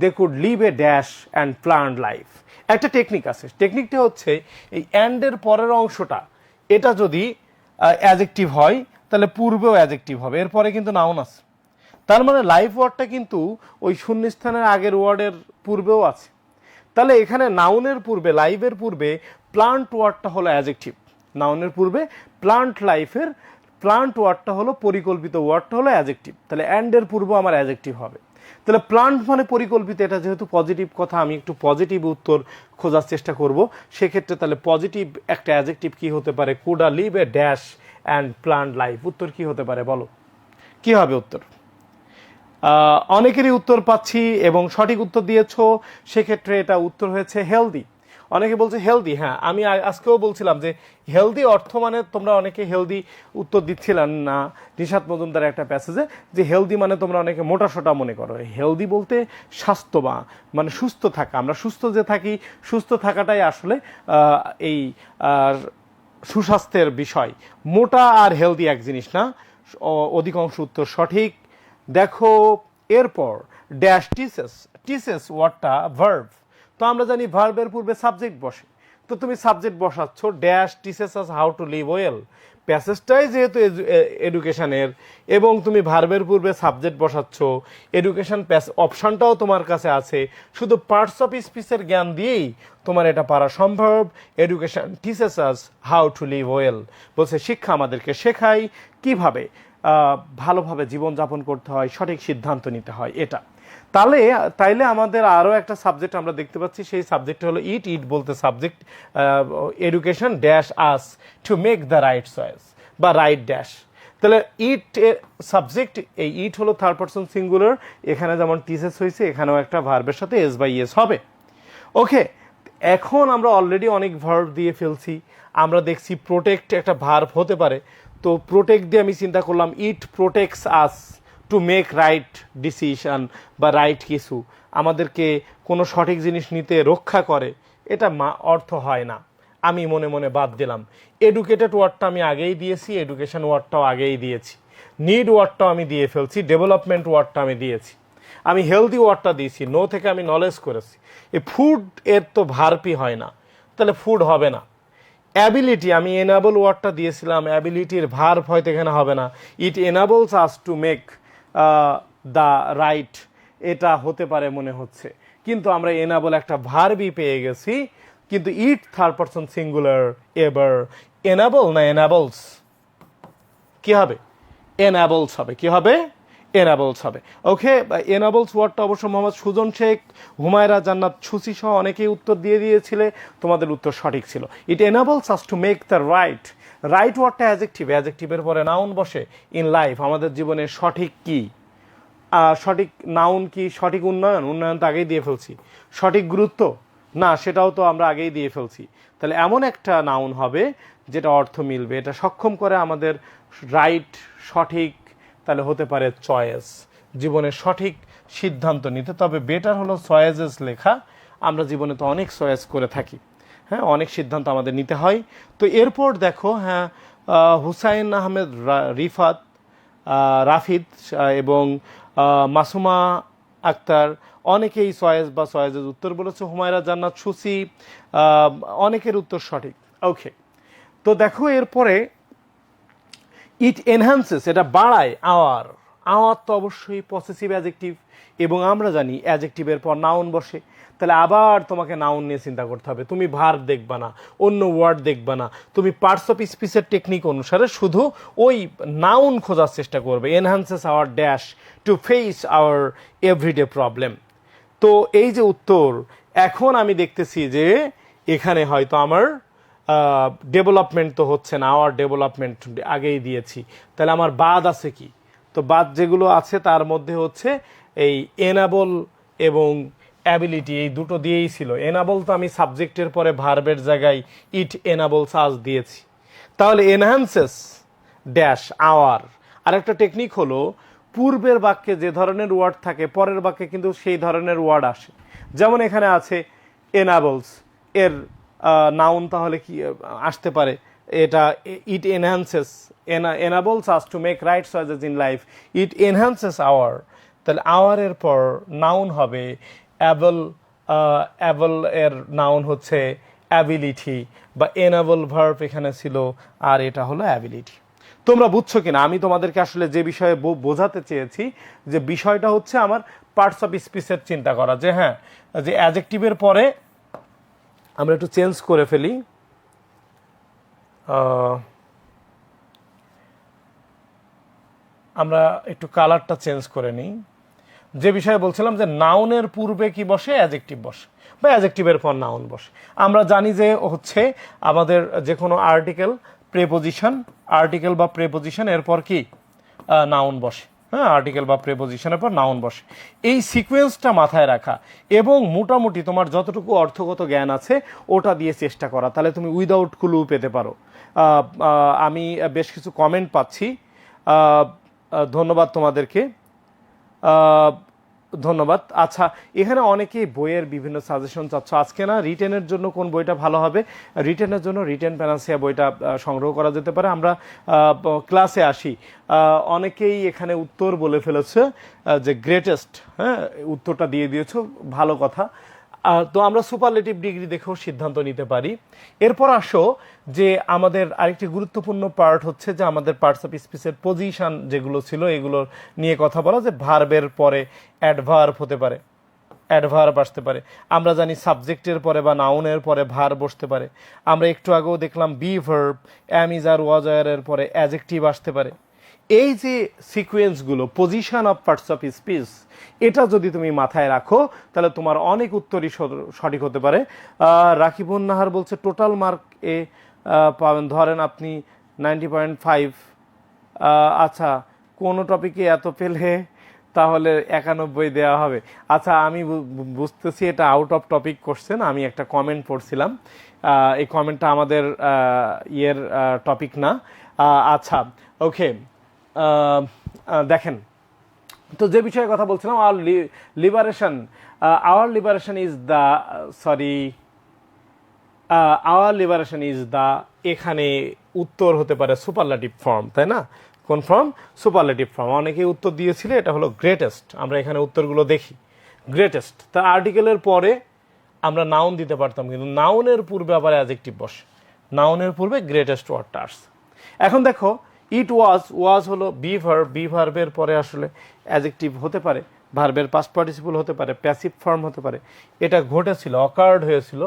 they could live a dash and planned life. একটা টেকনিক আছে, টেকনিকটা হচ্ছে এই অ্যান্ডের পরের অংশটা এটা যদি অ্যাডজেক্টিভ হয় তাহলে পূর্বেও অ্যাডজেক্টিভ হবে, এরপরে কিন্তু নাউন আছে। তার মানে লাইফ ওয়ার্ডটা কিন্তু ওই শূন্যস্থানের আগের ওয়ার্ডের পূর্বেও আছে। তাহলে এখানে নাউনের পূর্বে, লাইফের পূর্বে প্লান্ট ওয়ার্ডটা হলো অ্যাডজেক্টিভ, নাউনের পূর্বে প্লান্ট লাইফের প্লান্ট ওয়ার্ডটা হলো পরিকল্পিত ওয়ার্ডটা হলো অ্যাডজেক্টিভ। তাহলে অ্যান্ডের পূর্ব আমার অ্যাডজেক্টিভ হবে। তাহলে প্লান্ট মানে পরিকল্পিত, এটা যেহেতু পজিটিভ কথা, আমি একটু পজিটিভ উত্তর খোঁজার চেষ্টা করব। সেক্ষেত্রে তাহলে পজিটিভ একটা অ্যাডজেক্টিভ কি হতে পারে? Could uh live a dash and planned life. উত্তর কি হতে পারে বলো, কি হবে উত্তর? অনেকেরই উত্তর পাচ্ছি এবং সঠিক উত্তর দিয়েছো, সেক্ষেত্রে এটা উত্তর হয়েছে হেলদি। অনেকে বলছে হেলদি, হ্যাঁ আমি আজকেও বলছিলাম যে হেলদি অর্থ মানে, তোমরা অনেকে হেলদি উত্তর দিচ্ছিলেন না নিশাত মজুমদারের একটা প্যাসেজে, যে হেলদি মানে তোমরা অনেকে মোটা সোটা মনে করো। হেলদি বলতে স্বাস্থ্যবান, মানে সুস্থ থাকা। আমরা সুস্থ যে থাকি, সুস্থ থাকাটাই আসলে এই সুস্বাস্থ্যের বিষয়। মোটা আর হেলদি এক জিনিস না। অধিকাংশ উত্তর সঠিক। দেখো এরপর ড্যাশ টিসেস ওয়ার্ডটা ভার্ব। তো আমরা জানি ভার্বের পূর্বে সাবজেক্ট বসে, তো তুমি সাবজেক্ট বসাচ্ছ dash teaches us how to live well. প্যাসেজটাই যেহেতু এডুকেশনের, এবং তুমি ভার্বের পূর্বে সাবজেক্ট বসাচ্ছ, এডুকেশন অপশনটাও তোমার কাছে আছে, শুধু পার্টস অফ স্পিচের জ্ঞান দিয়েই তোমার এটা পারা সম্ভব। Education teaches us how to live well, বলছে শিক্ষা আমাদেরকে শেখায় কিভাবে ভালোভাবে জীবনযাপন করতে হয়, সঠিক সিদ্ধান্ত নিতে হয়। এটা তাইলে আমাদের আরও একটা সাবজেক্ট আমরা দেখতে পাচ্ছি, সেই সাবজেক্ট হলো ইট বলতে subject, education dash us to make the right choice বা রাইট ড্যাশ। তাহলে ইট সাবজেক্ট, এই ইট হলো থার্ড পারসন সিঙ্গুলার, এখানে যেমন টিসেস হয়েছে এখানেও একটা ভার্বের সাথে এস বাই এস হবে। ওকে, এখন আমরা অলরেডি অনেক ভার্ব দিয়ে ফেলছি। আমরা দেখছি প্রোটেক্ট একটা ভার্ব হতে পারে, তো প্রোটেক্ট দিয়ে আমি চিন্তা করলাম it protects us to make right decision বা রাইট কিছু, আমাদেরকে কোনো সঠিক জিনিস নিতে রক্ষা করে। এটা অর্থ হয় না, আমি মনে মনে বাদ দিলাম। এডুকেটেড ওয়ার্ডটা আমি আগেই দিয়েছি, এডুকেশন ওয়ার্ডটাও আগেই দিয়েছি, নিড ওয়ার্ডটাও আমি দিয়ে ফেলছি, ডেভেলপমেন্ট ওয়ার্ডটা আমি দিয়েছি, আমি হেলদি ওয়ার্ডটা দিয়েছি, নো থেকে আমি নলেজ করেছি। এই ফুড এর তো ভার্বই হয় না, তাহলে ফুড হবে না। অ্যাবিলিটি, আমি এনাবল ওয়ার্ডটা দিয়েছিলাম, অ্যাবিলিটির ভার্ব হয়তো এখানে হবে না। It enables us to make the right, এটা হতে পারে মনে হচ্ছে, কিন্তু আমরা এনাবল একটা ভার্বই পেয়ে গেছি। কিন্তু ইট থার্ড পারসন সিঙ্গুলার, এবার এনাবল না এনাবলস, কি হবে? এনাবলস হবে। কি হবে? এনাবলস হবে। ওকে, এনাবলস ওয়ার্ডটা অবশ্য মোহাম্মদ সুজন শেখ, হুমায়রা জান্নাত ছুসি সহ অনেকেই উত্তর দিয়ে দিয়েছিলে, তোমাদের উত্তর সঠিক ছিল। It enables us to make the right, right ওয়ার্ডটা অ্যাজেক্টিভ, অ্যাজেক্টিভের পরে নাউন বসে। ইন লাইফ, আমাদের জীবনে সঠিক কি, সঠিক নাউন কি, সঠিক উন্নয়ন, উন্নয়ন তো আগেই দিয়ে ফেলছি। সঠিক গুরুত্ব না, সেটাও তো আমরা আগেই দিয়ে ফেলছি। তাহলে এমন একটা নাউন হবে যেটা অর্থ মিলবে, এটা সক্ষম করে আমাদের রাইট, সঠিক, তাহলে হতে পারে চয়েস, জীবনে সঠিক সিদ্ধান্ত নিতে। তবে বেটার হলো চয়েসেস লেখা, আমরা জীবনে তো অনেক চয়েস করে থাকি, হ্যাঁ, অনেক সিদ্ধান্ত আমাদের নিতে হয়। তো এরপর দেখো, হ্যাঁ, হুসাইন আহমেদ রিফাত, রাফিদ এবং মাসুমা আক্তার অনেকেই চয়েস বা চয়েসের উত্তর বলেছে। হুমায়রা জান্নাত সুসি, অনেকের উত্তর সঠিক। ওকে, তো দেখো এরপরে ইট এনহ্যান্সেস, এটা বাড়ায়। আওয়ার, আওয়ার তো অবশ্যই পসেসিভ অ্যাজেক্টিভ, এবং আমরা জানি অ্যাজেক্টিভের পর নাউন বসে। তাহলে আবার তোমাকে নাউন নিয়ে চিন্তা করতে হবে, তুমি ভার্ব দেখবা না, অন্য ওয়ার্ড দেখবা না, তুমি পার্টস অফ স্পিচের টেকনিক অনুসারে শুধু ওই নাউন খোঁজার চেষ্টা করবে। Enhances our dash to face our everyday problem. তো এই যে উত্তর, এখন আমি দেখতেছি যে এখানে হয়তো আমার ডেভেলপমেন্ট তো হচ্ছে না, আওয়ার ডেভেলপমেন্ট আগেই দিয়েছি, তাহলে আমার বাদ আছে কি? তো বাদ যেগুলো আছে তার মধ্যে হচ্ছে এই এনাবল এবং অ্যাবিলিটি, এই দুটো দিয়েই ছিল। এনাবল তো আমি সাবজেক্টের পরে ভার্বের জায়গায় ইট এনাবলস আস দিয়েছি। তাহলে এনহ্যান্সেস ড্যাশ আওয়ার। আরেকটা টেকনিক হলো, পূর্বের বাক্যে যে ধরনের ওয়ার্ড থাকে পরের বাক্যে কিন্তু সেই ধরনের ওয়ার্ড আসে। যেমন এখানে আছে এনাবলস, এর নাউন তাহলে কি আসতে পারে? এটা it enhances, enables us to make right choices in life, it enhances our. তাহলে আওয়ারের পর নাউন হবে অ্যাবল, অ্যাবল এর নাউন হচ্ছে অ্যাবিলিটি, বা এনাবল ভার্ব এখানে ছিল, আর এটা হলো অ্যাবিলিটি। তোমরা বুঝছো কিনা? আমি তোমাদেরকে আসলে যে বিষয়ে বোঝাতে চেয়েছি, যে বিষয়টা হচ্ছে আমার পার্টস অফ স্পিচের চিন্তা করা, যে হ্যাঁ, যে অ্যাডজেক্টিভের পরে আমরা একটু চেঞ্জ করে ফেলি, আমরা একটু কালারটা চেঞ্জ করে নিই। যে বিষয়ে বলছিলাম যে নাউনের পূর্বে কি বসে? অ্যাডজেক্টিভ বসে, বা অ্যাডজেক্টিভের পর নাউন বসে। আমরা জানি যে হচ্ছে আমাদের যে কোনো আর্টিকেল, প্রেপোজিশন, আর্টিকেল বা প্রেপোজিশন এরপর কি নাউন বসে, হ্যাঁ, আর্টিকেল বা প্রেপোজিশনের পর নাউন বসে। এই সিকোয়েন্সটা মাথায় রাখা এবং মোটামুটি তোমার যতটুকু অর্থগত জ্ঞান আছে ওটা দিয়ে চেষ্টা করা, তাহলে তুমি উইদাউট ক্লু পেতে পারো। আমি বেশ কিছু কমেন্ট পাচ্ছি, ধন্যবাদ তোমাদেরকে, ধন্যবাদ। আচ্ছা, এখানে অনেকেই বইয়ের বিভিন্ন সাজেশন চাচ্ছ। আজকে না, রিটেনের জন্য কোন বইটা ভালো হবে? রিটেনের জন্য রিটেন প্যানাসিয়া বইটা সংগ্রহ করা যেতে পারে। আমরা ক্লাসে আসি, অনেকেই এখানে উত্তর বলে ফেলেছে যে গ্রেটেস্ট, হ্যাঁ, উত্তরটা দিয়ে দিয়েছো, ভালো কথা। তো আমরা সুপারলেটিভ ডিগ্রি দেখেও সিদ্ধান্ত নিতে পারি। এরপর আসো যে আমাদের আরেকটি গুরুত্বপূর্ণ পার্ট হচ্ছে যে আমাদের পার্টস অফ স্পিচের পজিশন যেগুলো ছিল এগুলো নিয়ে কথা বলা, যে ভার্বের পরে অ্যাডভার্ব হতে পারে, অ্যাডভার্ব আসতে পারে। আমরা জানি সাবজেক্টের পরে বা নাউনের পরে ভার্ব বসতে পারে। আমরা একটু আগেও দেখলাম be verb, am, is, are, was, এর পরে অ্যাডজেক্টিভ আসতে পারে। এই যে সিকোয়েন্সগুলো, position of parts of speech, এটা যদি তুমি মাথায় রাখো তাহলে তোমার অনেক উত্তরই সঠিক হতে পারে। রাকিবুন নাহার বলছে টোটাল মার্ক এ পাবেন, ধরেন আপনি 90.5। আচ্ছা, কোনো টপিকে এত পেলে তাহলে 91 দেওয়া হবে। আচ্ছা, আমি বুঝতেছি এটা আউট অফ টপিক কোশ্চেন। আমি একটা কমেন্ট পড়ছিলাম, এই কমেন্টটা আমাদের ইয়ের টপিক না। আচ্ছা, ওকে, দেখেন, তো যে বিষয়ে কথা বলছিলাম, our liberation is the, sorry, our liberation is the, এখানে উত্তর হতে পারে সুপারলেটিভ ফর্ম, তাই না? কোন ফর্ম? Superlative form. অনেকেই উত্তর দিয়েছিলে এটা হলো গ্রেটেস্ট। আমরা এখানে উত্তরগুলো দেখি, গ্রেটেস্ট। তা আর্টিকেলের পরে আমরা নাউন দিতে পারতাম, কিন্তু নাউনের পূর্বে আবার অ্যাডজেক্টিভ বসে, নাউনের পূর্বে গ্রেটেস্ট ওয়ার্ডটা আসছে। এখন দেখো, ইট ওয়াজ, ওয়াজ হলো বি ভার্ব, বি ভার্বের পরে আসলে অ্যাডজেক্টিভ হতে পারে, ভার্বের পাস্ট পার্টিসিপল হতে পারে, প্যাসিভ ফর্ম হতে পারে। এটা ঘটেছিল, অকার্ড হয়েছিল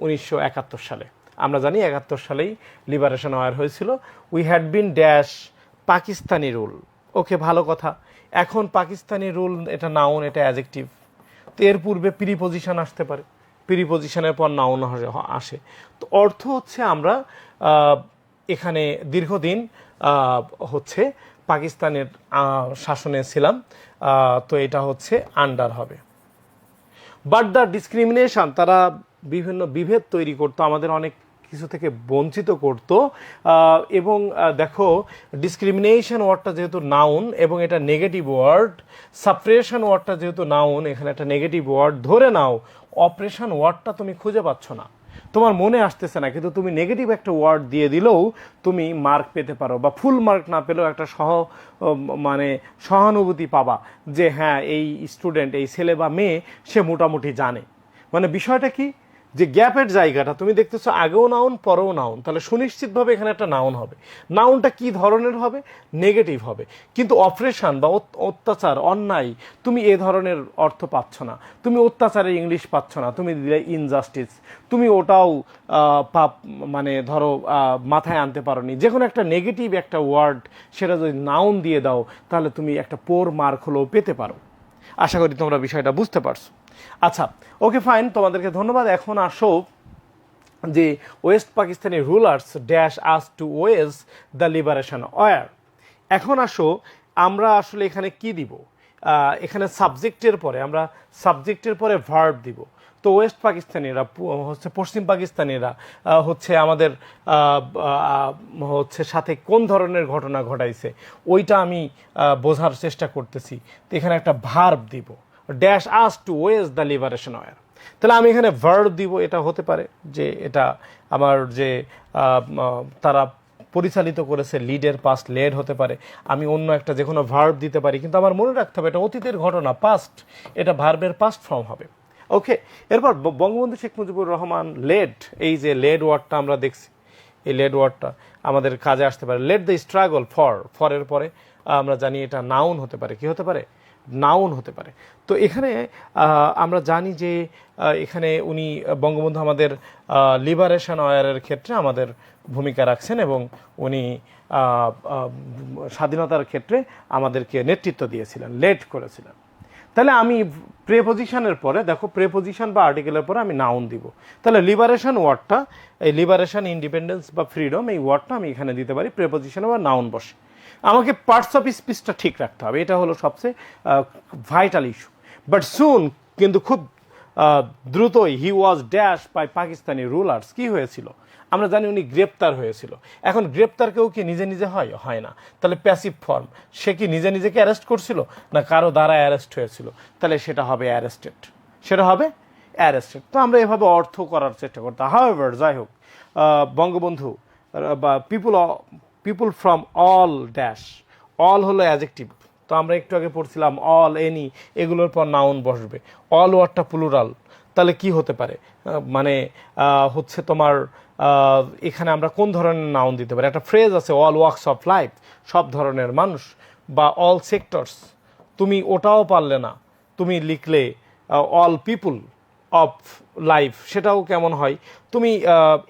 1971 সালে। আমরা জানি 71 সালেই লিবারেশন ওয়ার হয়েছিল। We had been dash Pakistani rule, okay, ভালো কথা। এখন পাকিস্তানি রুল, এটা নাউন, এটা অ্যাডজেক্টিভ। তো এর পূর্বে প্রিপজিশন আসতে পারে, প্রিপজিশনের পর নাউন আসে। তো অর্থ হচ্ছে আমরা এখানে দীর্ঘদিন হচ্ছে পাকিস্তানের শাসনে ছিলাম, তো এটা হচ্ছে আন্ডার হবে। বাট দ্য ডিসক্রিমিনেশন, তারা বিভিন্ন বিভেদ তৈরি করতো, আমাদের অনেক কিছু থেকে বঞ্চিত করতো। এবং দেখো, ডিসক্রিমিনেশন ওয়ার্ডটা যেহেতু নাউন এবং এটা নেগেটিভ ওয়ার্ড, সাপ্রেশন ওয়ার্ডটা যেহেতু নাউন, এখানে একটা নেগেটিভ ওয়ার্ড, ধরে নাও অপারেশন ওয়ার্ডটা তুমি খুঁজে পাচ্ছ না, তোমার মনে আসতেছে না, কিন্তু তুমি নেগেটিভ একটা ওয়ার্ড দিয়ে দিলেও তুমি মার্ক পেতে পারো, বা ফুল মার্ক না পেলেও একটা মানে সহানুভূতি পাবা যে হ্যাঁ, এই স্টুডেন্ট, এই ছেলে বা মেয়ে, সে মোটামুটি জানে। মানে বিষয়টা কি, যে গ্যাপের জায়গাটা তুমি দেখতেছো, আগেও নাউন পরেও নাউন, তাহলে সুনিশ্চিতভাবে এখানে একটা নাউন হবে। নাউনটা কি ধরনের হবে? নেগেটিভ হবে। কিন্তু অপারেশন বা অত্যাচার, অন্যায়, তুমি এ ধরনের অর্থ পাচ্ছ না, তুমি অত্যাচারের ইংলিশ পাচ্ছ না, তুমি দিলে ইনজাস্টিস, তুমি ওটাও পাপ, মানে ধরো মাথায় আনতে পারোনি। যে কোনো একটা নেগেটিভ একটা ওয়ার্ড, সেটা যদি নাউন দিয়ে দাও, তাহলে তুমি একটা পোর মার্ক হলেও পেতে পারো। আশা করি তোমরা বিষয়টা বুঝতে পারছো। আচ্ছা, ওকে, ফাইন, তোমাদেরকে ধন্যবাদ। এখন আসো যে West Pakistani rulers dash us to wage the liberation war. এখন আসো আমরা আসলে এখানে কি দিব, এখানে সাবজেক্টের পরে আমরা সাবজেক্টের পরে ভার্ব দিব। তো ওয়েস্ট পাকিস্তানিরা হচ্ছে পশ্চিম পাকিস্তানিরা হচ্ছে আমাদের হচ্ছে সাথে কোন ধরনের ঘটনা ঘটাইছে ওইটা আমি বোঝার চেষ্টা করতেছি। তো এখানে একটা ভার্ব দিব, dash us to wage the liberation war. তাহলে আমি এখানে ভার্ব দিব, এটা হতে পারে যে এটা আমার যে তারা পরিচালিত করেছে, লিডের পাস্ট লেড হতে পারে। আমি অন্য একটা যে কোনো ভার্ব দিতে পারি, কিন্তু আমার মনে রাখতে হবে এটা অতীতের ঘটনা, পাস্ট, এটা ভার্বের পাস্ট ফর্ম হবে। ওকে, এরপর বঙ্গবন্ধু শেখ মুজিবুর রহমান লেড, এই যে লেড ওয়ার্ডটা আমরা দেখছি, এই লেড ওয়ার্ডটা আমাদের কাজে আসতে পারে। লেড দ্য স্ট্রাগল ফরের পরে আমরা জানি এটা নাউন হতে পারে, কি হতে পারে? নাউন হতে পারে। তো এখানে আমরা জানি যে এখানে উনি বঙ্গবন্ধু আমাদের লিবারেশন ওয়ারের ক্ষেত্রে আমাদের ভূমিকা রাখছেন, এবং উনি স্বাধীনতার ক্ষেত্রে আমাদেরকে নেতৃত্ব দিয়েছিলেন, লেড করেছিলেন। তাহলে আমি প্রেপোজিশনের পরে, দেখো প্রেপোজিশন বা আর্টিকেলের পরে আমি নাউন দিব। তাহলে লিবারেশন ওয়ার্ডটা, এই লিবারেশন, ইন্ডিপেন্ডেন্স বা ফ্রিডম, এই ওয়ার্ডটা আমি এখানে দিতে পারি প্রেপোজিশনে বা নাউন বসে। আমাকে পার্টস অফ স্পিচটা ঠিক রাখতে হবে, এটা হলো সবচেয়ে ভাইটাল ইস্যু। বাট সুন, কিন্তু খুব দ্রুতই, he was dash by Pakistani rulers, কি হয়েছিল? আমরা জানি উনি গ্রেপ্তার হয়েছিল। এখন গ্রেপ্তার কেউ কি নিজে নিজে হয় না, তাহলে প্যাসিভ ফর্ম। সে কি নিজে নিজেকে অ্যারেস্ট করছিল, না কারো দ্বারা অ্যারেস্ট হয়েছিল? তাহলে সেটা হবে অ্যারেস্টেড, সেটা হবে অ্যারেস্টেড। তো আমরা এভাবে অর্থ করার চেষ্টা করতাম। হাউএভার, যাই হোক, বঙ্গবন্ধু বা people from all dash, all হলো অ্যাডজেক্টিভ। তো আমরা একটু আগে পড়ছিলাম অল, এনি, এগুলোর পর নাউন বসবে। অল ওয়ার্ডটা প্লুরাল, তাহলে কি হতে পারে? মানে হচ্ছে তোমার এখানে আমরা কোন ধরনের নাউন দিতে পারি? একটা ফ্রেজ আছে, অল ওয়ার্কস অফ লাইফ, সব ধরনের মানুষ, বা অল সেক্টরস। তুমি ওটাও পারলে না, তুমি লিখলে অল পিপুল অফ লাইফ, সেটাও কেমন হয়? তুমি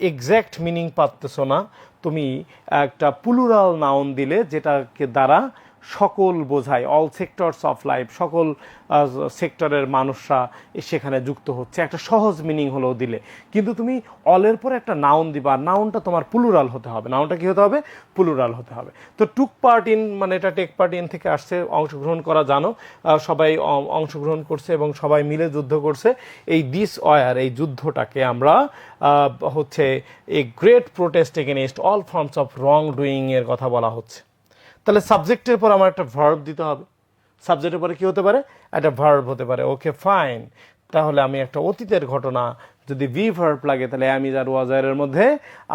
এক্স্যাক্ট মিনিং পাচ্তেছো না, তুমি একটা প্লুরাল নাউন দিলে যেটাকে দ্বারা সকল বোঝায়, অল সেক্টরস অফ লাইফ, সকল সেক্টরের মানুষরা সেখানে যুক্ত হচ্ছে, একটা সহজ মিনিং হলেও দিলে। কিন্তু তুমি অলের পরে একটা নাউন দিবা, নাউনটা তোমার প্লুরাল হতে হবে, নাউনটা কি হতে হবে? প্লুরাল হতে হবে। তো টুক পার্ট ইন, মানে এটা টেক পার্ট ইন থেকে আসছে, অংশগ্রহণ করা, জানো সবাই অংশগ্রহণ করছে এবং সবাই মিলে যুদ্ধ করছে। এই দিস ওয়ার, এই যুদ্ধটাকে আমরা হচ্ছে a great protest against all forms of wrong doing এর কথা বলা হচ্ছে। তাহলে সাবজেক্টের পর আমার একটা ভার্ব দিতে হবে। সাবজেক্টের পরে কি হতে পারে? একটা ভার্ব হতে পারে। ওকে, ফাইন। তাহলে আমি একটা অতীতের ঘটনা, যদি ভি ভার্ব লাগে, তাহলে অ্যাম, ইজ আর ওয়াজ এর মধ্যে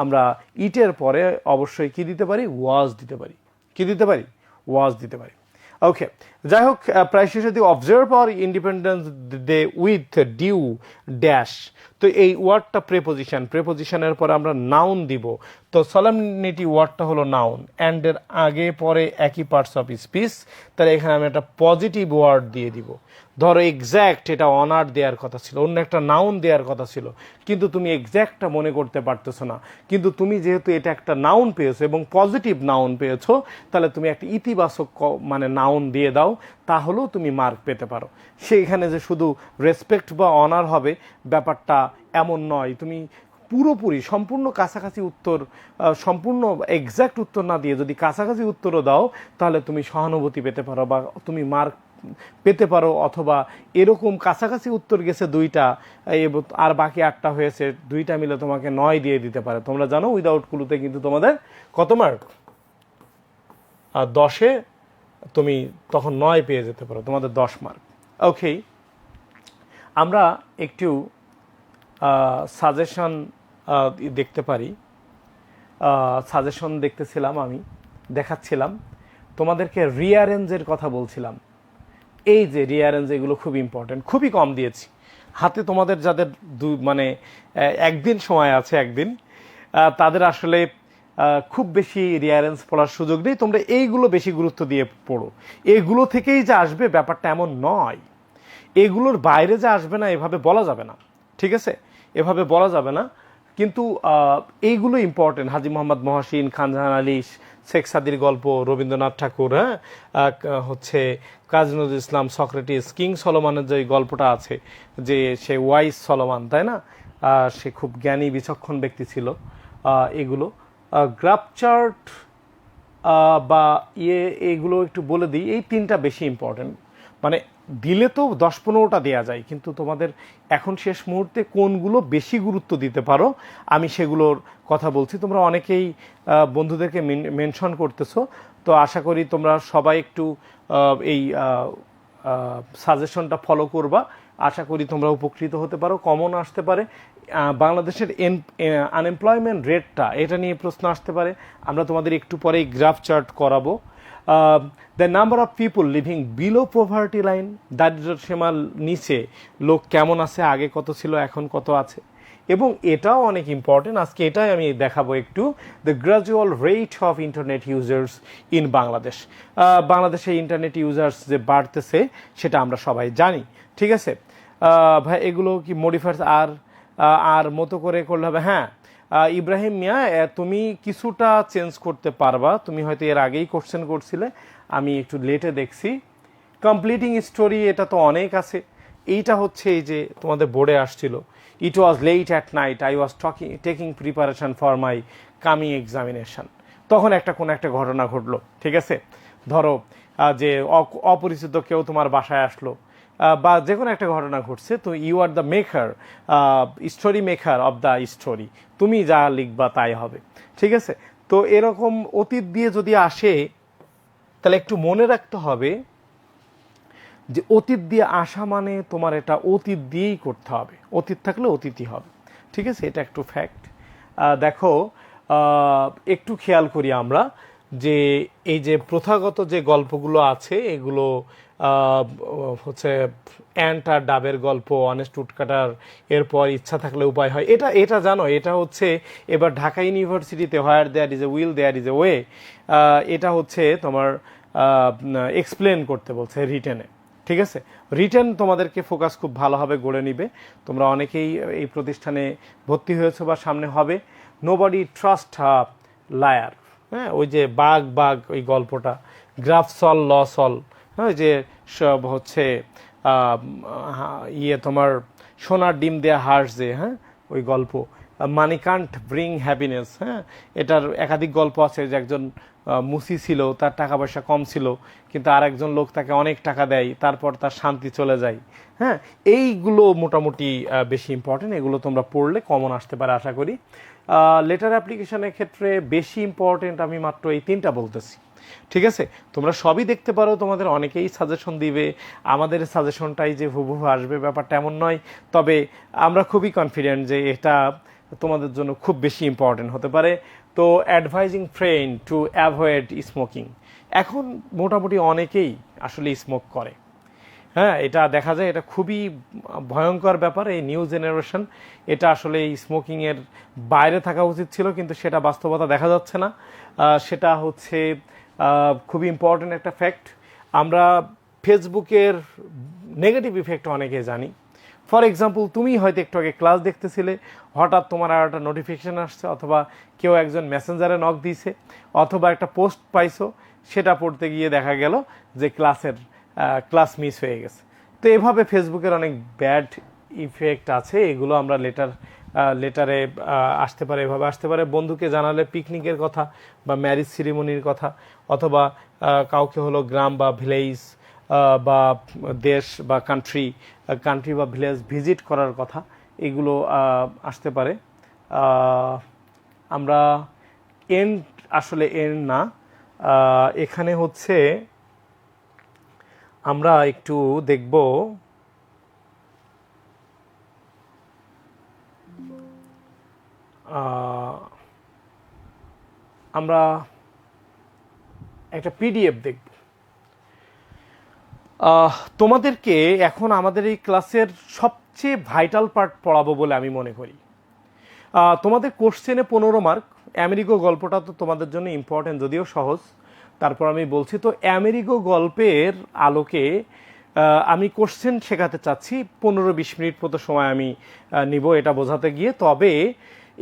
আমরা ইটের পরে অবশ্যই কি দিতে পারি? ওয়াজ দিতে পারি। কি দিতে পারি? ওয়াজ দিতে পারি। ওকে, যাই হোক, প্রায় শেষে দিয়ে observe our independence day with due dash. তো এই ওয়ার্ডটা প্রেপোজিশন, প্রেপোজিশনের পরে আমরা নাউন দিব। তো সলেমনিটি ওয়ার্ডটা হলো নাউন, অ্যান্ড এর আগে পরে একই পার্টস অফ স্পিচ, তাহলে এখানে আমি একটা পজিটিভ ওয়ার্ড দিয়ে দিব। ধরো এক্স্যাক্ট এটা অনার দেওয়ার কথা ছিল, অন্য একটা নাউন দেওয়ার কথা ছিল, কিন্তু তুমি এক্স্যাক্টটা মনে করতে পারতেছো না, কিন্তু তুমি যেহেতু এটা একটা নাউন পেয়েছো এবং পজিটিভ নাউন পেয়েছো, তাহলে তুমি একটা ইতিবাচক মানে নাউন দিয়ে দাও, তাহলেও তুমি মার্ক পেতে পারো। সেইখানে যে শুধু রেসপেক্ট বা অনার হবে ব্যাপারটা এমন নয়। তুমি পুরোপুরি সম্পূর্ণ কাছাকাছি উত্তর, সম্পূর্ণ এক্স্যাক্ট উত্তর না দিয়ে যদি কাছাকাছি উত্তরও দাও, তাহলে তুমি সহানুভূতি পেতে পারো বা তুমি মার্ক পেতে পারো। অথবা এরকম কাছাকাছি উত্তর গেছে 2টা আর বাকি 8টা হয়েছে, 2টা মিলে তোমাকে 9 দিয়ে দিতে পারে। তোমরা জানো উইদাউট ক্লুতে কিন্তু তোমাদের কত মার্ক, 10-এ তুমি তখন 9 পেয়ে যেতে পারো, তোমাদের 10 মার্ক। ওকে, আমরা একটু সাজেশন দেখতে পারি। সাজেশন দেখতেছিলাম, আমি দেখাচ্ছিলাম তোমাদেরকে রিঅ্যারেঞ্জের কথা বলছিলাম। এই যে রিঅ্যারেঞ্জ, এগুলো খুব ইম্পর্টেন্ট, খুবই কম দিয়েছি হাতে। তোমাদের যাদের মানে একদিন সময় আছে, একদিন, তাদের আসলে খুব বেশি রিঅ্যারেঞ্জ পড়ার সুযোগ নেই। তোমরা এইগুলো বেশি গুরুত্ব দিয়ে পড়ো। এগুলো থেকেই যে আসবে ব্যাপারটা এমন নয়, এগুলোর বাইরে যে আসবে না এভাবে বলা যাবে না, ঠিক আছে? এভাবে বলা যাবে না, কিন্তু এইগুলো ইম্পর্টেন্ট। হাজী মোহাম্মদ মহসিন, খানজাহান আলী, শেখ সাদির গল্প, রবীন্দ্রনাথ ঠাকুর, হচ্ছে কাজী নজরুল ইসলাম, সক্রেটিস, কিং সলোমনের যে গল্পটা আছে, যে সে ওয়াইস সলোমান, তাই না? সে খুব জ্ঞানী বিচক্ষণ ব্যক্তি ছিল। এগুলো গ্রাফ চার্ট বা এগুলো একটু বলে দিই। এই 3টা বেশি ইম্পর্টেন্ট, মানে দিলে তো 10-15টা দেওয়া যায়, কিন্তু তোমাদের এখন শেষ মুহূর্তে কোনগুলো বেশি গুরুত্ব দিতে পারো আমি সেগুলোর কথা বলছি। তোমরা অনেকেই বন্ধুদেরকে মেনশন করতেছো, তো আশা করি তোমরা সবাই একটু এই সাজেশনটা ফলো করবা। আশা করি তোমরা উপকৃত হতে পারো, কমন আসতে পারে। বাংলাদেশের আনএমপ্লয়মেন্ট রেটটা, এটা নিয়ে প্রশ্ন আসতে পারে। আমরা তোমাদের একটু পরেই গ্রাফ চার্ট করাবো। The number of people living below poverty line, দারিদ্র সীমার নিচে লোক কেমন আছে, আগে কত ছিল এখন কত আছে। এবং এটাও অনেক ইম্পর্টেন্ট, আজকে এটাই আমি দেখাবো একটু, the gradual rate of internet users in Bangladesh. বাংলাদেশে ইন্টারনেট ইউজার্স যে বাড়তেছে সেটা আমরা সবাই জানি, ঠিক আছে? ভাই এগুলো কি মডিফায়ার্স আর মতো করে করলে হবে? হ্যাঁ, ইব্রাহিম মিয়া, তুমি কিছুটা চেঞ্জ করতে পারবা, তুমি হয়তো এর আগেই কোশ্চেন করছিলে, আমি একটু লেটে দেখছি। কমপ্লিটিং স্টোরি, এটা তো অনেক আছে। এইটা হচ্ছে এই যে তোমাদের বোর্ডে আসছিল, it was late at night, I was taking preparation for my coming examination. তখন কোনো একটা ঘটনা ঘটলো, ঠিক আছে? ধরো যে অপরিচিত কেউ তোমার বাসায় আসলো, বা যে কোনো একটা ঘটনা ঘটছে, তো you are the maker, story maker of the story, তুমি যা লিখবা তাই হবে, ঠিক আছে? তো এরকম অতীত দিয়ে যদি আসে, তাহলে একটু মনে রাখতে হবে যে অতীত দিয়ে আসা মানে তোমার এটা অতীত দিয়েই করতে হবে, অতীত থাকলে অতীতই হবে, ঠিক আছে? এটা একটু ফ্যাক্ট। দেখো, একটু খেয়াল করি আমরা যে এই যে প্রথাগত যে গল্পগুলো আছে, এগুলো হচ্ছে অ্যান্ট আর ডাবের গল্প, অনেস্ট উডকাটার, এরপর ইচ্ছা থাকলে উপায় হয়। এটা জানো, এটা হচ্ছে এবার ঢাকা ইউনিভার্সিটিতে where there is a will there is a way, এটা হচ্ছে তোমার এক্সপ্লেন করতে বলছে রিটেনে, ঠিক আছে? রিটেন তোমাদেরকে ফোকাস খুব ভালোভাবে গড়ে নিবে। তোমরা অনেকেই এই প্রতিষ্ঠানে ভর্তি হয়েছো বা সামনে হবে। নোবডি ট্রাস্ট লায়ার, হ্যাঁ, ওই যে বাঘ ওই গল্পটা, গ্রাফ সল ল সল, হ্যাঁ, যে সব হচ্ছে তোমার সোনার ডিম দেয়া হাঁস, যে হ্যাঁ ওই গল্প, মানি কান্ট ব্রিং হ্যাপিনেস, হ্যাঁ, এটার একাধিক গল্প আছে যে একজন মুসি ছিল, তার টাকা পয়সা কম ছিল, কিন্তু আর একজন লোক তাকে অনেক টাকা দেয়, তারপর তার শান্তি চলে যায়। হ্যাঁ, এইগুলো মোটামুটি বেশি ইম্পর্টেন্ট, এগুলো তোমরা পড়লে কমন আসতে পারে আশা করি। লেটার অ্যাপ্লিকেশনের ক্ষেত্রে বেশি ইম্পর্টেন্ট আমি মাত্র এই 3টা বলতেছি, ঠিক আছে? তোমরা সবই দেখতে পারো, তোমাদের অনেকেই সাজেশন দিবে, আমাদের সাজেশনটাই যে হুবহু আসবে ব্যাপারটা এমন নয়। তবে আমরা খুবই কনফিডেন্ট যে এটা তোমাদের জন্য খুব বেশি ইম্পর্টেন্ট হতে পারে। তো advising friend to avoid smoking, এখন মোটামুটি অনেকেই আসলে স্মোক করে। হ্যাঁ, এটা দেখা যায়, এটা খুবই ভয়ঙ্কর ব্যাপার। এই নিউ জেনারেশন, এটা আসলে এই স্মোকিংয়ের বাইরে থাকা উচিত ছিল, কিন্তু সেটা বাস্তবতা দেখা যাচ্ছে না। সেটা হচ্ছে খুবই ইম্পর্টেন্ট একটা ফ্যাক্ট। আমরা ফেসবুকের নেগেটিভ ইফেক্ট অনেকে জানি। ফর এক্সাম্পল, তুমি হয়তো একটু আগে ক্লাস দেখতেছিলে, হঠাৎ তোমার আর একটা নোটিফিকেশান আসছে, অথবা কেউ একজন মেসেঞ্জারে নক দিয়েছে, অথবা একটা পোস্ট পাইছো, সেটা পড়তে গিয়ে দেখা গেল যে ক্লাস মিস হয়ে গেছে। তো এভাবে ফেসবুকের অনেক ব্যাড ইফেক্ট আছে, এগুলো আমরা লেটারে আসতে পারে, এভাবে আসতে পারে। বন্ধুকে জানালে পিকনিকের কথা বা ম্যারিজ সেরিমনির কথা, অথবা কাউকে হলো গ্রাম বা ভিলেজ বা দেশ বা কান্ট্রি বা ভিলেজ ভিজিট করার কথা, এগুলো আসতে পারে। আমরা এন্ড আসলে এন্ড না, এখানে হচ্ছে আমরা একটু দেখব আমরা একটা পিডিএফ দেখব। তোমাদেরকে এখন আমাদের এই ক্লাসের সবচেয়ে ভাইটাল পার্ট পড়াবো বলে আমি মনে করি। তোমাদের কোশ্চেনে 15 মার্ক। আমেরিগো গল্পটা তো তোমাদের জন্য ইম্পর্টেন্ট, যদিও সহজ, তারপর আমি বলছি। তো আমেরিগো গল্পের আলোকে আমি কোশ্চেন শেখাতে চাচ্ছি, 15-20 মিনিট মতো সময় আমি নিব এটা বোঝাতে গিয়ে। তবে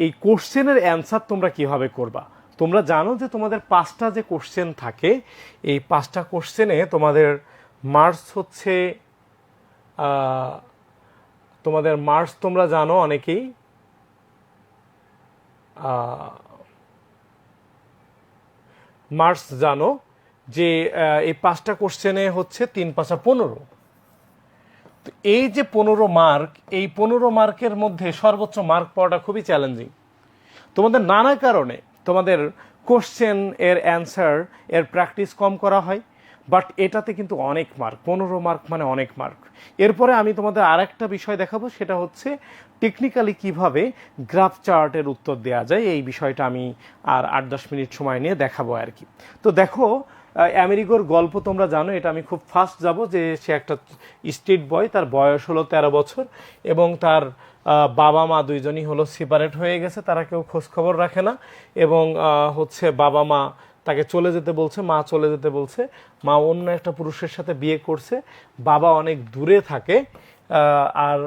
এই কোশ্চেনের অ্যান্সার তোমরা কিভাবে করবা? তোমরা জানো যে তোমাদের 5টা যে কোশ্চেন থাকে, এই 5টা কোশ্চেনে তোমাদের মার্কস হচ্ছে, তোমাদের মার্কস তোমরা জানো অনেকেই, মার্কস জানো যে এই 5টা কোশ্চেনে হচ্ছে 3×5 15। তো এই যে 15 মার্ক, এই 15 মার্কের মধ্যে সর্বোচ্চ মার্ক পাওয়াটা খুবই চ্যালেঞ্জিং। তোমাদের নানা কারণে তোমাদের কোশ্চেন এর অ্যান্সার এর প্র্যাকটিস কম করা হয়, বাট এটাতে কিন্তু অনেক মার্ক, 15 মার্ক মানে অনেক মার্ক। এরপরে আমি তোমাদের আরেকটা বিষয় দেখাবো, সেটা হচ্ছে টেকনিক্যালি কিভাবে গ্রাফ চার্টের উত্তর দেওয়া যায়। এই বিষয়টা আমি আর 8-10 মিনিট সময় নিয়ে দেখাবো আর কি। তো দেখো, আমেরিগোর গল্প তোমরা জানো, এটা আমি খুব ফাস্ট যাব। যে সে একটা স্ট্রিট বয়, তার বয়স হলো 13 বছর, এবং তার বাবা মা দুইজনই হলো সেপারেট হয়ে গেছে, তারা কেউ খোঁজ খবর রাখে না। এবং হচ্ছে বাবা মা তাকে চলে যেতে বলছে, মা চলে যেতে বলছে, মা অন্য একটা পুরুষের সাথে বিয়ে করছে, বাবা অনেক দূরে থাকে। আর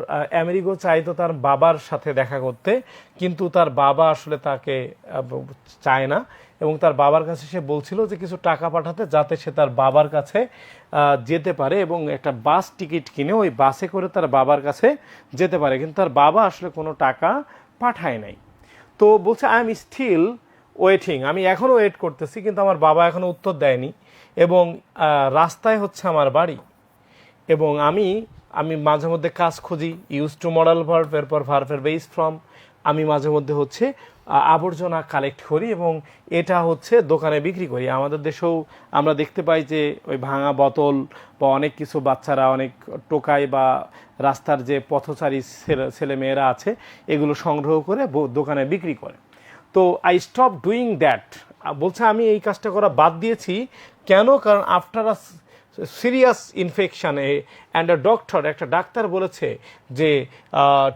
আমেরিগো চাইতো তার বাবার সাথে দেখা করতে, কিন্তু তার বাবা আসলে তাকে চায় না, এবং তার বাবার কাছে সে বলছিল যে কিছু টাকা পাঠাতে, যাতে সে তার বাবার কাছে যেতে পারে, এবং একটা বাস টিকিট কিনে ওই বাসে করে তার বাবার কাছে যেতে পারে। কিন্তু তার বাবা আসলে কোনো টাকা পাঠায় নাই। তো বলছে, আই এম স্টিল ওয়েটিং, আমি এখনও ওয়েট করতেছি, কিন্তু আমার বাবা এখনও উত্তর দেয়নি, এবং রাস্তায় হচ্ছে আমার বাড়ি, এবং আমি মাঝে মধ্যে কাজ খুঁজি, ইউজ টু মডাল ভার্ব, এরপর ভার্বের বেস ফ্রম। আমি মাঝে মধ্যে হচ্ছে আবর্জনা কালেক্ট করি, এবং এটা হচ্ছে দোকানে বিক্রি করি। আমাদের দেশেও আমরা দেখতে পাই যে ওই ভাঙা বোতল বা অনেক কিছু বাচ্চারা অনেক টোকাই বা রাস্তার যে পথচারী ছেলে মেয়েরা আছে, এগুলো সংগ্রহ করে দোকানে বিক্রি করে। তো আই স্টপ ডুইং দ্যাট। বলছে আমি এই কাজটা করা বাদ দিয়েছি। কেন? কারণ after a serious infection and a doctor, একটা ডাক্তার বলেছে যে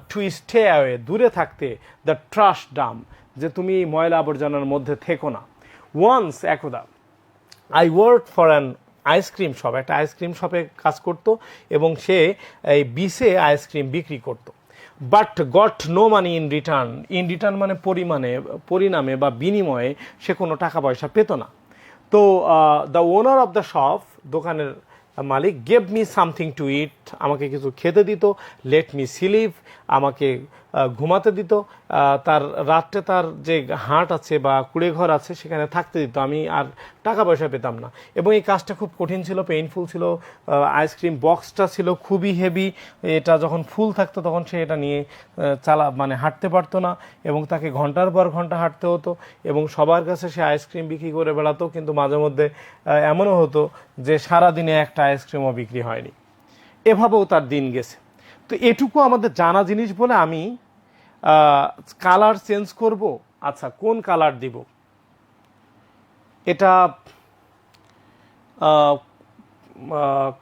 টু স্টে অ্যাওয়ে, দূরে থাকতে, দ্য ট্রাশ ডাম, যে তুমি ময়লা আবর্জনার মধ্যে থেকো না। ওয়ান্স, একদা, I work for an ice cream shop, একটা আইসক্রিম শপে কাজ করত, এবং সে এই বিসে আইসক্রিম বিক্রি করত। But got no money in return মানে পরিণামে বা বিনিময়ে সে কোনো টাকা পয়সা পেত না। তো the owner of the shop, দোকানের মালিক, গেভ মি সামথিং টু ইট, আমাকে কিছু খেতে দিত, লেট মি স্লিপ, আমাকে ঘুমাতে দিত, তার রাত্রে তার যে হাট আছে বা কুড়ে ঘর আছে সেখানে থাকতে দিত, আমি আর টাকা পয়সা পেতাম না। এবং এই কাজটা খুব কঠিন ছিল, পেইনফুল ছিল। আইসক্রিম বক্সটা ছিল খুবই হেভি, এটা যখন ফুল থাকতো তখন সে এটা নিয়ে হাঁটতে পারতো না, এবং তাকে ঘন্টার পর ঘন্টা হাঁটতে হতো, এবং সবার কাছে সে আইসক্রিম বিক্রি করে বেড়াতো। কিন্তু মাঝে মধ্যে এমনও হতো যে সারাদিনে একটা আইসক্রিমও বিক্রি হয়নি। এভাবেও তার দিন গেছে। তো এটুকু আমাদের জানা জিনিস বলে আমি কালার চেঞ্জ করব। আচ্ছা, কোন কালার দিব? এটা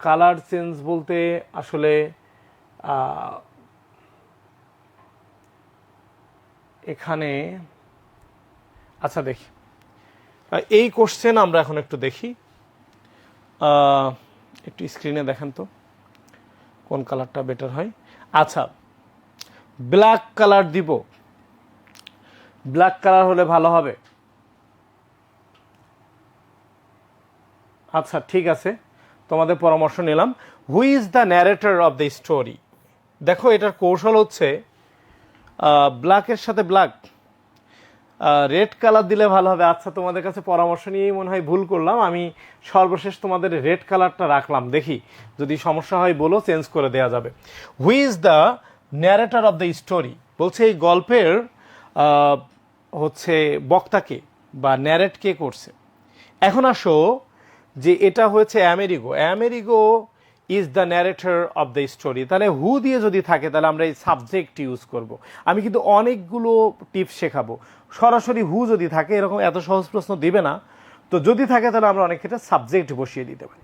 কালার চেঞ্জ বলতে আসলে এখানে, আচ্ছা দেখি, এই কোশ্চেন আমরা এখন একটু দেখি, একটু স্ক্রিনে দেখেন তো। কোন কালারটা বেটার হয়? আচ্ছা, ব্ল্যাক কালার দিব, ব্ল্যাক কালার হলে ভালো হবে। আচ্ছা ঠিক আছে, তোমাদের পরামর্শ নিলাম। Who is the narrator of the story? দেখো এটার কৌশল হচ্ছে ব্ল্যাকের সাথে ব্ল্যাক, রেড কালার দিলে ভালো হবে। আচ্ছা, তোমাদের কাছে পরামর্শ নিয়েই মনে হয় ভুল করলাম, আমি সর্বশেষ তোমাদের রেড কালারটা রাখলাম, দেখি যদি সমস্যা হয় বলো, চেঞ্জ করে দেওয়া যাবে। Who is the narrator of the story বলছে এই গল্পের হচ্ছে বক্তাকে বা ন্যারেট কে করছে। এখন আসো যে এটা হয়েছে Amerigo, Amerigo is the narrator of the story, তাহলে হু দিয়ে যদি থাকে তাহলে আমরা এই সাবজেক্ট ইউজ করব। আমি কিন্তু অনেকগুলো টিপস শেখাবো, সরাসরি হু যদি থাকে এরকম এত সহজ প্রশ্ন দিবে না, তো যদি থাকে তাহলে আমরা অনেক ক্ষেত্রে সাবজেক্ট বসিয়ে দিতে পারি।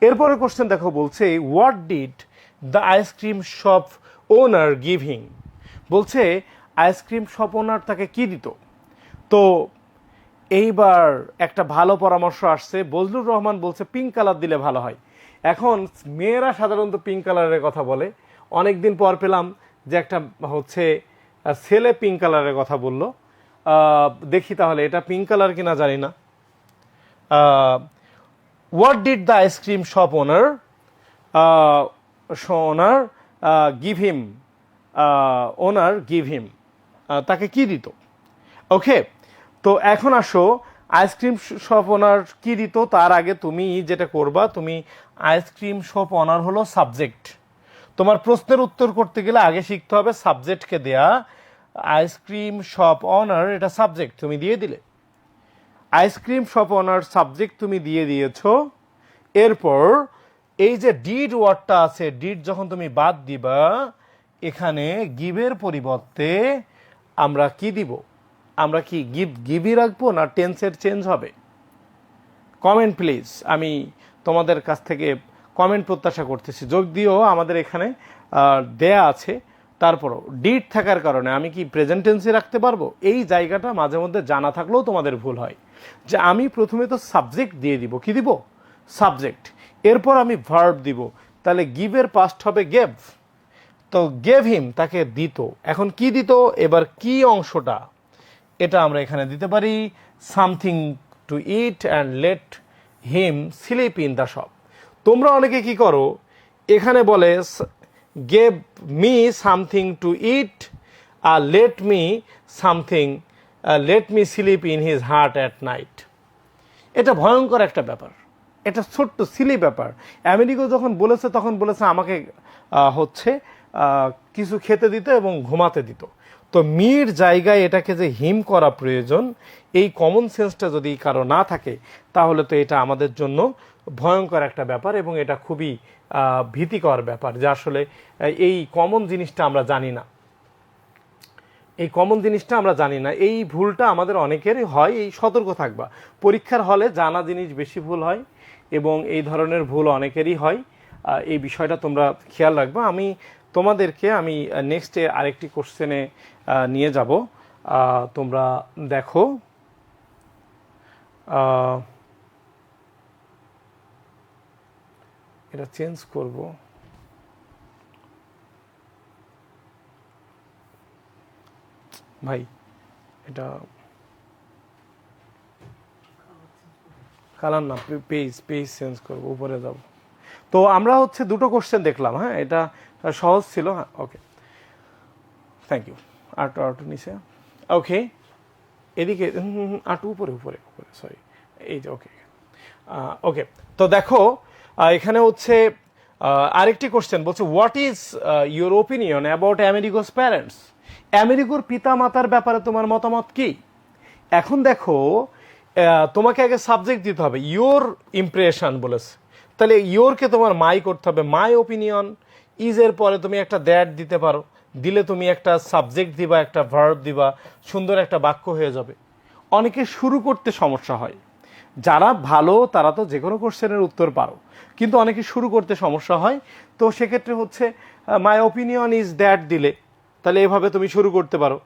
এরপরে কোশ্চেন দেখো, বলছে what did the ice cream shop owner give him? বলছে আইসক্রিম শপ ওনার তাকে কি দিত? তো এইবার একটা ভালো পরামর্শ আসছে, বজলুর রহমান বলছে পিঙ্ক কালার দিলে ভালো হয়। এখন মেয়েরা সাধারণত পিঙ্ক কালারের কথা বলে, অনেকদিন পর পেলাম যে একটা হচ্ছে ছেলে পিঙ্ক কালারের কথা বলল। দেখি তাহলে এটা পিঙ্ক কালার কিনা জানি না। What did the ice cream shop owner give him? Owner give him, তাকে কি দিত? ওকে, তো এখন আসো আইসক্রিম শপ ওনার কি দিত, তার আগে তুমি যেটা করবা, তুমি আইসক্রিম শপ ওনার হলো সাবজেক্ট। তোমার প্রশ্নের উত্তর করতে গেলে আগে শিখতে হবে সাবজেক্টকে দেয়া। আইসক্রিম শপ ওনার এটা সাবজেক্ট, তুমি দিয়ে দিলে। আইসক্রিম শপ ওনার সাবজেক্ট তুমি দিয়ে দিয়েছো। এরপর এই যে ডিড ওয়ার্ডটা আছে, ডিড যখন তুমি বাদ দিবা, এখানে গিভের পরিবর্তে আমরা কি দিব? আমরা কি গিভই রাখবো না টেন্সের চেঞ্জ হবে? কমেন্ট প্লিজ, আমি তোমাদের কাছ থেকে কমেন্ট প্রত্যাশা করতেছি। যদিও আমাদের এখানে দেয়া আছে, তারপরও ডিড থাকার কারণে আমি কি প্রেজেন্ট টেন্সে রাখতে পারবো? এই জায়গাটা মাঝে মধ্যে জানা থাকলেও তোমাদের ভুল হয়, যে আমি প্রথমে তো সাবজেক্ট দিয়ে দিব, কি দিব? সাবজেক্ট, এরপর আমি ভার্ব দিব, তাহলে গিভের পাস্ট হবে গেভ। তো গেভ হিম, তাকে দিত। এখন কি দিত? এবার কি অংশটা, এটা আমরা এখানে দিতে পারি something to eat and let him sleep in the shop. তোমরা অনেকে কি করো, এখানে বলে gave me something to eat আর let me sleep in his hut at night. এটা ভয়ঙ্কর একটা ব্যাপার, এটা ছোট্ট সিলি ব্যাপার। আমেরিকা যখন বলেছে তখন বলেছে আমাকে হচ্ছে কিছু খেতে দিত এবং ঘুমাতে দিত। তো মির জায়গায় এটাকে যে হিম করা প্রয়োজন, এই কমন সেন্সটা যদি কারো না থাকে তাহলে তো এটা আমাদের জন্য ভয়ঙ্কর একটা ব্যাপার, এবং এটা খুবই ভীতিকর ব্যাপার যে আসলে এই কমন জিনিসটা আমরা জানি না। এই কমন জিনিসটা আমরা জানি না, এই ভুলটা আমাদের অনেকেরই হয়। এই সতর্ক থাকবা, পরীক্ষার হলে জানা জিনিস বেশি ভুল হয় এবং এই ধরনের ভুল অনেকেরই হয়। এই বিষয়টা তোমরা খেয়াল রাখবা। আমি তোমাদেরকে নেক্সটে আরেকটি কোশ্চেনে নিয়ে যাব, তোমরা দেখো। এটা চেঞ্জ করব, ভাই এটা কালার না, পেজ চেঞ্জ করব, উপরে যাব। তো আমরা হচ্ছে দুটো কোশ্চেন দেখলাম, হ্যাঁ এটা সহজ ছিল, হ্যাঁ ওকে থ্যাংক ইউ। আটু নিচে, ওকে এদিকে আটু উপরে উপরে উপরে, সরি এই যে ওকে ওকে। তো দেখো এখানে হচ্ছে আরেকটি কোশ্চেন বলছে what is your opinion about Amerigo's parents? আমেরিগোর পিতা মাতার ব্যাপারে তোমার মতামত কি? এখন দেখো তোমাকে আগে সাবজেক্ট দিতে হবে, ইয়োর ইমপ্রেশন বলেছে, তাহলে ইয়োরকে তোমার মাই করতে হবে। মাই ওপিনিয়ন, ইজের পরে তুমি একটা দ্যাট দিতে পারো, দিলে তুমি একটা সাবজেক্ট দিবা, একটা ভার্ব দিবা, সুন্দর একটা বাক্য হয়ে যাবে। অনেকে শুরু করতে সমস্যা হয়, যারা ভালো তারা তো যে কোনো কোশ্চেনের উত্তর পারো, কিন্তু অনেকে শুরু করতে সমস্যা হয়। তো সেক্ষেত্রে হচ্ছে মাই ওপিনিয়ন ইজ দ্যাট দিলে, তাহলে এভাবে তুমি শুরু করতে পারো।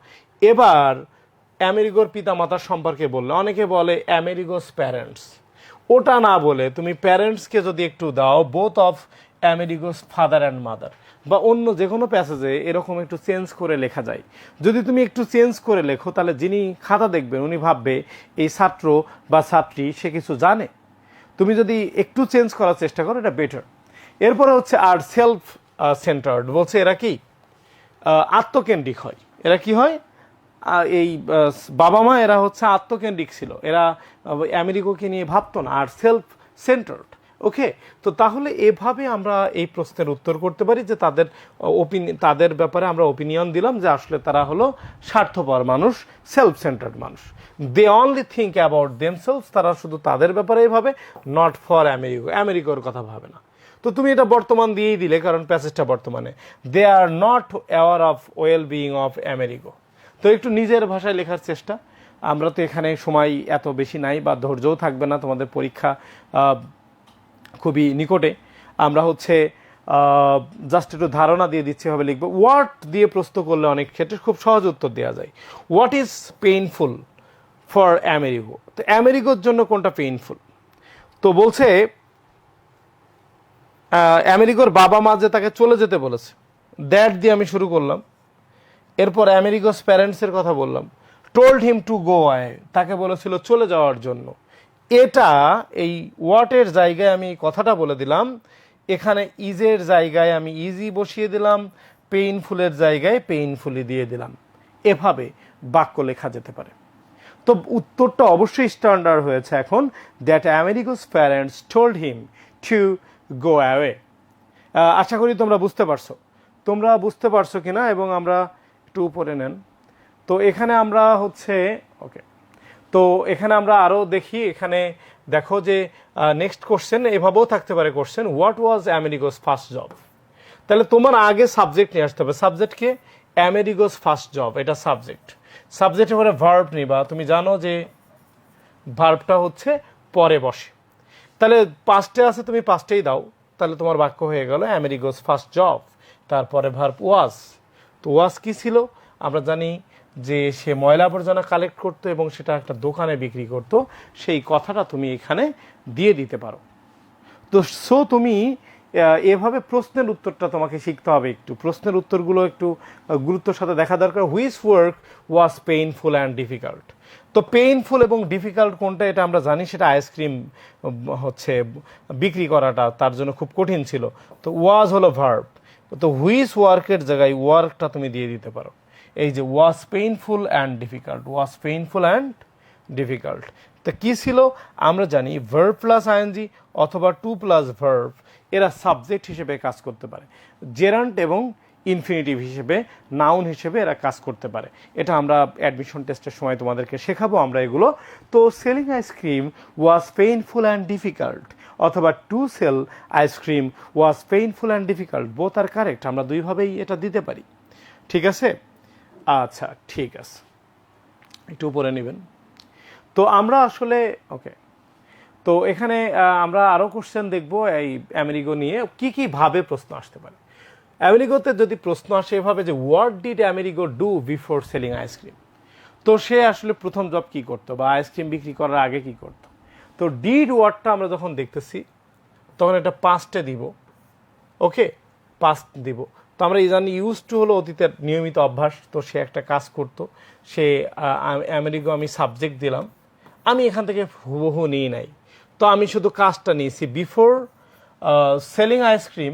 এবার আমেরিগোর পিতা মাতার সম্পর্কে বললে, অনেকে বলে আমেরিগোস প্যারেন্টস, ওটা না বলে তুমি প্যারেন্টসকে যদি একটু দাও, both of Amerigo's father and mother, বা অন্য যে কোনো প্যাসেজে এরকম একটু চেঞ্জ করে লেখা যায়। যদি তুমি একটু চেঞ্জ করে লেখো তাহলে যিনি খাতা দেখবেন উনি ভাববে এই ছাত্র বা ছাত্রী সে কিছু জানে। তুমি যদি একটু চেঞ্জ করার চেষ্টা করো এটা বেটার। এরপরে হচ্ছে আর সেলফ সেন্টার্ড, বলছে এরা কি আত্মকেন্দ্রিক হয়। এরা কি হয়? এই বাবা মা এরা হচ্ছে আত্মকেন্দ্রিক ছিল, এরা আমেরিকাকে নিয়ে ভাবতো না, আর সেলফ সেন্টার্ড। ওকে, তো তাহলে এভাবে আমরা এই প্রশ্নের উত্তর করতে পারি যে তাদের ব্যাপারে আমরা ওপিনিয়ন দিলাম যে আসলে তারা হলো স্বার্থপর মানুষ, সেলফ সেন্টার্ড মানুষ। They only think about themselves, তারা শুধু তাদের ব্যাপারেই ভাবে, নট ফর আমেরিকার কথা ভাবে না। তো তুমি এটা বর্তমান দিয়েই দিলে, কারণ প্যাসেজটা বর্তমানে। They are not aware of well being of America. তো একটু নিজের ভাষায় লেখার চেষ্টা। আমরা তো এখানে সময় এত বেশি নাই, বা ধৈর্যও থাকবে না, তোমাদের পরীক্ষা খুবই নিকটে। আমরা হচ্ছে জাস্ট একটু ধারণা দিয়ে দিচ্ছি ভাবে লিখবো। হোয়াট দিয়ে প্রশ্ন করলে অনেক ক্ষেত্রে খুব সহজ উত্তর দেওয়া যায়। What is painful for America? তো আমেরিকার জন্য কোনটা পেইনফুল? তো বলছে আমেরিকার বাবা মা যে তাকে চলে যেতে বলেছে, দ্যাট দিয়ে আমি শুরু করলাম। এরপর আমেরিকাস প্যারেন্টসের কথা বললাম, টোল্ড হিম টু গো আওয়ে, তাকে বলেছিল চলে যাওয়ার জন্য। এটা এই ওয়াটের জায়গায় আমি কথাটা বলে দিলাম, এখানে ইজের জায়গায় আমি ইজি বসিয়ে দিলাম, পেইনফুলের জায়গায় পেইনফুলি দিয়ে দিলাম। এভাবে বাক্য লেখা যেতে পারে। তো উত্তরটা অবশ্যই স্ট্যান্ডার্ড হয়েছে এখন, that Amerigo's parents told him to go away. আশা করি তোমরা বুঝতে পারছো কিনা, এবং আমরা একটু উপরে নেন। তো এখানে আমরা হচ্ছে ওকে, তো এখানে আমরা আরও দেখি। এখানে দেখো যে নেক্সট কোশ্চেন এভাবেও থাকতে পারে question, what was Americas first job? তাহলে তোমার আগে সাবজেক্ট নিয়ে আসতে হবে। সাবজেক্টকে আমেরিকাস ফার্স্ট জব, এটা সাবজেক্টের পরে ভার্ব নিবা। তুমি জানো যে ভার্বটা হচ্ছে পরে বসে। তাহলে পাস্টে আছে, তুমি পাস্টেই দাও, তাহলে তোমার বাক্য হয়ে গেল আমেরিকাস ফার্স্ট জব। তারপরে ভার্ব ওয়াজ। তো ওয়াজ কি ছিল? আমরা জানি যে সে ময়লা আবর্জনা কালেক্ট করতো এবং সেটা একটা দোকানে বিক্রি করতো। সেই কথাটা তুমি এখানে দিয়ে দিতে পারো। তো তুমি এভাবে প্রশ্নের উত্তরটা তোমাকে শিখতে হবে। একটু প্রশ্নের উত্তরগুলো একটু গুরুত্বের সাথে দেখা দরকার। Which work was painful and difficult? তো পেইনফুল এবং ডিফিকাল্ট কোনটা এটা আমরা জানি, সেটা আইসক্রিম হচ্ছে বিক্রি করাটা তার জন্য খুব কঠিন ছিল। তো ওয়াজ হলো ভার্ব। তো হুইচ ওয়ার্কের জায়গায় ওয়ার্কটা তুমি দিয়ে দিতে পারো। এই যে ওয়াজ পেইনফুল অ্যান্ড ডিফিকাল্ট, তো কি ছিল? আমরা জানি ভার্ব প্লাস আইএনজি অথবা টু প্লাস ভার্ব এরা সাবজেক্ট হিসেবে কাজ করতে পারে, জেরান্ট এবং ইনফিনিটিভ হিসেবে, নাউন হিসেবে এরা কাজ করতে পারে। এটা আমরা অ্যাডমিশন টেস্টের সময় তোমাদেরকে শেখাবো আমরা এগুলো। তো selling ice cream was painful and difficult, অথবা to sell ice cream was painful and difficult, both are correct. আমরা দুইভাবেই এটা দিতে পারি। ঠিক আছে? আচ্ছা, ঠিক আছে, একটু উপরে নেবেন। তো আমরা আসলে ওকে, তো এখানে আমরা আরও কোশ্চেন দেখব এই আমেরিকা নিয়ে, কি ভাবে প্রশ্ন আসতে পারে। আমেরিকাতে যদি প্রশ্ন আসে এভাবে যে what did America do before selling ice cream? তো সে আসলে প্রথম জব কি করতো, বা আইসক্রিম বিক্রি করার আগে কি করতো? তো ডিড ওয়ার্ডটা আমরা যখন দেখতেছি তখন এটা পাস্টে দিব। ওকে, পাস্ট দিব। তো আমরা এই জানি ইউজ টু হলো অতীতের নিয়মিত অভ্যাস। তো সে একটা কাজ করতো, সে আমেরিকা, আমি সাবজেক্ট দিলাম, আমি এখান থেকে হুবহু নিয়ে নাই। তো আমি শুধু কাজটা নিয়েছি বিফোর সেলিং আইসক্রিম।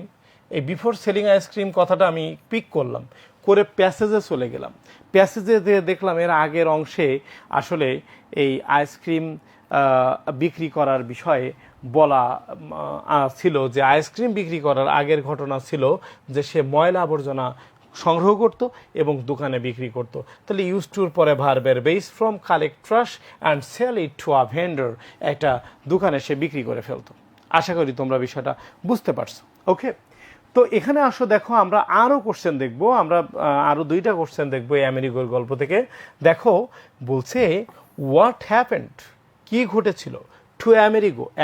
এই বিফোর সেলিং আইসক্রিম কথাটা আমি পিক করলাম, করে প্যাসেজে চলে গেলাম। প্যাসেজে দেখলাম এর আগের অংশে আসলে এই আইসক্রিম বিক্রি করার বিষয়ে বলা ছিল যে আইসক্রিম বিক্রি করার আগের ঘটনা ছিল যে সে ময়লা আবর্জনা সংগ্রহ করত এবং দোকানে বিক্রি করত। তাহলে ইউজ টুর পরে ভার্বের base from collect trash and sell it to a vendor, একটা দোকানে সে বিক্রি করে ফেলতো। আশা করি তোমরা বিষয়টা বুঝতে পারছো। ওকে, তো এখানে আসো, দেখো আমরা আরও কোশ্চেন দেখবো। আমরা আরও দুইটা কোশ্চেন দেখবো এই আমেরিকার গল্প থেকে। দেখো বলছে হোয়াট হ্যাপেন্ড, কি ঘটেছিল, টু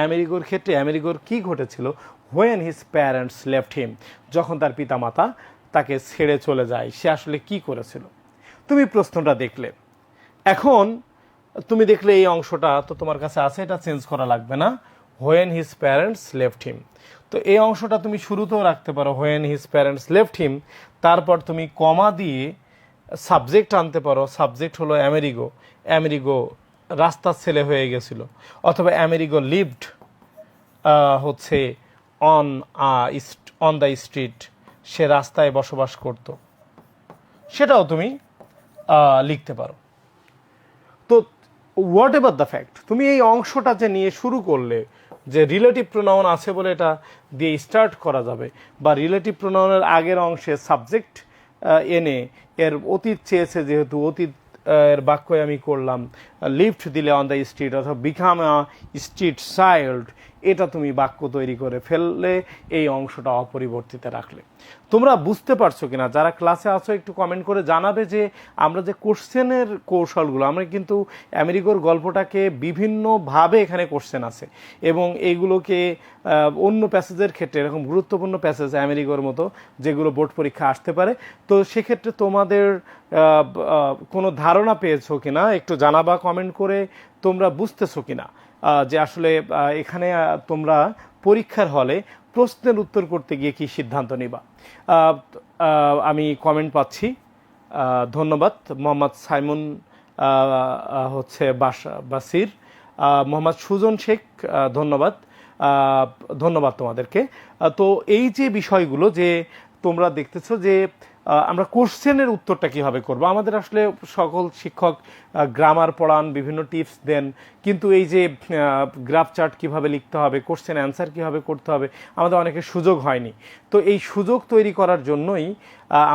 আমেরিকার ক্ষেত্রে আমেরিকার কি ঘটেছিল, হোয়েন হিজ প্যারেন্টস লেফট হিম, যখন তার পিতামাতা তাকে ছেড়ে চলে যায়, সে আসলে কি করেছিল। তুমি প্রশ্নটা দেখলে, এখন তুমি দেখলে এই অংশটা তো তোমার কাছে আছে, এটা চেঞ্জ করা লাগবে না। হোয়েন হিজ প্যারেন্টস লেফট হিম। তো এই অংশটা তুমি শুরুতেও রাখতে পারো, হোয়েন হিজ প্যারেন্টস লেফট হিম, তারপর তুমি কমা দিয়ে সাবজেক্ট আনতে পারো। সাবজেক্ট হলো আমেরিগো, আমেরিগো রাস্তার ছেলে হয়ে গেছিল, অথবা আমেরিগো লিভড হচ্ছে অন অন দ্য স্ট্রিট, সে রাস্তায় বসবাস করত, সেটাও তুমি লিখতে পারো। তো হোয়াট এভার দ্য ফ্যাক্ট, তুমি এই অংশটা যে নিয়ে শুরু করলে যে রিলেটিভ প্রোনাউন আছে বলে এটা দিয়ে স্টার্ট করা যাবে, বা রিলেটিভ প্রোনাউনের আগের অংশে সাবজেক্ট এনে এর অতীত চেয়েছে, যেহেতু অতীত এর বাক্য আমি করলাম, লিফট দিলে অন দ্য স্ট্রিট, অথবা বিকাম আ স্ট্রিট চাইল্ড, এটা তুমি বাক্য তৈরি করে ফেললে এই অংশটা অপরিবর্তিত রাখলে। তোমরা বুঝতে পারছো কিনা? যারা ক্লাসে আছো একটু কমেন্ট করে জানাবে যে আমরা যে কোশ্চেনের কৌশলগুলো, আমরা কিন্তু আমেরিকার গল্পটাকে বিভিন্নভাবে এখানে কোশ্চেন আছে, এবং এইগুলোকে অন্য প্যাসেজের ক্ষেত্রে এরকম গুরুত্বপূর্ণ প্যাসেজ আমেরিকার মতো যেগুলো বোর্ড পরীক্ষা আসতে পারে, তো সেক্ষেত্রে তোমাদের কোনো ধারণা পেয়েছো কিনা একটু জানাবা কমেন্ট করে, তোমরা বুঝতেছো কিনা যে আসলে এখানে তোমরা পরীক্ষার হলে প্রশ্নের উত্তর করতে গিয়ে কি সিদ্ধান্ত নিবা। আমি কমেন্ট পাচ্ছি, ধন্যবাদ। মোহাম্মদ সাইমন হচ্ছে বাসির, মোহাম্মদ সুজন শেখ, ধন্যবাদ, ধন্যবাদ তোমাদেরকে। তো এই যে বিষয়গুলো যে তোমরা দেখতেছো যে আমরা কোশ্চেনের উত্তরটা কীভাবে করব, আমাদের আসলে সকল শিক্ষক গ্রামার পড়ান, বিভিন্ন টিপস দেন, কিন্তু এই যে গ্রাফ চার্ট কীভাবে লিখতে হবে, কোশ্চেন অ্যান্সার কীভাবে করতে হবে, আমাদের অনেকের সুযোগ হয়নি। তো এই সুযোগ তৈরি করার জন্যই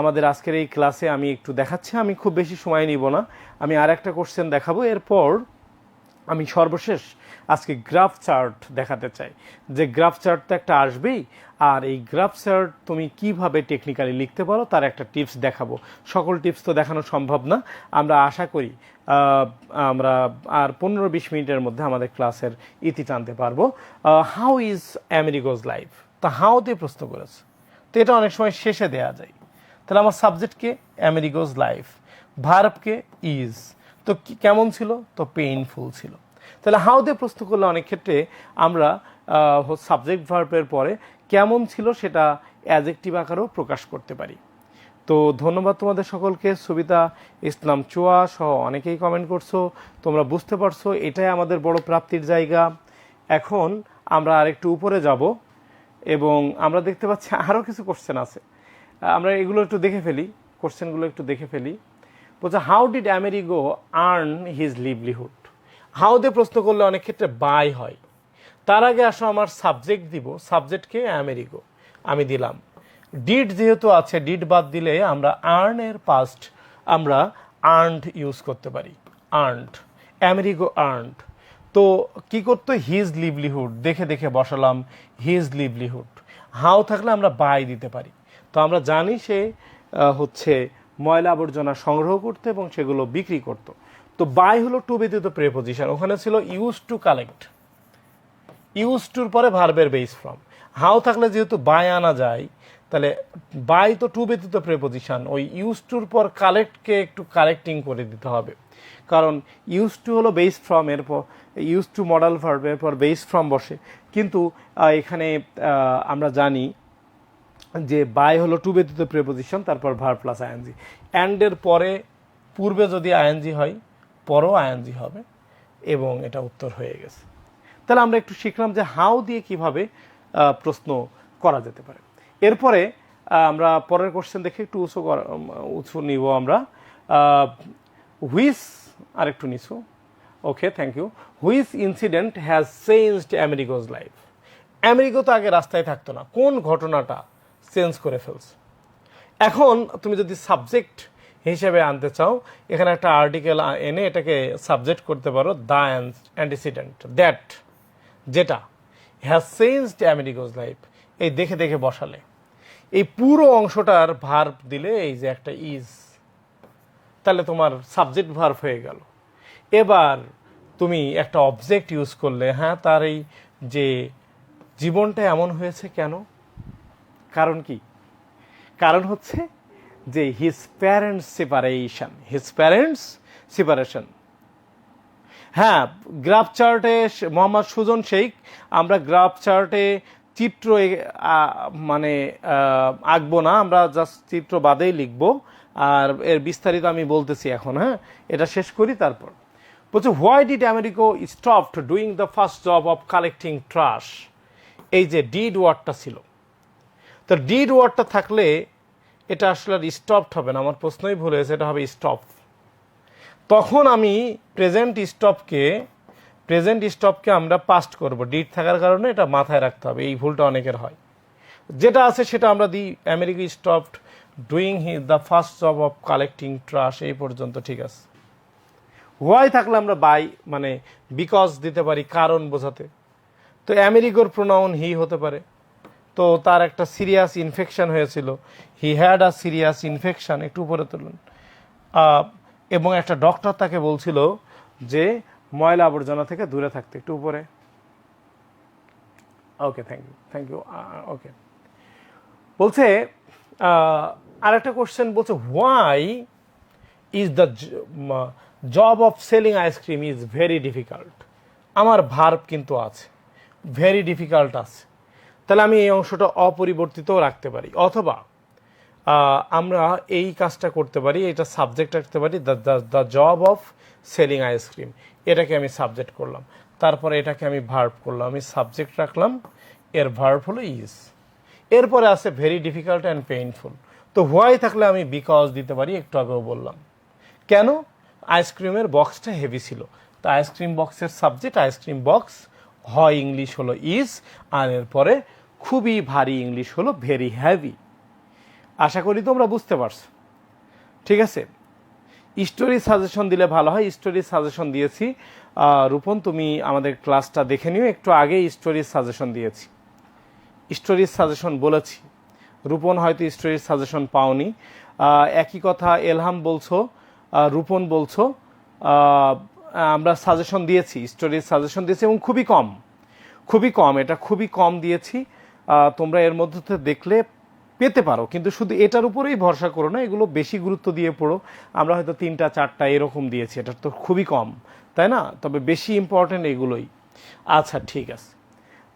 আমাদের আজকের এই ক্লাসে আমি একটু দেখাচ্ছি, আমি খুব বেশি সময় নিব না, আমি আর একটা কোশ্চেন দেখাবো, এরপর আমি সর্বশেষ আজকে গ্রাফ চার্ট দেখাতে চাই, যে গ্রাফ চার্ট তো একটা আসবেই, আর এই গ্রাফ চার্ট তুমি কিভাবে টেকনিক্যালি লিখতে পারো তার একটা টিপস দেখাবো। সকল টিপস তো দেখানো সম্ভব না, আমরা আশা করি আমরা আর 15-20 মিনিটের মধ্যে আমাদের ক্লাসের ইতি টানতে পারবো। হাউ ইজ আমেরিগোজ লাইফ, তা হাউ দিয়ে প্রশ্ন করেছে, তো এটা অনেক সময় শেষে দেয়া যায়। তাহলে আমার সাবজেক্টকে আমেরিগোজ লাইফ, ভার্বকে ইজ, তো কেমন ছিল, তো পেইনফুল ছিল। তাহলে হাউ দিয়ে প্রশ্ন করলে অনেক ক্ষেত্রে আমরা সাবজেক্ট ভার্বের পরে কেমন ছিল সেটা অ্যাডজেক্টিভ আকারেও প্রকাশ করতে পারি। তো ধন্যবাদ তোমাদের সকলকে। সুবিতা ইসলাম চুয়া সহ অনেকেই কমেন্ট করছো, তোমরা বুঝতে পারছো এটাই আমাদের বড় প্রাপ্তির জায়গা। এখন আমরা আরেকটু উপরে যাব এবং আমরা দেখতে পাচ্ছি আরও কিছু কোশ্চেন আছে, আমরা এগুলো একটু দেখে ফেলি, কোশ্চেনগুলো একটু দেখে ফেলি। বলছে how did Amerigo earn his livelihood. How দিয়ে প্রশ্ন করলে অনেক ক্ষেত্রে বাই হয়, তার আগে আসো আমার সাবজেক্ট দিব, সাবজেক্টকে আমেরিগো আমি দিলাম। ডিড যেহেতু আছে, ডিড বাদ দিলে আমরা আর্নের পাস্ট আমরা আর্নড ইউজ করতে পারি, আর্নড, আমেরিগো আর্নড। তো কি করতো, হিজ লিভলিহুড দেখে দেখে বসালাম হিজ লিভলিহুড। হাউ থাকলে আমরা বাই দিতে পারি। তো আমরা জানি সে হচ্ছে ময়লা আবর্জনা সংগ্রহ করতো এবং সেগুলো বিক্রি করতো। তো বাই হলো টু ব্যতীত প্রেপোজিশন, ওখানে ছিল ইউজ টু কালেক্ট, ইউজ টুর পরে ভার্বের বেস ফ্রম। হাউ থাকলে যেহেতু বাই আনা যায়, তাহলে বাই তো টু ব্যতীত প্রেপোজিশন, ওই ইউজ টুর পর কালেক্টকে একটু কালেক্টিং করে দিতে হবে, কারণ ইউজ টু হলো বেস ফ্রম, এরপর ইউজ টু মডাল ভার্ব, এরপর বেস ফ্রম বসে। কিন্তু এখানে আমরা জানি যে বাই হলো টু ব্যতীত প্রেপোজিশন, তারপর ভার্ব প্লাস আইএনজি, অ্যান্ডের পরে পূর্বে যদি আইএনজি হয় পরও আইএনজি হবে, এবং এটা উত্তর হয়ে গেছে। তাহলে আমরা একটু শিখলাম যে হাউ দিয়ে কিভাবে প্রশ্ন করা যেতে পারে। এরপরে আমরা পরের কোশ্চেন দেখে একটু উঁচু নিব আমরা। হুইচ, আর একটু নিচু, okay thank you. Which incident has changed Amerigo's life. Amerigo তো আগে রাস্তায় থাকতো না, কোন ঘটনাটা চেঞ্জ করে ফেলছে। এখন তুমি যদি সাবজেক্ট হিসেবে আনতে চাও, এখানে একটা আর্টিকেল এনে এটাকে সাবজেক্ট করতে পারো দ্য অ্যান্টিসিডেন্ট, দ্যাট, যেটা, হ্যাজ চেঞ্জড আমেরিগোজ লাইফ, এই দেখে দেখে বসালে এই পুরো অংশটার ভার্ব দিলে এই যে একটা ইজ, তাহলে তোমার সাবজেক্ট ভার্ব হয়ে গেল। এবার তুমি একটা অবজেক্ট ইউজ করলে, হ্যাঁ তার এই যে জীবনটা এমন হয়েছে কেন, কারণ কি, কারণ হচ্ছে যে his parents separation, his parents separation. হ্যাঁ, গ্রাফ চার্টে মোহাম্মদ সুজন শেখ, আমরা গ্রাফ চার্টে চিত্র মানে আঁকবো না, আমরা জাস্ট চিত্র বাদেই লিখবো। আর এর বিস্তারিত আমি বলতেছি এখন। হ্যাঁ, এটা শেষ করি তারপর বলছে why did America stopped doing the first job of collecting trash. এই যে ডিড ওয়ার্ডটা ছিল, তো ডিড ওয়ার্ডটা থাকলে এটা আসলে আর স্টপড হবে না, আমার প্রশ্নই ভুল হয়েছে, এটা হবে স্টপ। তখন আমি প্রেজেন্ট স্টপকে আমরা পাস্ট করব, ডিড থাকার কারণে এটা মাথায় রাখতে হবে, এই ভুলটা অনেকের হয়। যেটা আছে সেটা আমরা দিই, America stopped doing the first job of collecting trash, এই পর্যন্ত ঠিক আছে। হোয়াই থাকলে আমরা বাই মানে বিকজ দিতে পারি কারণ বোঝাতে। তো আমেরিকার প্রোনাউন হি হতে পারে, তো তার একটা সিরিয়াস ইনফেকশন হয়েছিল, he had a serious infection, একটু উপরে তুলুন। এবং একটা ডক্টর তাকে বলছিল যে ময়লা আবর্জনা থেকে দূরে থাকতে, একটু উপরে। ওকে, থ্যাংক ইউ। ওকে, বলছে আরেকটা কোশ্চেন, বলছে why is the job of selling ice cream is very difficult. আমার ভার্ব কিন্তু আছে, ভেরি ডিফিকাল্ট আছে, তাহলে আমি এই অংশটা অপরিবর্তিতও রাখতে পারি, অথবা আমরা এই কাজটা করতে পারি, এটা সাবজেক্ট রাখতে পারি, the job of selling ice cream, এটাকে আমি সাবজেক্ট করলাম, তারপরে এটাকে আমি ভার্ব করলাম, আমি সাবজেক্ট রাখলাম, এর ভার্ব হলো ইজ। এরপরে আছে ভেরি ডিফিকাল্ট অ্যান্ড পেইনফুল, তো হোয়াই থাকলে আমি বিকজ দিতে পারি, একটু আগেও বললাম। কেন? আইসক্রিমের বক্সটা হেভি ছিল, তো আইসক্রিম বক্সের সাবজেক্ট আইসক্রিম বক্স, হয় ইংলিশ হলো ইজ, আর এরপরে খুবই ভারী ইংলিশ হলো ভেরি হ্যাভি। আশা করি তোমরা বুঝতে পারছো, ঠিক আছে। স্টোরি সাজেশন দিলে ভালো হয়, স্টোরি সাজেশন দিয়েছি। রূপন, তুমি আমাদের ক্লাসটা দেখে নিও, একটু আগে স্টোরির সাজেশন দিয়েছি, স্টোরির সাজেশন বলেছি। রূপন হয়তো স্টোরির সাজেশন পাওনি। একই কথা এলহাম বলছো, রূপন বলছো, আমরা সাজেশন দিয়েছি, স্টোরির সাজেশন দিয়েছি, এবং খুবই কম, এটা খুবই কম দিয়েছি। তোমরা এর মধ্যে দেখলে পেতে পারো, কিন্তু শুধু এটার উপরেই ভরসা করো না, এগুলো বেশি গুরুত্ব দিয়ে পড়ো। আমরা হয়তো 3টা 4টা এরকম দিয়েছি, এটা তো খুবই কম, তাই না? তবে বেশি ইম্পর্টেন্ট এগুলোই। আচ্ছা, ঠিক আছে।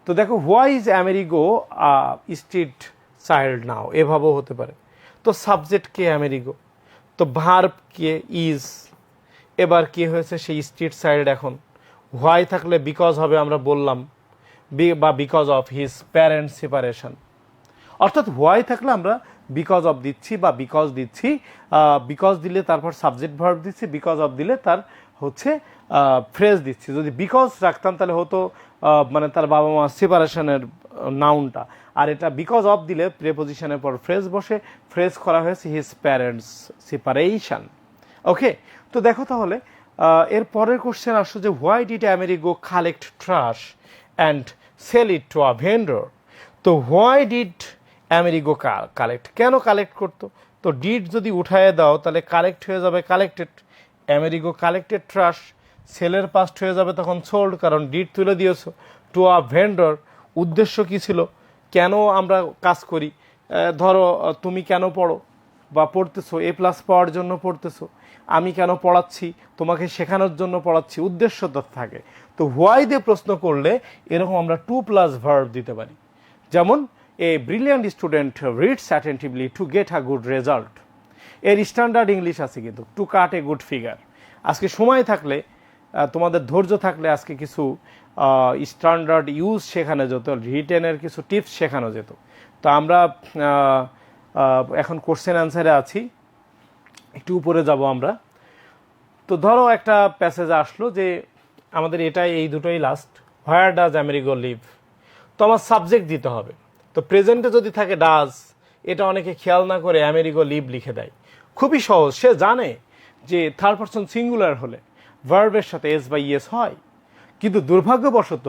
তো দেখো, why is Amerigo street child now, এভাবেও হতে পারে। তো সাবজেক্ট কে? আমেরিগো। তো ভার্ব কে? ইজ। এবার কি হয়েছে? সেই স্ট্রিট চাইল্ড। এখন হোয়াই থাকলে বিকজ হবে, আমরা বললাম, বা because of his parents separation. অর্থাৎ হোয়াই থাকলে আমরা বিকজ অফ দিচ্ছি বা বিকজ দিচ্ছি, বিকজ দিলে তারপর সাবজেক্ট ভার্ব দিচ্ছি, বিকজ অফ দিলে তার হচ্ছে ফ্রেজ দিচ্ছি। যদি বিকজ রাখতাম তাহলে হতো মানে তার বাবা মা সেপারেশনের নাউনটা, আর এটা বিকজ অফ দিলে প্রেপোজিশনের পর ফ্রেজ বসে, ফ্রেজ করা হয়েছে হিজ প্যারেন্টস সেপারেশন। ওকে, তো দেখো তাহলে এর পরের কোশ্চেন আসছে যে why did Amerigo collect trash and sell it to a vendor. তো হোয়াই ডিড আমেরিগো কালেক্ট, কেন কালেক্ট করতো? তো ডিড যদি উঠায় দাও তাহলে কালেক্ট হয়ে যাবে কালেক্টেড। আমেরিগো কালেক্টেড ট্রাশ, সেলের পাস্ট হয়ে যাবে তখন সোল্ড, কারণ ডিড তুলে দিয়েছো। টু আ ভেন্ডর, উদ্দেশ্য কি ছিল? কেন আমরা কাজ করি? ধরো তুমি কেন পড়ো বা পড়তেছো? A+ পাওয়ার জন্য পড়তেছো। আমি কেন পড়াচ্ছি? তোমাকে শেখানোর জন্য পড়াচ্ছি, উদ্দেশ্য তো থাকে। তো হোয়াই দিয়ে প্রশ্ন করলে এরকম আমরা 2+ ভার্ব দিতে পারি। যেমন এ brilliant student reads attentively to get a good result. এর স্ট্যান্ডার্ড ইংলিশ আছে কিন্তু, two cut a good figure. আজকে সময় থাকলে, তোমাদের ধৈর্য থাকলে আজকে কিছু স্ট্যান্ডার্ড ইউজ শেখানো যেত, রিটেনের কিছু টিপস শেখানো যেত। তো আমরা এখন কোশ্চেন অ্যান্সারে আছি, একটু উপরে যাব আমরা। তো ধরো একটা প্যাসেজ আসলো যে আমাদের এই দুটোই last, where does Amerigo live. তো আমার সাবজেক্ট দিতে হবে। তো প্রেজেন্টে যদি থাকে ডাজ, এটা অনেকে খেয়াল না করে আমেরিগো লিভ লিখে দেয়। খুবই সহজ, সে জানে যে থার্ড পারসন সিঙ্গুলার হলে ভার্বের সাথে এস বা ইএস হয়, কিন্তু দুর্ভাগ্যবশত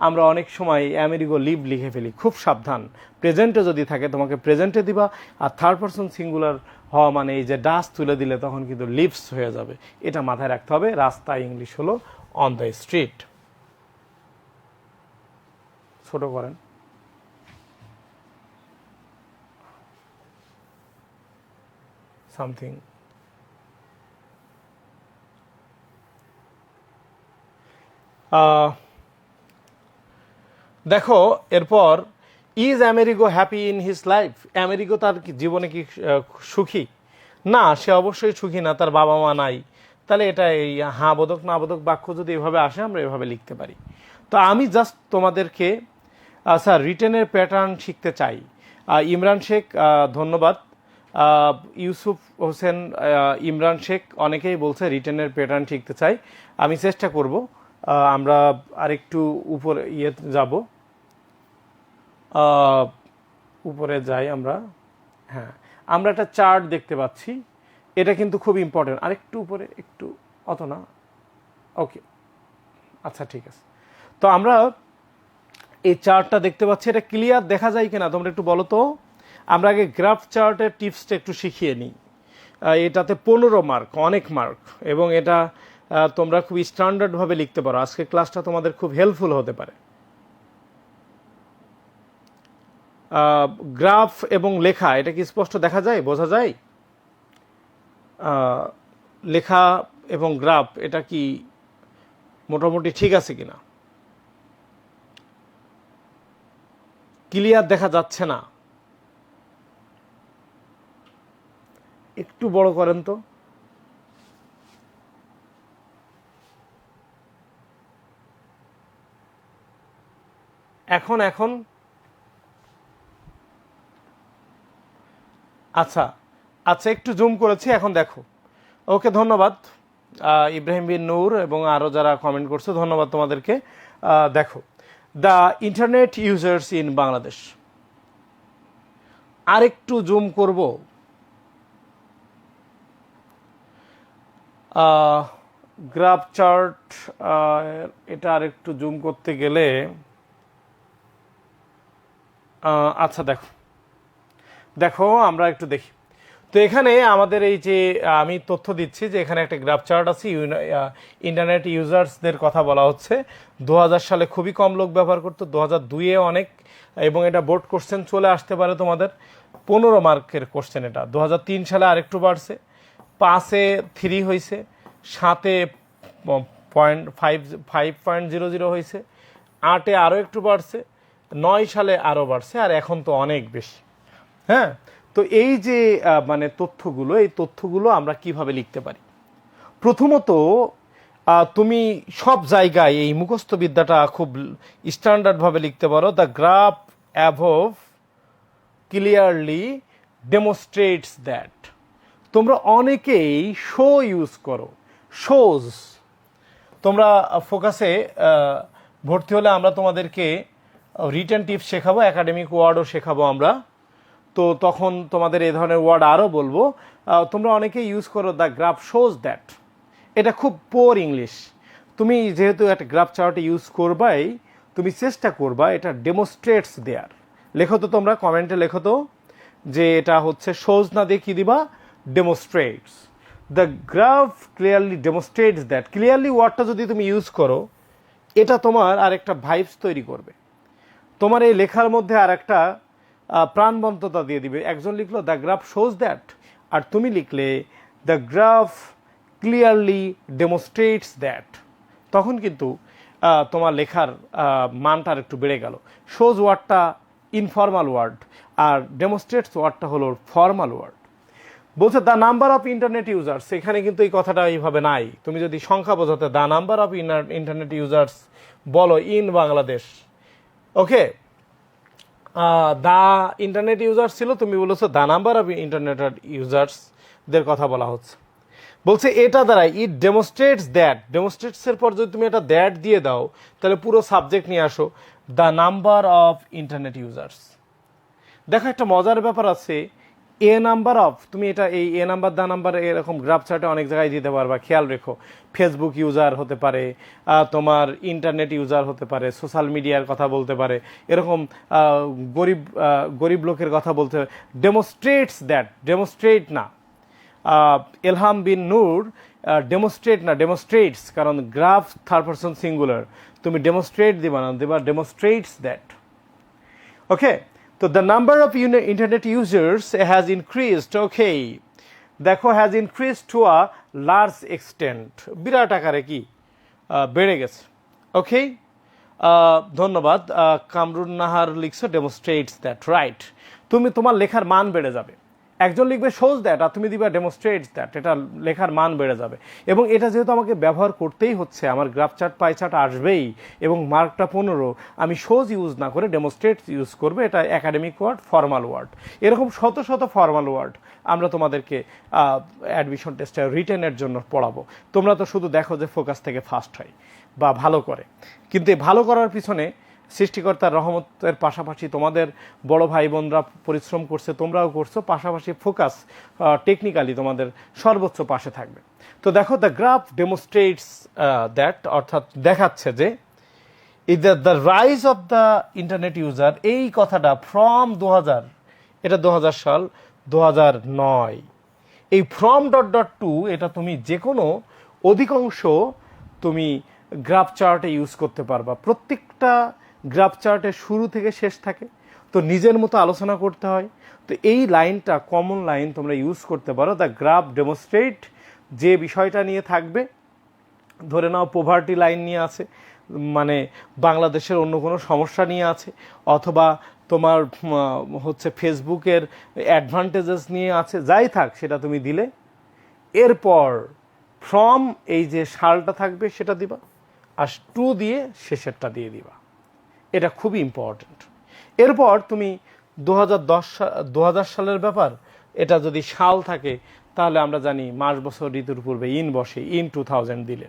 আমরা অনেক সময় আমেরিগো লিভ লিখে ফেলি। খুব সাবধান, প্রেজেন্টে যদি থাকে তোমাকে প্রেজেন্টে দিবা, আর থার্ড পারসন সিঙ্গুলার হওয়া মানে এই যে ডাস তুলে দিলে তখন কিন্তু লিভস হয়ে যাবে, এটা মাথায় রাখতে হবে। রাস্তা ইংলিশ হলো অন দ্য স্ট্রিট। ছোট করেন। সামথিং আহ, দেখো এরপর, is Amerigo happy in his life? Amerigo তার জীবনে কি সুখী? না, সে অবশ্যই সুখী না, তার বাবা মা নাই। তাহলে এটা এই হ্যাঁ বোধক না বোধক বাক্য যদি এভাবে আসে আমরা এভাবে লিখতে পারি। তো আমি জাস্ট তোমাদেরকে স্যার রিটেনের প্যাটার্ন শিখতে চাই। ইমরান শেখ, ধন্যবাদ। ইউসুফ হোসেন, ইমরান শেখ, অনেকেই বলছে রিটেনের প্যাটার্ন শিখতে চাই। আমি চেষ্টা করব। আমরা আরেকটু উপরে যাব, উপরে যাই আমরা। হ্যাঁ, আমরা একটা চার্ট দেখতে পাচ্ছি, এটা কিন্তু খুব ইম্পর্টেন্ট। আরেকটু উপরে, একটু, অত না, ওকে, আচ্ছা ঠিক আছে। তো আমরা এই চার্টটা দেখতে পাচ্ছি, এটা ক্লিয়ার দেখা যায় কিনা তোমরা একটু বলো তো। আমরা আগে গ্রাফ চার্টের টিপসটা একটু শিখিয়ে নিই। এটাতে 15 মার্ক, অনেক মার্ক, এবং এটা তোমরা খুব স্ট্যান্ডার্ডভাবে লিখতে পারো। আজকে ক্লাসটা তোমাদের খুব হেল্পফুল হতে পারে। গ্রাফ এবং লেখা, এটা কি স্পষ্ট দেখা যায়, বোঝা যায়? লেখা এবং গ্রাফ এটা কি মোটামুটি ঠিক আছে কিনা? ক্লিয়ার দেখা যাচ্ছে না, একটু বড় করেন তো। এখন এখন আচ্ছা আচ্ছা, একটু জুম করেছি, এখন দেখো। ওকে, ধন্যবাদ ইব্রাহিম বিন নূর এবং আরও যারা কমেন্ট করছে, ধন্যবাদ তোমাদেরকে। দেখো, the internet users in Bangladesh, আরেকটু জুম করব। গ্রাফ চার্ট, এটা আরেকটু জুম করতে গেলে, আচ্ছা দেখো দেখো আমরা একটু দেখি। তো এখানে আমাদের এই যে আমি তথ্য দিচ্ছি যে এখানে একটা গ্রাফ চার্ট আছে, ইন্টারনেট ইউজার্সদের কথা বলা হচ্ছে। 2000 সালে খুবই কম লোক ব্যবহার করতো, 2002-এ অনেক, এবং এটা বোর্ড কোশ্চেন চলে আসতে পারে তোমাদের। 15 মার্কের কোশ্চেন এটা। 2003 সালে আরেকটু বাড়ছে, 5-এ 3 হয়েছে, 7-এ 5.00 হয়েছে, 8-এ আরও একটু বাড়ছে, 9 সালে আরও বাড়ছে, আর এখন তো অনেক বেশি। হ্যাঁ, তো এই যে মানে তথ্যগুলো, এই তথ্যগুলো আমরা কিভাবে লিখতে পারি? প্রথমত, তুমি সব জায়গায় এই মুখস্থ বিদ্যাটা খুব স্ট্যান্ডার্ডভাবে লিখতে পারো। The graph above clearly demonstrates that. তোমরা অনেকেই শো ইউজ করো, শোজ। তোমরা ফোকাসে ভর্তি হলে আমরা তোমাদেরকে রিটেন টিপস শেখাবো, একাডেমিক ওয়ার্ডও শেখাবো আমরা। তো তখন তোমাদের এই ধরনের ওয়ার্ড আরও বলবো। তোমরা অনেকে ইউজ করো দ্য গ্রাফ শোজ দ্যাট। এটা খুব পোর ইংলিশ। তুমি যেহেতু একটা গ্রাফ চার্ট ইউজ করবাই, তুমি চেষ্টা করবা এটা ডেমোস্ট্রেটস দেয়ার। লেখো তো, তোমরা কমেন্টে লেখো তো যে এটা হচ্ছে শোজ না দিয়ে কি দিবা, demonstrates. The graph clearly demonstrates that. Clearly ওয়ার্ডটা যদি তুমি ইউজ করো, এটা তোমার আরেকটা ভাইবস তৈরি করবে, তোমার এই লেখার মধ্যে আর একটা প্রাণবন্ততা দিয়ে দিবে। একজন লিখলো দ্য গ্রাফ শোজ দ্যাট, আর তুমি লিখলে the graph clearly demonstrates that, তখন কিন্তু তোমার লেখার মানটা আর একটু বেড়ে গেল। শোজ ওয়ার্ডটা ইনফর্মাল ওয়ার্ড, আর ডেমোস্ট্রেটস ওয়ার্ডটা হলো ফর্মাল ওয়ার্ড। বলছে the number of internet users, এখানে কিন্তু এই কথাটা এইভাবে নাই। তুমি যদি সংখ্যা বোঝাতে the number of internet users বলো in Bangladesh, okay, the internet users ছিল, তুমি বলেছো দ্য নাম্বার অফ ইন্টারনেট ইউজার্সদের কথা বলা হচ্ছে। বলছে এটা দ্বারা ইট ডেমোস্ট্রেটস দ্যাট, ডেমোস্ট্রেটসের পর যদি তুমি এটা দ্যাট দিয়ে দাও, তাহলে পুরো সাবজেক্ট নিয়ে আসো, the number of internet users. দেখো একটা মজার ব্যাপার আছে, এ নাম্বার অফ, তুমি এটা এই এ নাম্বার দা নাম্বার এরকম গ্রাফ চার্টে অনেক জায়গায় দিতে পারবা। খেয়াল রেখো, ফেসবুক ইউজার হতে পারে, তোমার ইন্টারনেট ইউজার হতে পারে, সোশ্যাল মিডিয়ার কথা বলতে পারে, এরকম গরিব লোকের কথা বলতে পারে। ডেমোস্ট্রেটস দ্যাট, ডেমোস্ট্রেট না। এলহাম বিন নূর, ডেমোস্ট্রেট না, ডেমোস্ট্রেটস, কারণ গ্রাফ থার্ড পারসন সিঙ্গুলার, তুমি ডেমোস্ট্রেট দিবা না, দেবা ডেমোস্ট্রেটস দ্যাট। ওকে, তো the number of internet users has increased, okay, দেখো has increase to a large extent, বিরাট আকারে কি বেড়ে গেছে। ওকে, ধন্যবাদ। কামরুন নাহার লিখছো ডেমোস্ট্রেটস দ্যাট, রাইট। তুমি তোমার লেখার মান বেড়ে যাবে। একজন লিখবে শোজ দ্যাট, আর তুমি দিবা ডেমোস্ট্রেটস দ্যাট, এটা লেখার মান বেড়ে যাবে। এবং এটা যেহেতু আমাকে ব্যবহার করতেই হচ্ছে, আমার গ্রাফ চার্ট পাই চার্ট আসবেই, এবং মার্কটা 15, আমি শোজ ইউজ না করে ডেমোস্ট্রেটস ইউজ করবে। এটা একাডেমিক ওয়ার্ড, ফর্মাল ওয়ার্ড। এরকম শত শত ফর্মাল ওয়ার্ড আমরা তোমাদেরকে অ্যাডমিশন টেস্টে রিটেনের জন্য পড়াবো। তোমরা তো শুধু দেখো যে ফোকাস থেকে ফার্স্ট হয় বা ভালো করে, কিন্তু এই ভালো করার পিছনে সৃষ্টিকর্তার রহমতের পাশাপাশি তোমাদের বড় ভাই বোনরা পরিশ্রম করছে, তোমরাও করছো, পাশাপাশি ফোকাস টেকনিক্যালি তোমাদের সর্বোচ্চ পাশে থাকবে। তো দেখো, দ্য গ্রাফ ডেমোস্ট্রেটস দ্যাট, অর্থাৎ দেখাচ্ছে যে the rise of the internet user, এই কথাটা ফ্রম 2000, এটা 2000 সাল, 2009, এই ফ্রম ডট ডট টু, এটা তুমি যে কোনো অধিকাংশ তুমি গ্রাফ চার্টে ইউজ করতে পারবা। প্রত্যেকটা গ্রাফ চার্টে শুরু থেকে শেষ থাকে, তো নিজের মতো আলোচনা করতে হয়। তো এই লাইনটা কমন লাইন তোমরা ইউজ করতে পারো। দ্য গ্রাফ ডেমোস্ট্রেট যে বিষয়টা নিয়ে থাকবে, ধরে নাও পোভার্টি লাইন নিয়ে আছে, মানে বাংলাদেশের অন্য কোনো সমস্যা নিয়ে আছে, অথবা তোমার হচ্ছে ফেসবুকের অ্যাডভান্টেজেস নিয়ে আছে, যাই থাক সেটা তুমি দিলে। এরপর ফ্রম এই যে সালটা থাকবে সেটা দিবা, আর টু দিয়ে শেষেরটা দিয়ে দিবা। এটা খুবই ইম্পর্ট্যান্ট। এরপর তুমি 2010 সালের ব্যাপার, এটা যদি সাল থাকে তাহলে আমরা জানি মাস বছর ঋতুর পূর্বে ইন বসে, ইন 2000 দিলে।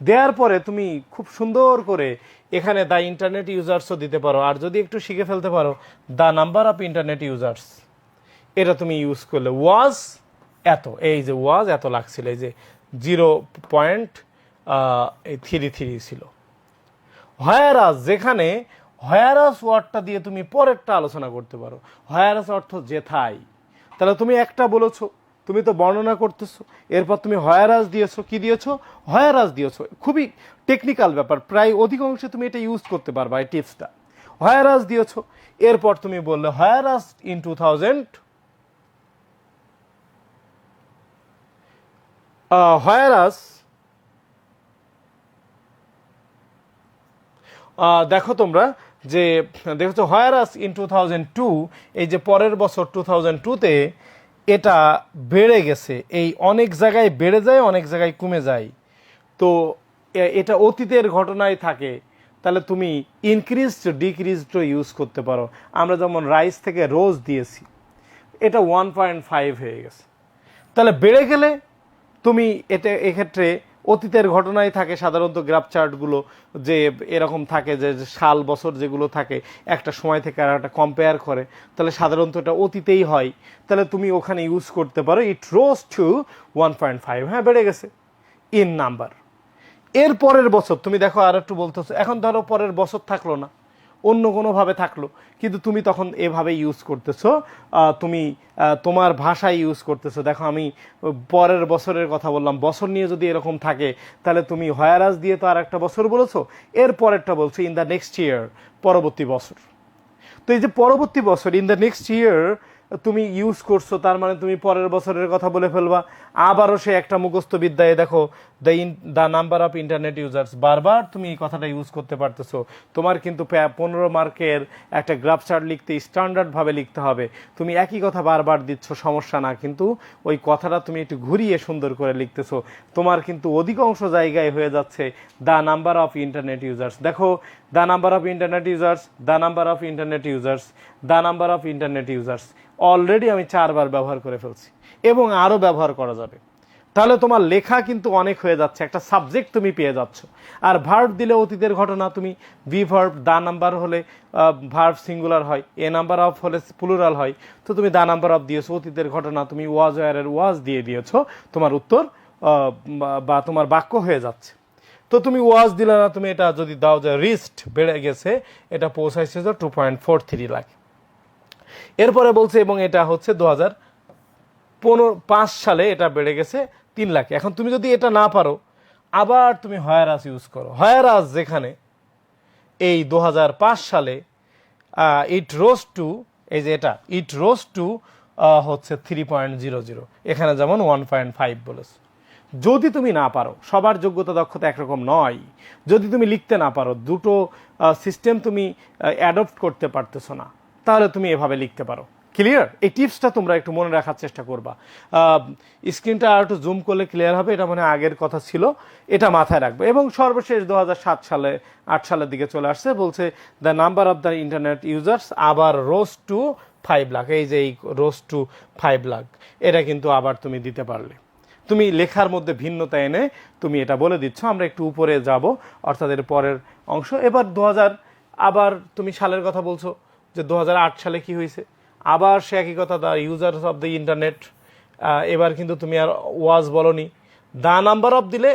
দেওয়ার পরে তুমি খুব সুন্দর করে এখানে দ্য ইন্টারনেট ইউজার্সও দিতে পারো। আর যদি একটু শিখে ফেলতে পারো the number of internet users, এটা তুমি ইউজ করলে ওয়াজ এত, এই যে ওয়াজ এত লাগছিল, এই যে 0.33 ছিল। হয়ারাস, যেখানে হয়ারাস ওয়ার্ডটা দিয়ে তুমি পরেরটা আলোচনা করতে পারো। হয়ারাস অর্থ যেথায়, তাহলে তুমি একটা বলেছো, তুমি তো বর্ণনা করতেছো, এরপর তুমি হয়ারাস দিয়েছো, কি দিয়েছো? হয়ারাস দিয়েছো। খুবই টেকনিক্যাল ব্যাপার, প্রায় অধিকাংশে তুমি এটা ইউজ করতে পারবা এই টিপসটা। হয়ারাস দিয়েছো, এরপর তুমি বললে হয়ারাস ইন 2000, হয়ারাস, দেখো তোমরা যে দেখছো হয়ারাস ইন 2002, এই যে পরের বছর 2002-তে এটা বেড়ে গেছে। এই অনেক জায়গায় বেড়ে যায়, অনেক জায়গায় কমে যায়, তো এটা অতীতের ঘটনায় থাকে। তাহলে তুমি ইনক্রিজড ডিক্রিজড ইউজ করতে পারো। আমরা যেমন রাইস থেকে রোজ দিয়েছি, এটা 1.5 হয়ে গেছে। তাহলে বেড়ে গেলে তুমি এটা এক্ষেত্রে অতীতের ঘটনায় থাকে সাধারণত গ্রাফ চার্টগুলো, যে এরকম থাকে যে সাল বছর যেগুলো থাকে একটা সময় থেকে আর একটা কম্পেয়ার করে, তাহলে সাধারণত এটা অতীতেই হয়। তাহলে তুমি ওখানে ইউজ করতে পারো ইট রোজ টু 1.5, হ্যাঁ বেড়ে গেছে ইন নাম্বার। এর পরের বছর তুমি দেখো আর একটু বলতেছো, এখন ধরো পরের বছর থাকলো না, অন্য কোনোভাবে থাকলো, কিন্তু তুমি তখন এভাবে ইউজ করতেছো, তুমি তোমার ভাষায় ইউজ করতেছো। দেখো আমি পরের বছরের কথা বললাম, বছর নিয়ে যদি এরকম থাকে তাহলে তুমি হয়ারাস দিয়ে তো আর একটা বছর বলেছো, এর পরেরটা বলছো ইন দ্য নেক্সট ইয়ার, পরবর্তী বছর। তো এই যে পরবর্তী বছর ইন দ্য নেক্সট ইয়ার তুমি ইউজ করছো, তার মানে তুমি পরের বছরের কথা বলে ফেলবা। আবারও সে একটা মুখস্থ বিদ্যায় দেখো the number of internet users, বারবার তুমি এই কথাটা ইউজ করতে পারতেছো। তোমার কিন্তু 15 মার্কের একটা গ্রাফ চার্ট লিখতে স্ট্যান্ডার্ডভাবে লিখতে হবে। তুমি একই কথা বারবার দিচ্ছ, সমস্যা না, কিন্তু ওই কথাটা তুমি একটু ঘুরিয়ে সুন্দর করে লিখতেছো। তোমার কিন্তু অধিকাংশ জায়গায় হয়ে যাচ্ছে the number of internet users. দেখো the number of internet users, the number of internet users, the number of internet users, already আমি 4 বার ব্যবহার করে ফেলছি এবং আরও ব্যবহার করা যাবে। তাহলে তোমার লেখা কিন্তু অনেক হয়ে যাচ্ছে, একটা সাবজেক্ট তুমি পেয়ে যাচ্ছ। আর ভার্ব দিলে অতীতের ঘটনা, তুমি বি ভার্ব, দা নাম্বার হলে ভার্ব সিঙ্গুলার হয়, এ নাম্বার অফ হলে প্লুরাল হয়, তো তুমি দা নাম্বার অফ দিয়েছো, অতীতের ঘটনা, তুমি ওয়াজ ওয়ারের ওয়াজ দিয়ে দিয়েছো, তোমার উত্তর বা তোমার বাক্য হয়ে যাচ্ছে। তো তুমি ওয়াজ দিলে না, তুমি এটা যদি দাও যে রিস্ট বেড়ে গেছে, এটা পৌঁছাইছে 2.43 লাখ। এরপরে বলছে এবং এটা হচ্ছে 2005 সালে এটা বেড়ে গেছে 3 লাখ। এখন তুমি যদি এটা না পারো, আবার তুমি হয়ারাস ইউজ করো। হয়ারাস যেখানে এই 2005 সালে ইট রোজ টু, এই যে এটা ইট রোজ টু হচ্ছে 3.00, এখানে যেমন 1.5 বলেছে। যদি তুমি না পারো, সবার যোগ্যতা দক্ষতা একরকম নয়, যদি তুমি লিখতে না পারো, দুটো সিস্টেম তুমি অ্যাডপ্ট করতে পারতেছো না, তাহলে তুমি এভাবে লিখতে পারো। ক্লিয়ার? এই টিপসটা তোমরা একটু মনে রাখার চেষ্টা করবা। স্ক্রিনটা আর একটু জুম করলে ক্লিয়ার হবে, এটা মানে আগের কথা ছিল, এটা মাথায় রাখবে। এবং সর্বশেষ 2007 সালে 8 সালের দিকে চলে আসছে, বলছে the number of the internet users আবার রোজ টু 5 লাখ। এই যে এই রোজ টু 5 লাখ, এটা কিন্তু আবার তুমি দিতে পারলে, তুমি লেখার মধ্যে ভিন্নতা এনে তুমি এটা বলে দিচ্ছ। আমরা একটু উপরে যাব, অর্থাৎ এর পরের অংশ। এবার 2000, আবার তুমি সালের কথা বলছো যে 2008 সালে কি হয়েছে, আবার সে একই কথা, the users of the internet. এবার কিন্তু তুমি আর ওয়াজ বলনি, দ্য নাম্বার অফ দিলে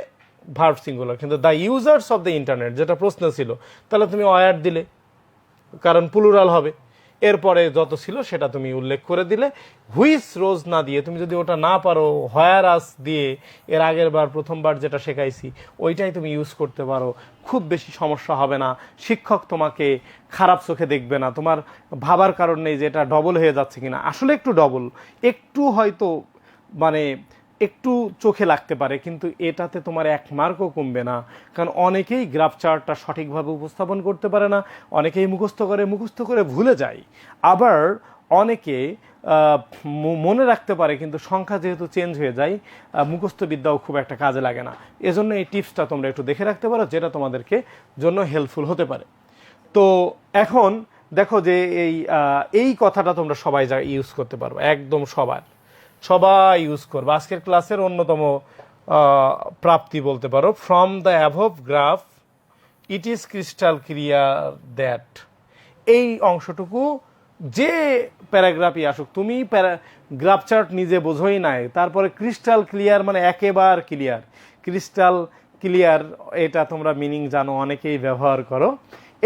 ভার্ব সিঙ্গুলার, কিন্তু the users of the internet যেটা প্রশ্ন ছিল, তাহলে তুমি ওয়ার দিলে, কারণ প্লুরাল হবে। এরপরে যত ছিল সেটা তুমি উল্লেখ করে দিলে। হুইচ রোজ না দিয়ে, তুমি যদি ওটা না পারো, হোয়ার আস দিয়ে, এর আগের বার প্রথমবার যেটা শেখাইছি ওইটাই তুমি ইউজ করতে পারো, খুব বেশি সমস্যা হবে না। শিক্ষক তোমাকে খারাপ চোখে দেখবে না, তোমার ভাবার কারণ নেই যে এটা ডবল হয়ে যাচ্ছে কিনা। আসলে একটু ডবল, একটু হয়তো মানে একটু চোখে লাগতে পারে, কিন্তু এটাতে তোমার 1 মার্কও কমবে না। কারণ অনেকেই গ্রাফ চার্টটা সঠিকভাবে উপস্থাপন করতে পারে না, অনেকেই মুখস্থ করে ভুলে যায়, আবার অনেকে মনে রাখতে পারে, কিন্তু সংখ্যা যেহেতু চেঞ্জ হয়ে যায়, মুখস্থ বিদ্যাও খুব একটা কাজে লাগে না। এজন্য এই টিপসটা তোমরা একটু দেখে রাখতে পারো, যেটা তোমাদেরকে জন্য হেল্পফুল হতে পারে। তো এখন দেখো যে এই কথাটা তোমরা সবাই ইউজ করতে পারো, একদম সবাই ইউজ করবে। আজকের ক্লাসের অন্যতম প্রাপ্তি বলতে পারো, from the অ্যাভভ graph it is crystal clear that. এই অংশটুকু যে প্যারাগ্রাফই আসুক, তুমি গ্রাফ চার্ট নিজে বোঝোই নাই, তারপরে ক্রিস্টাল ক্লিয়ার মানে একেবারে ক্লিয়ার, ক্রিস্টাল ক্লিয়ার, এটা তোমরা মিনিং জানো, অনেকেই ব্যবহার করো।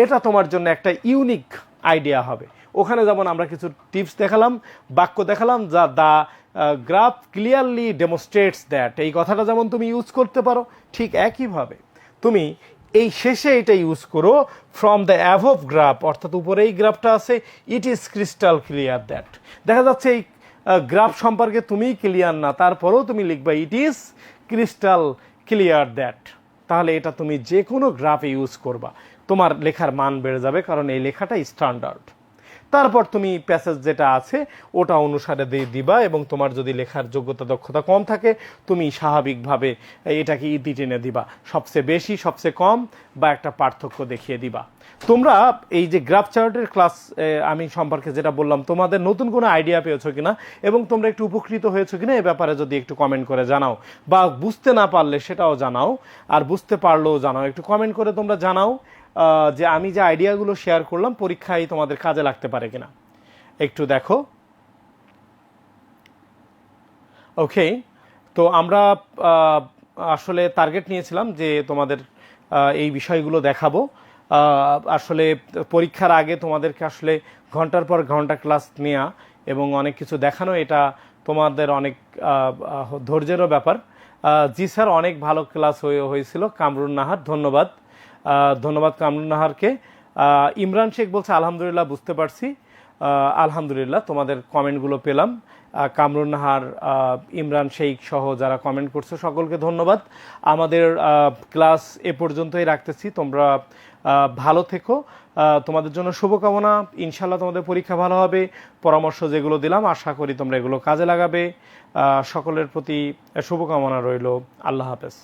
এটা তোমার জন্য একটা ইউনিক আইডিয়া হবে। ওখানে যেমন আমরা কিছু টিপস দেখালাম, বাক্য দেখালাম, যা দ্য গ্রাফ ক্লিয়ারলি ডেমনস্ট্রেটস দ্যাট, এই কথাটা যেমন তুমি ইউজ করতে পারো, ঠিক একইভাবে তুমি এই শেষে এটা ইউজ করো, ফ্রম দ্য অ্যাভভ গ্রাফ, অর্থাৎ উপরে এই গ্রাফটা আছে, it is crystal clear that. দেখা যাচ্ছে এই গ্রাফ সম্পর্কে তুমিই ক্লিয়ার না, তারপরেও তুমি লিখবা it is crystal clear that. তাহলে এটা তুমি যে কোনো গ্রাফে ইউজ করবা, তোমার লেখার মান বেড়ে যাবে, কারণ এই লেখাটা স্ট্যান্ডার্ড। তারপর তুমি প্যাসেজ যেটা আছে ওটা অনুসারে দিবা, এবং তোমার যদি লেখার যোগ্যতা দক্ষতা কম থাকে, তুমি স্বাভাবিকভাবে এটাকে ইতি টেনে দিবা, সবচেয়ে বেশি সবচেয়ে কম বা একটা পার্থক্য দেখিয়ে দিবা। তোমরা এই যে গ্রাফ চার্টের ক্লাস আমি সম্পর্কে যেটা বললাম, তোমাদের নতুন কোনো আইডিয়া পেয়েছো কিনা এবং তোমরা একটু উপকৃত হয়েছো কিনা, এ ব্যাপারে যদি একটু কমেন্ট করে জানাও, বা বুঝতে না পারলে সেটাও জানাও, আর বুঝতে পারলেও জানাও, একটু কমেন্ট করে তোমরা জানাও যে আমি যে আইডিয়াগুলো শেয়ার করলাম পরীক্ষায় তোমাদের কাজে লাগতে পারে কিনা। একটু দেখো। ওকে, তো আমরা আসলে টার্গেট নিয়েছিলাম যে তোমাদের এই বিষয়গুলো দেখাবো। আসলে পরীক্ষার আগে তোমাদেরকে আসলে ঘন্টার পর ঘন্টা ক্লাস নেওয়া এবং অনেক কিছু দেখানো, এটা তোমাদের অনেক ধৈর্যেরও ব্যাপার। জি স্যার, অনেক ভালো ক্লাস হয়েছিল। কামরুন নাহার, ধন্যবাদ কামরুন নাহারকে। ইমরান শেখ বলছে আলহামদুলিল্লাহ, বুঝতে পারছি। আলহামদুলিল্লাহ, তোমাদের কমেন্টগুলো পেলাম। কামরুন নাহার, ইমরান শেখ সহ যারা কমেন্ট করছো সকলকে ধন্যবাদ। আমাদের ক্লাস এ পর্যন্তই রাখতেছি। তোমরা ভালো থেকো, তোমাদের জন্য শুভকামনা। ইনশাল্লাহ তোমাদের পরীক্ষা ভালো হবে। পরামর্শ যেগুলো দিলাম আশা করি তোমরা এগুলো কাজে লাগাবে। সকলের প্রতি শুভকামনা রইল। আল্লাহ হাফেজ।